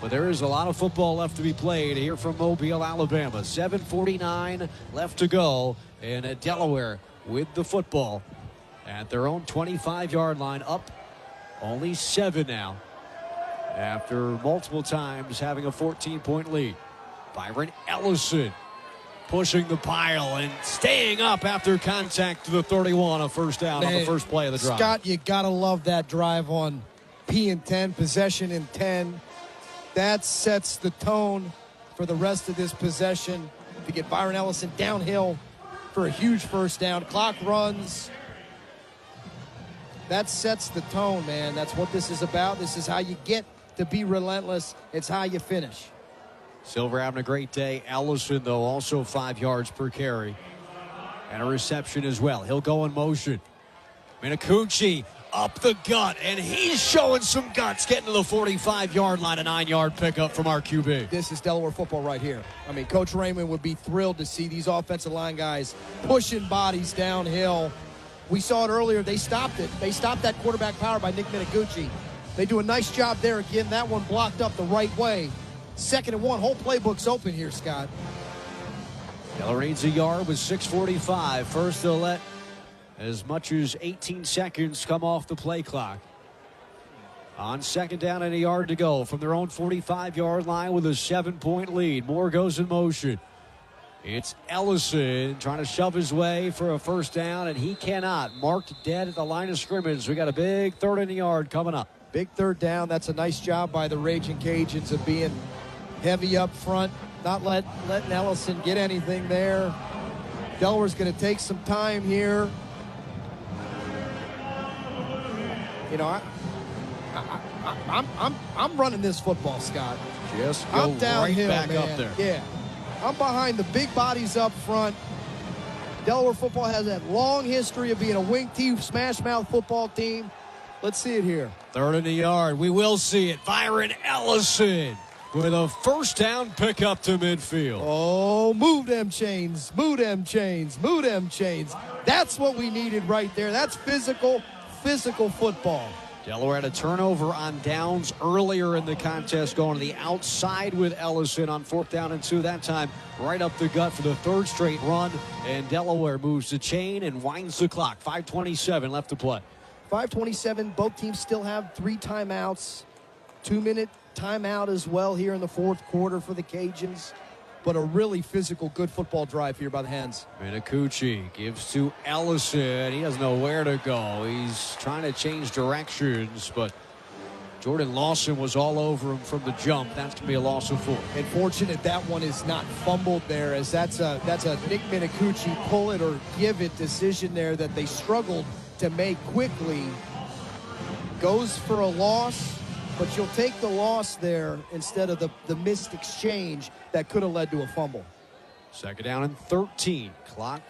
But there is a lot of football left to be played here from Mobile, Alabama. 7:49 left to go, and Delaware with the football at their own 25-yard line, up only 7 now after multiple times having a 14-point lead. Byron Ellison pushing the pile and staying up after contact to the 31, a first down on the first play of the drive. Scott, you got to love that drive on P and 10, possession in 10. That sets the tone for the rest of this possession to get Byron Ellison downhill for a huge first down. Clock runs. That sets the tone, man. That's what this is about. This is how you get to be relentless. It's how you finish. Silver having a great day. Ellison, though, also 5 yards per carry. And a reception as well. He'll go in motion. Minakuchi up the gut, and he's showing some guts, getting to the 45-yard line, a 9-yard pickup from our QB. This is Delaware football right here. I mean, Coach Raymond would be thrilled to see these offensive line guys pushing bodies downhill. We saw it earlier. They stopped it. They stopped that quarterback power by Nick Minakuchi. They do a nice job there again. That one blocked up the right way. 2nd and 1. Whole playbook's open here, Scott. Delaware needs a yard with 6:45. First, they'll let as much as 18 seconds come off the play clock. On 2nd down and a yard to go from their own 45-yard line with a 7-point lead. Moore goes in motion. It's Ellison trying to shove his way for a first down, and he cannot. Marked dead at the line of scrimmage. We got a big 3rd and a yard coming up. Big 3rd down. That's a nice job by the Raging Cajuns of being heavy up front, not letting Ellison get anything there. Delaware's going to take some time here. You know, I'm running this football, Scott. Just go I'm downhill, right back man. up there. Yeah, I'm behind the big bodies up front. Delaware football has that long history of being a wing T smash mouth football team. Let's see it here. 3rd and a yard. We will see it. Byron Ellison with a first down pickup to midfield. Oh, move them chains. Move them chains. Move them chains. That's what we needed right there. That's physical football. Delaware had a turnover on downs earlier in the contest, going to the outside with Ellison on 4th down and 2. That time right up the gut for the 3rd straight run. And Delaware moves the chain and winds the clock. 5:27 left to play. 5:27. Both teams still have 3 timeouts. 2-minute timeout as well here in the 4th quarter for the Cajuns. But a really physical, good football drive here by the Hens. Minakuchi gives to Ellison. He doesn't know where to go. He's trying to change directions, but Jordan Lawson was all over him from the jump. That's going to be a loss of 4. And fortunate that one is not fumbled there, as that's a Nick Minakuchi pull it or give it decision there that they struggled to make quickly. Goes for a loss. but you'll take the loss there instead of the missed exchange that could have led to a fumble. Second down and 13. Clock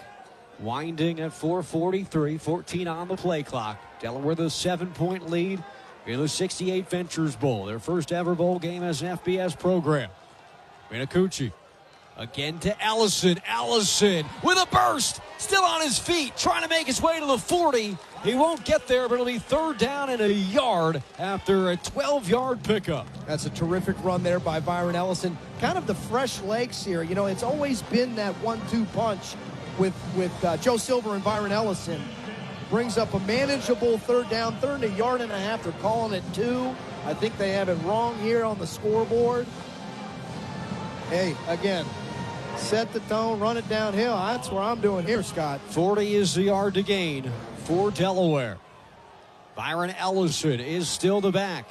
winding at 4:43. 14 on the play clock. Delaware the 7-point lead in the 68 Ventures Bowl. Their first ever bowl game as an FBS program. Minicucci again to Allison. Allison with a burst. Still on his feet. Trying to make his way to the 40. He won't get there, but it'll be third down and a yard after a 12-yard pickup. That's a terrific run there by Byron Ellison. Kind of the fresh legs here. You know, it's always been that 1-2 punch with Joe Silver and Byron Ellison. Brings up a manageable third down, third and a yard and a half. They're calling it 2. I think they have it wrong here on the scoreboard. Hey, again, set the tone, run it downhill. That's what I'm doing here, Scott. 40 is the yard to gain for Delaware. Byron Ellison is still the back.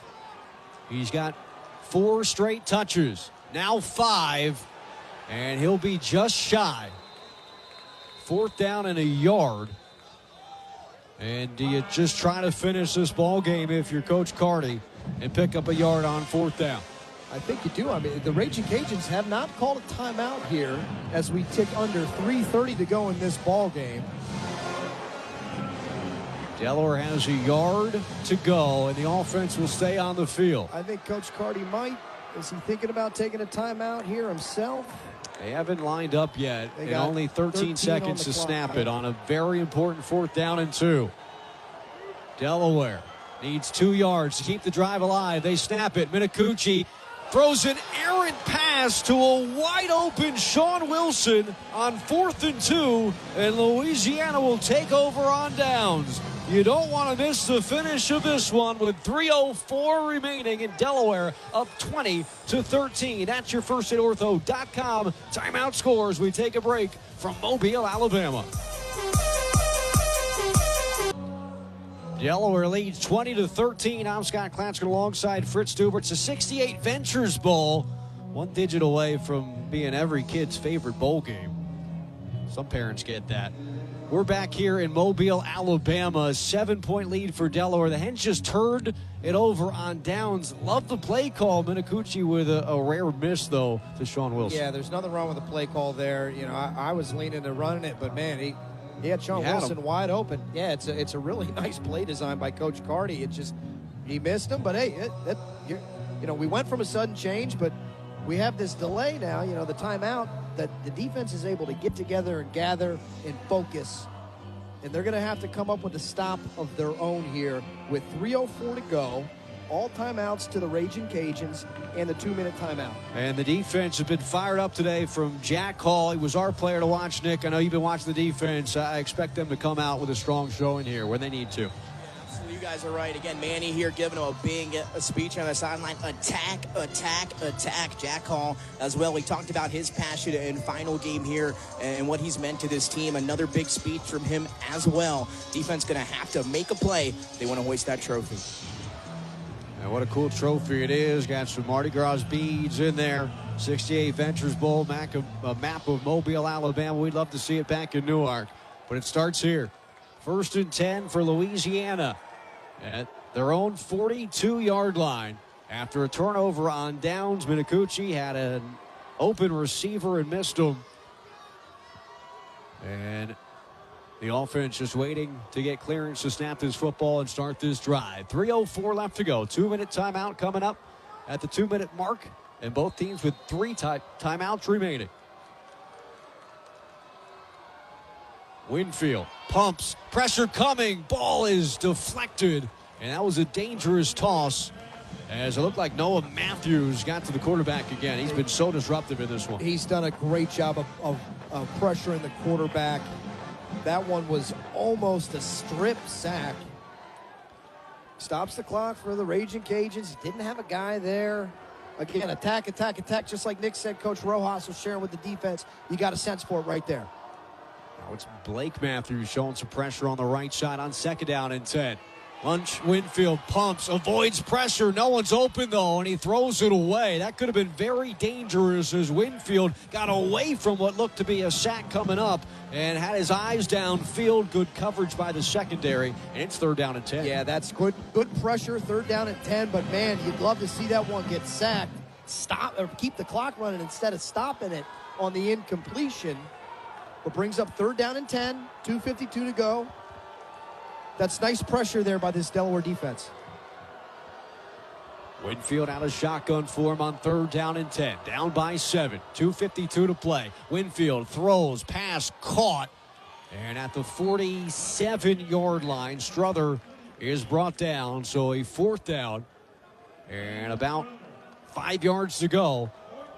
He's got 4 straight touches, now 5, and he'll be just shy. Fourth down and a yard. And do you just try to finish this ball game if you're Coach Carty and pick up a yard on fourth down? I think you do. I mean, the Raging Cajuns have not called a timeout here as we tick under 3:30 to go in this ball game. Delaware has a yard to go, and the offense will stay on the field. I think Coach Carty might. Is he thinking about taking a timeout here himself? They haven't lined up yet, and only 13 seconds to snap it on a very important fourth down and 2. Delaware needs 2 yards to keep the drive alive. They snap it. Minicucci throws an errant pass to a wide-open Sean Wilson on 4th and 2, and Louisiana will take over on downs. You don't want to miss the finish of this one with 3:04 remaining in Delaware up 20-13. That's your firstaidortho.com timeout scores. We take a break from Mobile, Alabama. Delaware leads 20-13. I'm Scott Klatzkin alongside Fritz Stueber. It's a 68 Ventures Bowl. 1 digit away from being every kid's favorite bowl game. Some parents get that. We're back here in Mobile, Alabama. 7-point lead for Delaware. The Hens just turned it over on downs. Love the play call. Minicucci with a rare miss, though, to Sean Wilson. Yeah, there's nothing wrong with the play call there. You know, I was leaning to running it, but, man, he had Sean Wilson wide open. Yeah, it's a really nice play design by Coach Carty. It just, he missed him, but, hey, you know, we went from a sudden change, but we have this delay now, you know, the timeout, that the defense is able to get together and gather and focus. And they're going to have to come up with a stop of their own here with 3:04 to go. All timeouts to the Raging Cajuns and the 2-minute timeout. And the defense has been fired up today from Jack Hall. He was our player to watch, Nick. I know you've been watching the defense. I expect them to come out with a strong showing here when they need to. You guys are right. Again, Manny here giving him a big speech on the sideline. Attack, attack, attack. Jack Hall as well. We talked about his passion and final game here and what he's meant to this team. Another big speech from him as well. Defense going to have to make a play. They want to hoist that trophy. And what a cool trophy it is. Got some Mardi Gras beads in there. 68 Ventures Bowl, a map of Mobile, Alabama. We'd love to see it back in Newark. But it starts here. 1st and 10 for Louisiana at their own 42-yard line. After a turnover on downs, Minicucci had an open receiver and missed him. And the offense just waiting to get clearance to snap this football and start this drive. 3:04 left to go. 2-minute timeout coming up at the 2-minute mark. And both teams with 3 timeouts remaining. Winfield pumps, pressure coming, ball is deflected, and that was a dangerous toss as it looked like Noah Matthews got to the quarterback again. He's been so disruptive in this one. He's done a great job of pressuring the quarterback. That one was almost a strip sack. Stops the clock for the Raging Cajuns. Didn't have a guy there. Again, attack, attack, attack. Just like Nick said, Coach Rojas was sharing with the defense. You got a sense for it right there. Now it's Blake Matthews showing some pressure on the right side on 2nd down and 10. Winfield pumps, avoids pressure. No one's open, though, and he throws it away. That could have been very dangerous as Winfield got away from what looked to be a sack coming up and had his eyes downfield. Good coverage by the secondary, and it's 3rd down and 10. Yeah, that's good pressure, 3rd down and 10, but, man, you'd love to see that one get sacked. Stop or keep the clock running instead of stopping it on the incompletion. But brings up 3rd down and 10, 2:52 to go. That's nice pressure there by this Delaware defense. Winfield out of shotgun form on 3rd down and 10. Down by 7. 2:52 to play. Winfield throws, pass, caught. And at the 47-yard line, Strother is brought down. So a 4th down and about 5 yards to go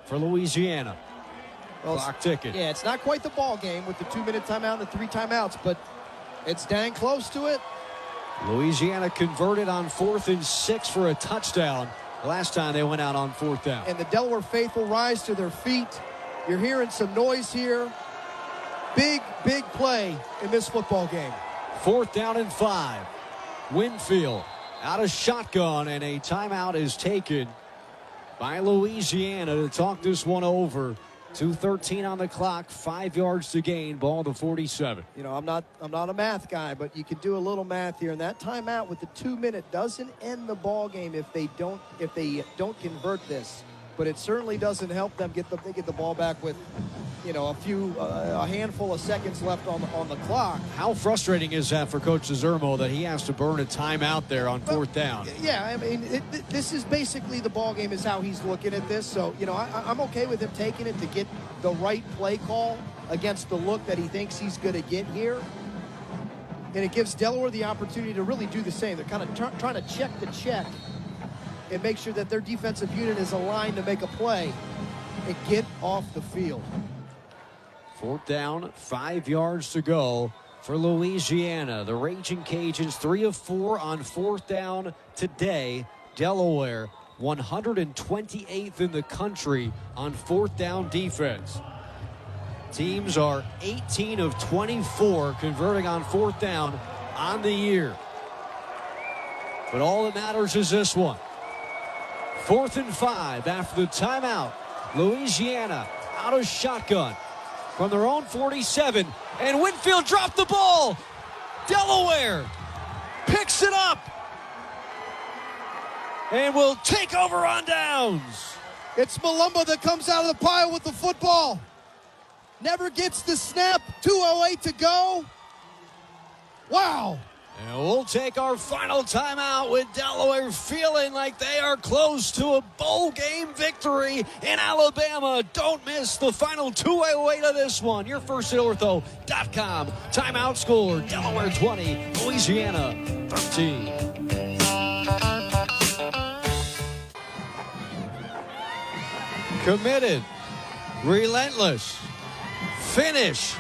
for Louisiana. Well, clock ticking. Yeah, it's not quite the ball game with the 2-minute timeout and the 3 timeouts, but it's dang close to it. Louisiana converted on 4th and 6 for a touchdown last time they went out on 4th down. And the Delaware faithful rise to their feet. You're hearing some noise here. Big play in this football game. 4th down and 5. Winfield out of shotgun, and a timeout is taken by Louisiana to talk this one over. 2:13 on the clock, 5 yards to gain, ball to 47. You know, I'm not a math guy, but you can do a little math here. And that timeout with the 2-minute doesn't end the ball game if they don't convert this. But it certainly doesn't help them get the ball back with, you know, a handful of seconds left on the clock. How frustrating is that for Coach Zermo that he has to burn a timeout there on 4th down? Yeah, I mean, this is basically the ball game is how he's looking at this. So, you know, I'm okay with him taking it to get the right play call against the look that he thinks he's going to get here. And it gives Delaware the opportunity to really do the same. They're kind of trying to check the check and make sure that their defensive unit is aligned to make a play and get off the field. 4th down, 5 yards to go for Louisiana. The Raging Cajuns 3 of 4 on 4th down today. Delaware 128th in the country on 4th down defense. Teams are 18 of 24 converting on 4th down on the year. But all that matters is this one. 4th and 5 after the timeout. Louisiana out of shotgun from their own 47, and Winfield dropped the ball. Delaware picks it up and will take over on downs. It's Malumba that comes out of the pile with the football. Never gets the snap. 2:08 to go. Wow. And we'll take our final timeout with Delaware feeling like they are close to a bowl game victory in Alabama. Don't miss the final 2:08 of this one. Your first at ortho.com. Timeout score, Delaware 20, Louisiana 13. Committed, relentless, finish.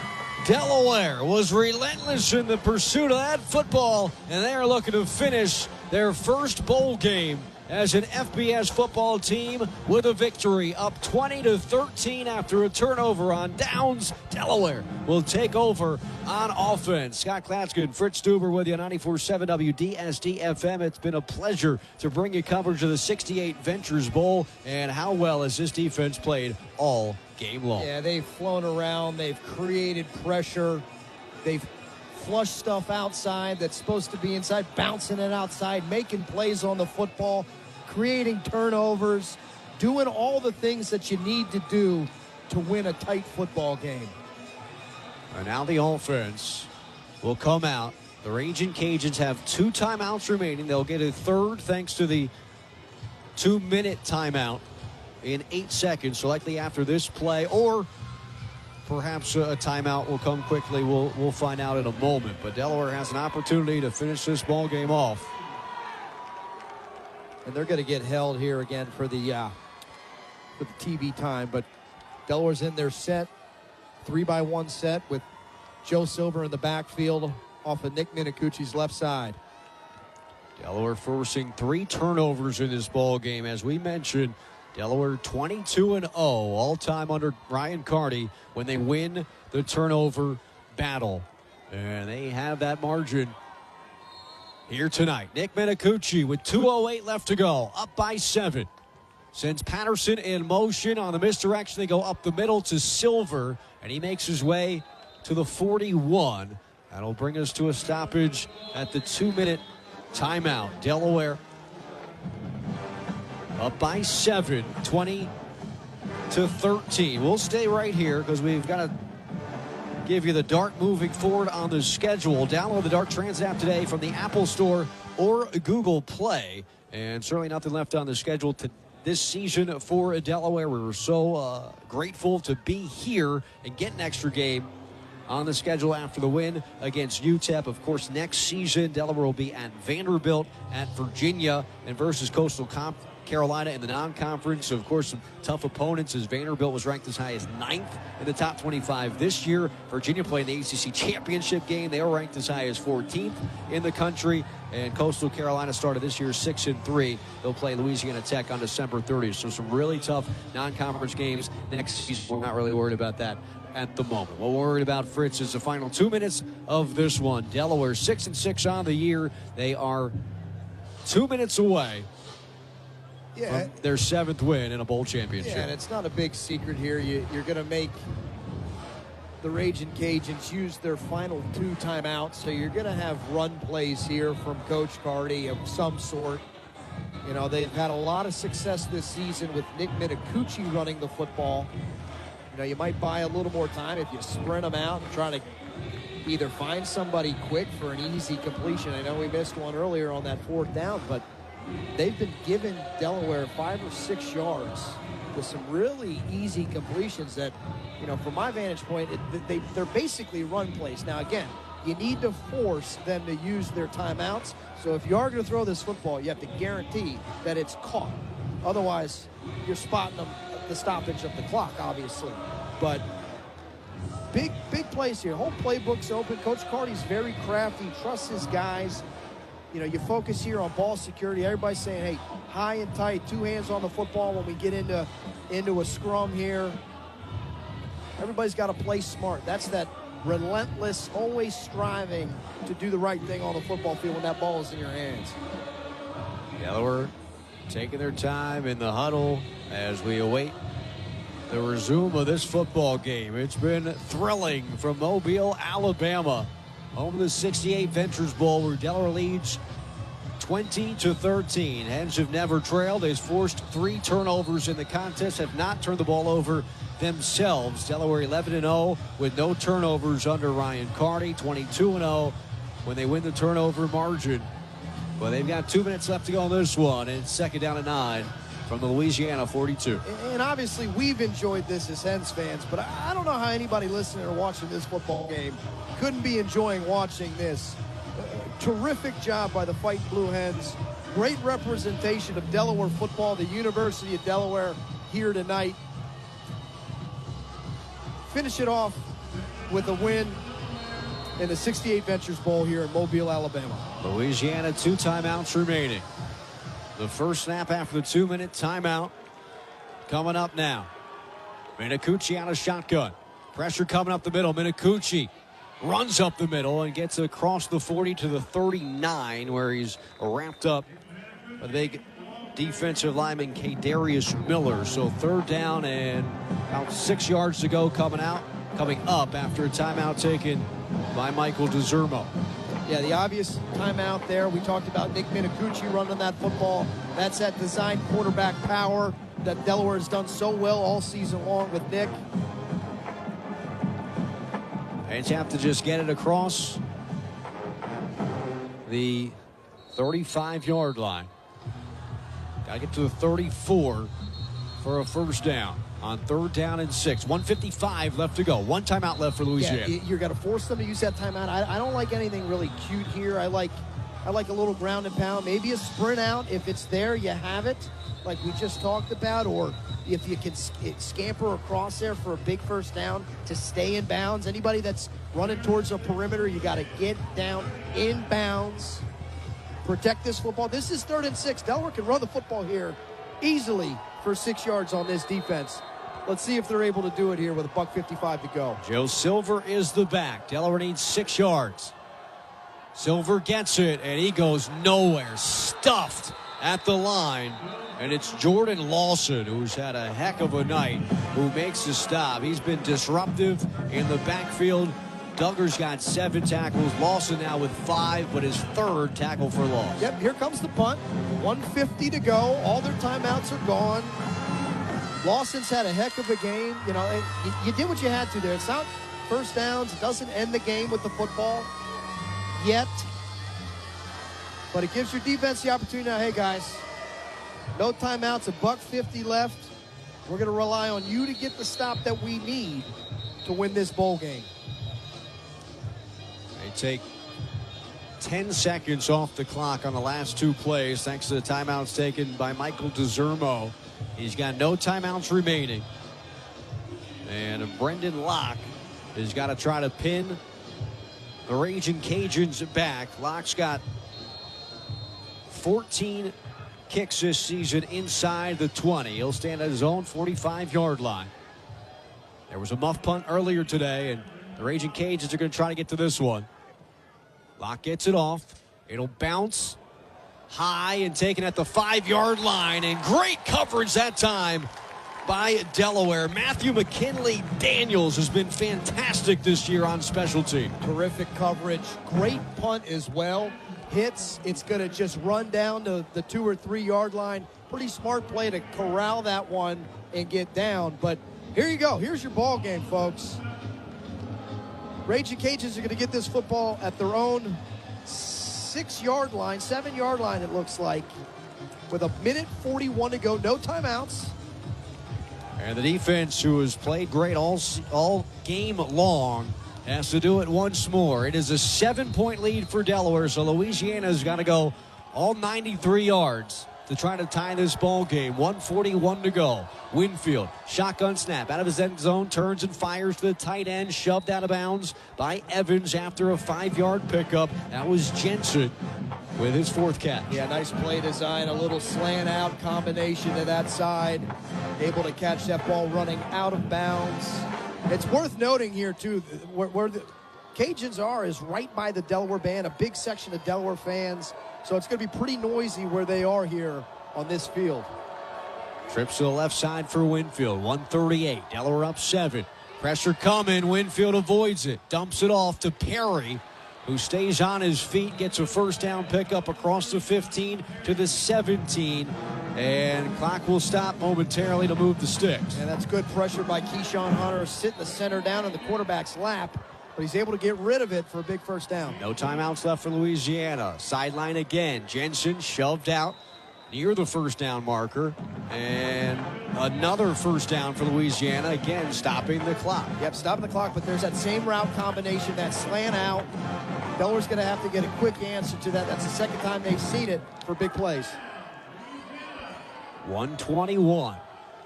Delaware was relentless in the pursuit of that football, and they are looking to finish their first bowl game as an FBS football team with a victory, up 20-13 after a turnover on downs. Delaware will take over on offense. Scott Klatzkin, Fritz Stueber with you on 94.7 WDSD-FM. It's been a pleasure to bring you coverage of the 68 Ventures Bowl, and how well has this defense played all game long. Yeah, they've flown around. They've created pressure. They've flushed stuff outside that's supposed to be inside, bouncing it outside, making plays on the football, creating turnovers, doing all the things that you need to do to win a tight football game. And now the offense will come out. The Raging Cajuns have 2 timeouts remaining. They'll get a third thanks to the 2-minute timeout in 8 seconds, so likely after this play, or perhaps a timeout will come quickly. We'll find out in a moment. But Delaware has an opportunity to finish this ball game off. And they're going to get held here again for the TV time. But Delaware's in their set, 3-by-1 set with Joe Silver in the backfield off of Nick Minicucci's left side. Delaware forcing 3 turnovers in this ball game. As we mentioned, Delaware 22-0 all-time under Ryan Carty when they win the turnover battle. And they have that margin here tonight. Nick Minicucci with 2:08 left to go, up by 7. Sends Patterson in motion on the misdirection. They go up the middle to Silver, and he makes his way to the 41. That'll bring us to a stoppage at the 2-minute timeout. Delaware up by 7, 20-13. We'll stay right here because we've got to give you the Dart moving forward on the schedule. Download the Dart Trans app today from the Apple Store or Google Play. And certainly nothing left on the schedule this season for Delaware. We were so grateful to be here and get an extra game on the schedule after the win against UTEP. Of course, next season, Delaware will be at Vanderbilt, at Virginia, and versus Coastal Carolina in the non-conference. Of course, some tough opponents as Vanderbilt was ranked as high as 9th in the top 25 this year. Virginia played the ACC championship game. They were ranked as high as 14th in the country. And Coastal Carolina started this year 6-3. They'll play Louisiana Tech on December 30th. So some really tough non-conference games next season. We're not really worried about that at the moment. What we're worried about, Fritz, is the final 2 minutes of this one. Delaware 6-6 on the year. They are 2 minutes away from their 7th win in a bowl championship. Yeah, and it's not a big secret here. You're going to make the Ragin' Cajuns use their final 2 timeouts, so you're going to have run plays here from Coach Carty of some sort. You know, they've had a lot of success this season with Nick Minicucci running the football. You know, you might buy a little more time if you sprint them out and try to either find somebody quick for an easy completion. I know we missed one earlier on that 4th down, but they've been giving Delaware 5 or 6 yards with some really easy completions that, you know, from my vantage point, they're basically run plays. Now, again, you need to force them to use their timeouts. So if you are going to throw this football, you have to guarantee that it's caught. Otherwise, you're spotting them at the stoppage of the clock, obviously. But big plays here. Whole playbook's open. Coach Carty's very crafty, trusts his guys. You know, you focus here on ball security. Everybody's saying, hey, high and tight, 2 hands on the football when we get into a scrum here. Everybody's got to play smart. That's that relentless, always striving to do the right thing on the football field when that ball is in your hands. Delaware taking their time in the huddle as we await the resume of this football game. It's been thrilling from Mobile, Alabama, home of the 68 Ventures Bowl, where Delaware leads 20-13. Hens have never trailed. They've forced 3 turnovers in the contest, have not turned the ball over themselves. Delaware 11-0 with no turnovers under Ryan Carty, 22-0 when they win the turnover margin. Well, they've got 2 minutes left to go on this one, and it's 2nd down and 9 from the Louisiana 42. And obviously we've enjoyed this as Hens fans, but I don't know how anybody listening or watching this football game couldn't be enjoying watching this. Terrific job by the Fighting Blue Hens. Great representation of Delaware football, the University of Delaware here tonight. Finish it off with a win in the 68 Ventures Bowl here in Mobile, Alabama. Louisiana, 2 timeouts remaining. The first snap after the 2-minute timeout coming up now. Minicucci on a shotgun. Pressure coming up the middle. Minicucci runs up the middle and gets across the 40 to the 39, where he's wrapped up a big defensive lineman, Kadarius Miller. So 3rd down and about 6 yards to go coming up after a timeout taken by Michael DeZermo. Yeah, the obvious timeout there. We talked about Nick Minicucci running that football. That's that design quarterback power that Delaware has done so well all season long with Nick. Hens have to just get it across the 35-yard line. Got to get to the 34 for a 1st down on 3rd down and 6. 1:55 left to go. 1 timeout left for Louisiana. Yeah, you're going to force them to use that timeout. I don't like anything really cute here. I like a little ground and pound. Maybe a sprint out. If it's there, you have it, like we just talked about. Or if you can scamper across there for a big 1st down to stay in bounds. Anybody that's running towards a perimeter, you got to get down in bounds. Protect this football. This is 3rd and 6. Delaware can run the football here easily for 6 yards on this defense. Let's see if they're able to do it here with a $1:55 to go. Joe Silver is the back. Delaware needs 6 yards. Silver gets it, and he goes nowhere. Stuffed at the line. And it's Jordan Lawson, who's had a heck of a night, who makes the stop. He's been disruptive in the backfield. Duggar's got 7 tackles. Lawson now with 5, but his 3rd tackle for loss. Yep, here comes the punt. 1:50 to go. All their timeouts are gone. Lawson's had a heck of a game. You know, you did what you had to there. It's not first downs. It doesn't end the game with the football yet. But it gives your defense the opportunity now, hey, guys, no timeouts, $1:50 left. We're going to rely on you to get the stop that we need to win this bowl game. They take 10 seconds off the clock on the last 2 plays thanks to the timeouts taken by Michael DeZermo. He's got no timeouts remaining. And Brendan Locke has got to try to pin the Raging Cajuns back. Locke's got 14 kicks this season inside the 20. He'll stand at his own 45-yard line. There was a muff punt earlier today, and the Raging Cajuns are going to try to get to this one. Locke gets it off. It'll bounce high and taken at the 5-yard line, and great coverage that time by Delaware. Matthew McKinley Daniels has been fantastic this year on special team. Terrific coverage. Great punt as well. Hits, it's going to just run down to the 2 or 3 yard line. Pretty smart play to corral that one and get down. But here you go. Here's your ball game, folks. Raging Cajuns are going to get this football at their own 6-yard line, 7-yard line, it looks like, with 1:41 to go. No timeouts. And the defense, who has played great all game long, has to do it once more. It is a 7-point lead for Delaware, so Louisiana's got to go all 93 yards to try to tie this ball game. 1:41 to go. Winfield, shotgun snap out of his end zone, turns and fires to the tight end, shoved out of bounds by Evans after a 5-yard pickup. That was Jensen with his 4th catch. Yeah, nice play design, a little slant out combination to that side. Able to catch that ball running out of bounds. It's worth noting here, too, where the Cajuns are is right by the Delaware band, a big section of Delaware fans. So it's going to be pretty noisy where they are here on this field. Trips to the left side for Winfield. 1:38. Delaware up 7. Pressure coming. Winfield avoids it. Dumps it off to Perry, who stays on his feet, gets a first down pickup across the 15 to the 17. And clock will stop momentarily to move the sticks. And that's good pressure by Keyshawn Hunter, sitting the center down in the quarterback's lap. But he's able to get rid of it for a big first down. No timeouts left for Louisiana. Sideline again. Jensen shoved out near the first down marker. And another first down for Louisiana. Again, stopping the clock. Yep, stopping the clock, but there's that same route combination, that slant out. Delaware's going to have to get a quick answer to that. That's the second time they've seen it for big plays. 1:21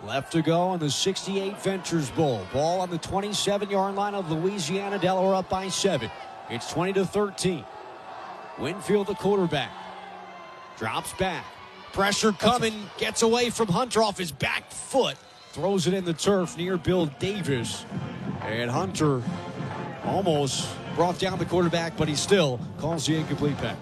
left to go in the 68 Ventures Bowl. Ball on the 27-yard line of Louisiana. Delaware up by 7. It's 20-13. Winfield, the quarterback, drops back. Pressure coming, gets away from Hunter off his back foot. Throws it in the turf near Bill Davis. And Hunter almost brought down the quarterback, but he still calls the incomplete pass.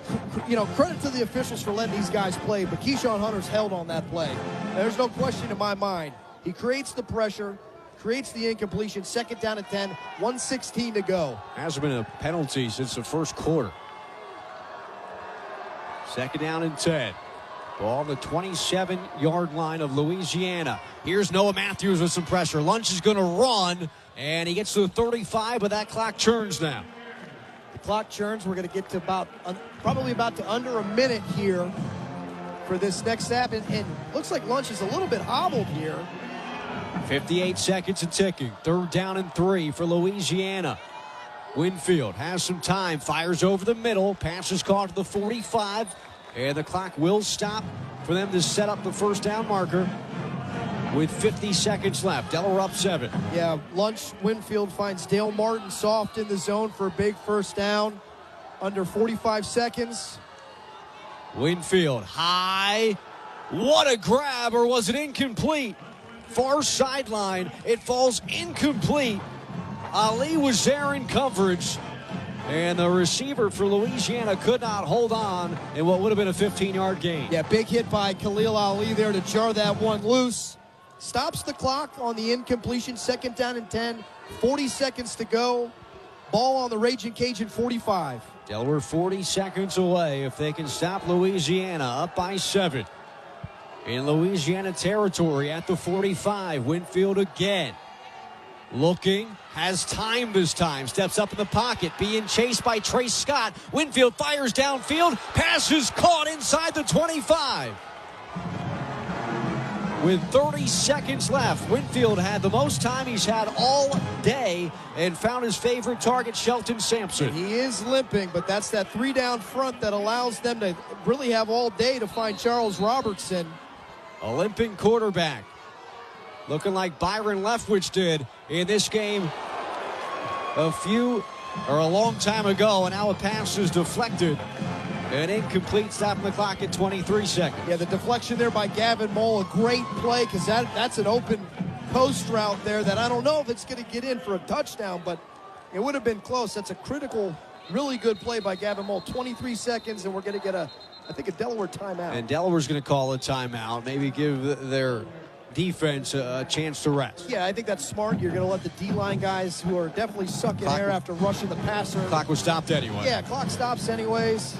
You know, credit to the officials for letting these guys play, but Keyshawn Hunter's held on that play. There's no question in my mind. He creates the pressure, creates the incompletion, 2nd down and 10, 1:16 to go. Hasn't been a penalty since the first quarter. 2nd down and 10. Ball on the 27-yard line of Louisiana. Here's Noah Matthews with some pressure. Lunch is going to run, and he gets to the 35, but that clock churns now. The clock churns. We're going to get to probably about to under a minute here for this next snap. And looks like Lunch is a little bit hobbled here. 58 seconds and ticking. 3rd down and 3 for Louisiana. Winfield has some time. Fires over the middle. Pass is caught to the 45. And the clock will stop for them to set up the first down marker with 50 seconds left. Delaware up 7. Yeah, Lunch Winfield finds Dale Martin soft in the zone for a big first down. Under 45 seconds. Winfield high. What a grab, or was it incomplete? Far sideline. It falls incomplete. Ali was there in coverage. And the receiver for Louisiana could not hold on in what would have been a 15-yard gain. Yeah, big hit by Khalil Ali there to jar that one loose. Stops the clock on the incompletion. 2nd down and 10. 40 seconds to go. Ball on the Raging Cajun 45. Delaware 40 seconds away if they can stop Louisiana up by 7. In Louisiana territory at the 45. Winfield again. Looking, has time this time. Steps up in the pocket, being chased by Trace Scott. Winfield fires downfield. Pass is caught inside the 25. With 30 seconds left, Winfield had the most time he's had all day and found his favorite target, Shelton Sampson. He is limping, but that's that 3 down front that allows them to really have all day to find Charles Robertson. A limping quarterback. Looking like Byron Leftwich did in this game a long time ago, and now a pass is deflected. An incomplete, stopping the clock at 23 seconds. Yeah, the deflection there by Gavin Mole, a great play, because that's an open post route there that I don't know if it's going to get in for a touchdown, but it would have been close. That's a critical, really good play by Gavin Mole. 23 seconds, and we're going to get a Delaware timeout. And Delaware's going to call a timeout, maybe give their defense a chance to rest. Yeah, I think that's smart. You're going to let the D-line guys who are definitely sucking air after rushing the passer. Clock was stopped anyway. Yeah, clock stops anyways.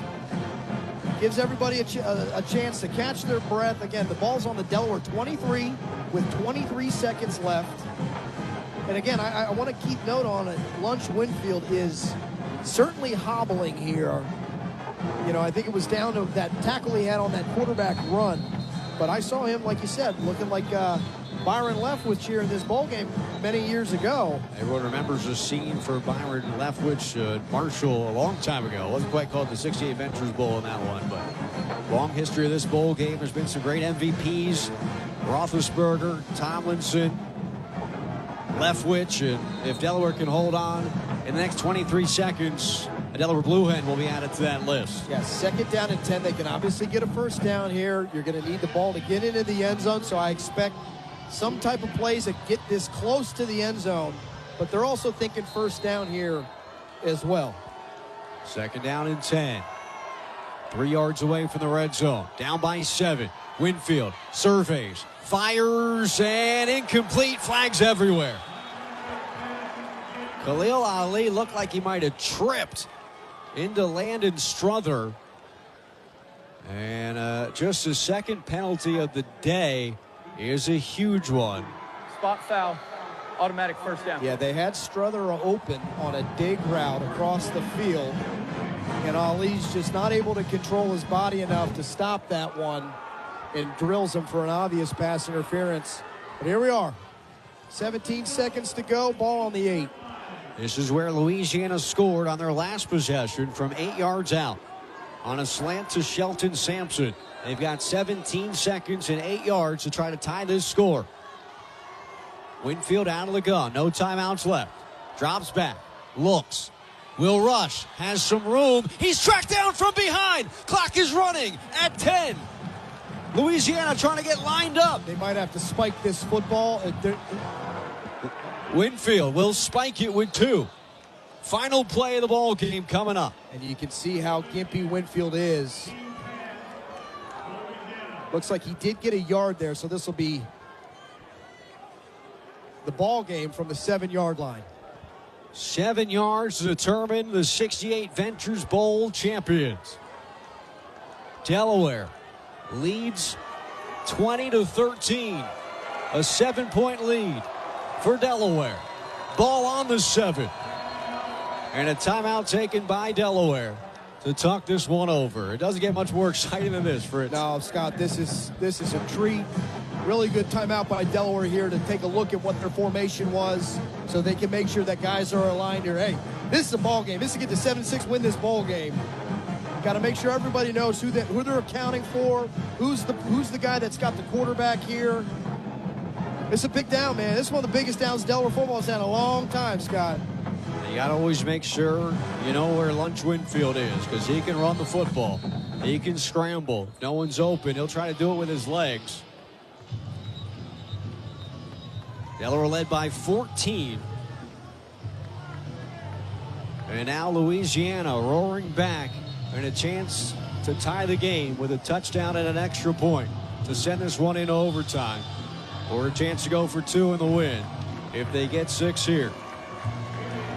Gives everybody a chance to catch their breath. Again, the ball's on the Delaware 23 with 23 seconds left. And again, I want to keep note on it. Lunch Winfield is certainly hobbling here. You know, I think it was down to that tackle he had on that quarterback run. But I saw him, like you said, looking like Byron Leftwich here in this bowl game many years ago. Everyone remembers the scene for Byron Leftwich at Marshall a long time ago. It wasn't quite called the 68 Ventures Bowl in that one, but long history of this bowl game. There's been some great MVPs. Roethlisberger, Tomlinson, Leftwich, and if Delaware can hold on in the next 23 seconds, a Delaware Blue Hen will be added to that list. Yeah, 2nd down and 10. They can obviously get a first down here. You're going to need the ball to get into the end zone, so I expect some type of plays that get this close to the end zone, but they're also thinking first down here as well. 2nd down and 10. 3 yards away from the red zone. Down by 7. Winfield surveys, fires, and incomplete. Flags everywhere. Khalil Ali looked like he might have tripped into Landon Struther. And just the 2nd penalty of the day is a huge one. Spot foul, automatic first down. Yeah, they had Struther open on a dig route across the field, and Ali's just not able to control his body enough to stop that one and drills him for an obvious pass interference. But here we are. 17 seconds to go, ball on the 8. This is where Louisiana scored on their last possession from 8 yards out on a slant to Shelton Sampson. They've got 17 seconds and 8 yards to try to tie this score. Winfield out of the gun. No timeouts left. Drops back. Looks. Will rush. Has some room. He's tracked down from behind. Clock is running at 10. Louisiana trying to get lined up. They might have to spike this football. Winfield will spike it with 2. Final play of the ball game coming up. And you can see how gimpy Winfield is. Looks like he did get a yard there, so this will be the ball game from the 7-yard line. 7 yards to determine the 68 Ventures Bowl champions. Delaware leads 20-13. A 7-point lead for Delaware. Ball on the 7. And a timeout taken by Delaware to talk this one over. It doesn't get much more exciting than this, Fritz. No, Scott, this is a treat. Really good timeout by Delaware here to take a look at what their formation was so they can make sure that guys are aligned here. Hey, this is a ball game. This is to get the 7-6 win this ball game. Got to make sure everybody knows who they're accounting for, who's the guy that's got the quarterback here. It's a big down, man. This is one of the biggest downs Delaware football's had in a long time, Scott. You got to always make sure you know where Lunch Winfield is, because he can run the football. He can scramble. If no one's open, he'll try to do it with his legs. Delaware led by 14. And now Louisiana roaring back and a chance to tie the game with a touchdown and an extra point to send this one into overtime, or a chance to go for 2 in the win if they get 6 here.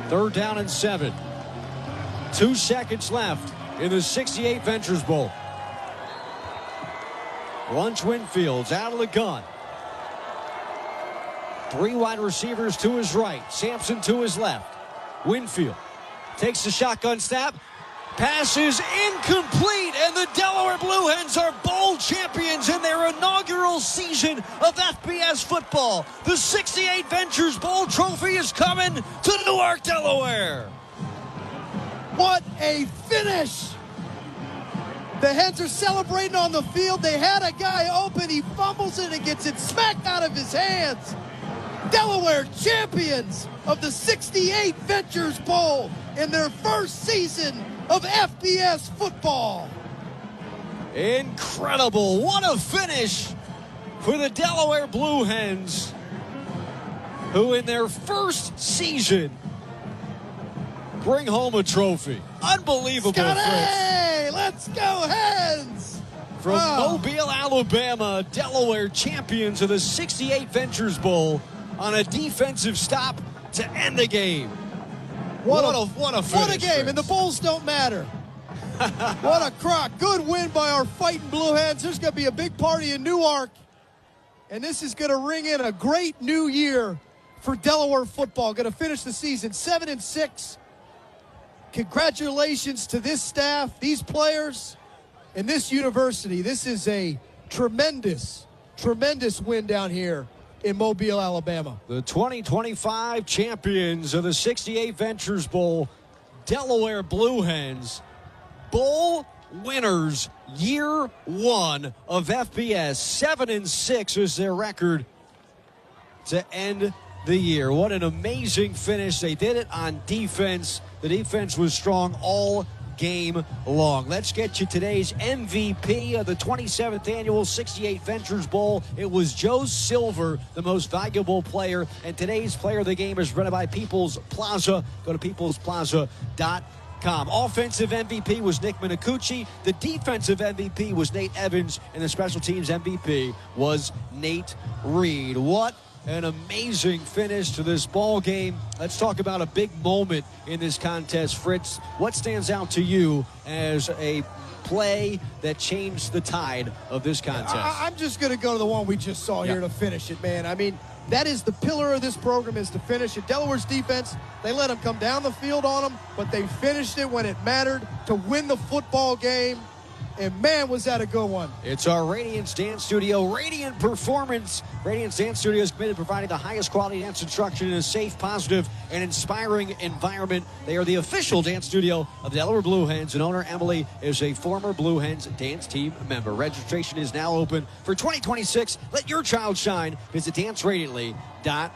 3rd down and 7. 2 seconds left in the 68 Ventures Bowl. Lunch Winfield's out of the gun. 3 wide receivers to his right. Sampson to his left. Winfield takes the shotgun snap. Pass is incomplete, and the Delaware Blue Hens are bowl champions in their inaugural season of FBS football. The 68 Ventures Bowl trophy is coming to Newark, Delaware. What a finish! The Hens are celebrating on the field. They had a guy open. He fumbles it and gets it smacked out of his hands. Delaware champions of the 68 Ventures Bowl in their first season of FBS football. Incredible. What a finish for the Delaware Blue Hens, who in their first season bring home a trophy. Unbelievable. Scotty, let's go Hens! From Mobile, Alabama, Delaware champions of the 68 Ventures Bowl on a defensive stop to end the game. What a finish, What a game, Fritz. And the bowls don't matter. What a crock. Good win by our fighting Blue Hens. There's going to be a big party in Newark, and this is going to ring in a great new year for Delaware football. Going to finish the season 7-6. Congratulations to this staff, these players, and this university. This is a tremendous, tremendous win down here in Mobile, Alabama. The 2025 champions of the 68 Ventures Bowl, Delaware Blue Hens, bowl winners year 1 of FBS. 7-6 is their record to end the year. What an amazing finish. They did it on defense. The defense was strong all game long. Let's get you today's MVP of the 27th annual 68 Ventures Bowl. It was Joe Silver, the most valuable player, and today's player of the game is run by People's Plaza. Go to peoplesplaza.com. Offensive MVP was Nick Minicucci. The defensive MVP was Nate Evans, and the special teams MVP was Nate Reed. What an amazing finish to this ball game. Let's talk about a big moment in this contest. Fritz, what stands out to you as a play that changed the tide of this contest? I'm just going to go to the one we just saw here to finish it, man. I mean, that is the pillar of this program, is to finish it. Delaware's defense, they let them come down the field on them, but they finished it when it mattered to win the football game. And, man, was that a good one. It's our Radiance Dance Studio Radiant Performance. Radiance Dance Studio is committed to providing the highest quality dance instruction in a safe, positive, and inspiring environment. They are the official dance studio of the Delaware Blue Hens, and owner Emily is a former Blue Hens dance team member. Registration is now open for 2026. Let your child shine. Visit danceradiantly.com.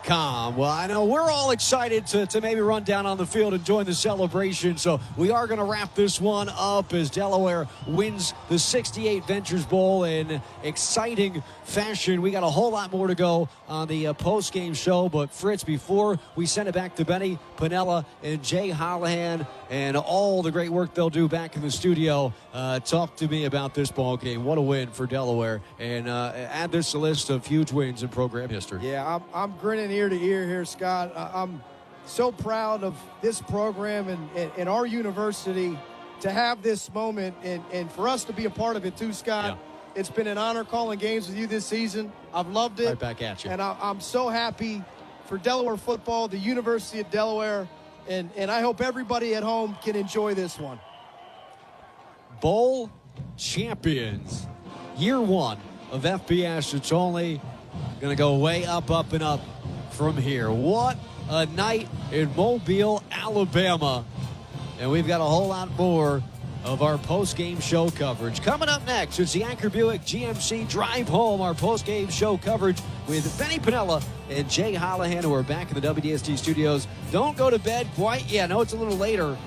Well, I know we're all excited to maybe run down on the field and join the celebration, so we are going to wrap this one up as Delaware wins the 68 Ventures Bowl in exciting fashion. We got a whole lot more to go on the post-game show, but Fritz, before we send it back to Benny Panella and Jay Hollihan and all the great work they'll do back in the studio, talk to me about this ball game. What a win for Delaware, and add this to a list of huge wins in program history. Yeah, I'm grinning ear to ear here, Scott. I'm so proud of this program and our university to have this moment and for us to be a part of it too, Scott. Yeah. It's been an honor calling games with you this season. I've loved it. Right back at you. And I'm so happy for Delaware football, the University of Delaware, and I hope everybody at home can enjoy this one. Bowl champions, year 1 of FBS. It's only going to go way up, up, and up from here. What a night in Mobile, Alabama. And we've got a whole lot more of our post-game show coverage. Coming up next, it's the Anchor Buick GMC Drive Home, our post-game show coverage with Benny Panella and Jay Hollihan, who are back in the WDST studios. Don't go to bed quite yet. I know it's a little later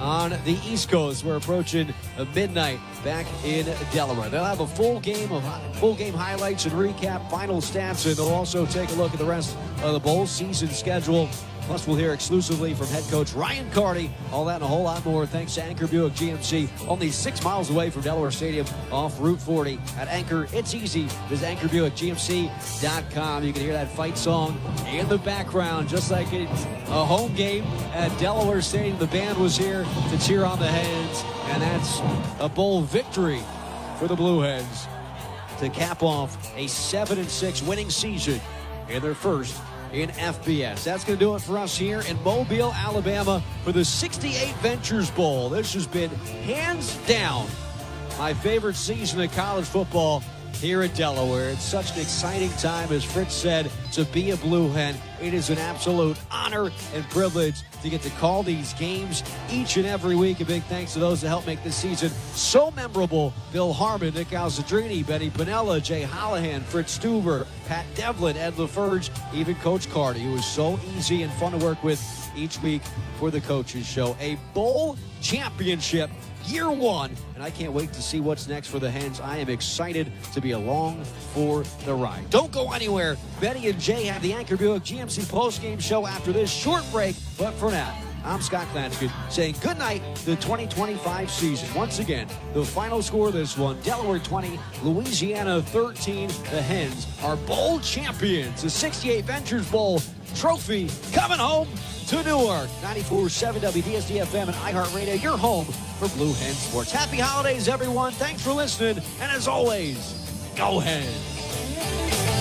on the East Coast. We're approaching midnight back in Delaware. They'll have a full game highlights and recap, final stats, and they'll also take a look at the rest of the bowl season schedule. Plus, we'll hear exclusively from head coach Ryan Carty. All that and a whole lot more thanks to Anchor Buick GMC, only 6 miles away from Delaware Stadium off Route 40. At Anchor, it's easy. Visit AnchorBuickGMC.com. You can hear that fight song in the background, just like a home game at Delaware Stadium. The band was here to cheer on the Hens, and that's a bowl victory for the Blue Hens to cap off a 7-6 winning season in their first in FBS. That's going to do it for us here in Mobile, Alabama for the 68 Ventures Bowl. This has been hands down my favorite season of college football here at Delaware. It's such an exciting time, as Fritz said, to be a Blue Hen. It is an absolute honor and privilege to get to call these games each and every week. A big thanks to those that helped make this season so memorable. Bill Harmon, Nick Alessandrini, Benny Panella, Jay Hallahan, Fritz Stueber, Pat Devlin, Ed LaFerge, even Coach Carty, who was so easy and fun to work with each week for the Coaches Show. A bowl championship, year one, and I can't wait to see what's next for the Hens. I am excited to be along for the ride. Don't go anywhere. Betty and Jay have the Anchor Buick GMC postgame show after this short break, but for now, I'm Scott Klatzkin saying good night to the 2025 season. Once again, the final score of this one, Delaware 20, Louisiana 13. The Hens are bowl champions. The 68 Ventures Bowl trophy coming home to Newark. 94.7 WDSD-FM and iHeartRadio, your home for Blue Hen Sports. Happy holidays, everyone. Thanks for listening. And as always, go Hens.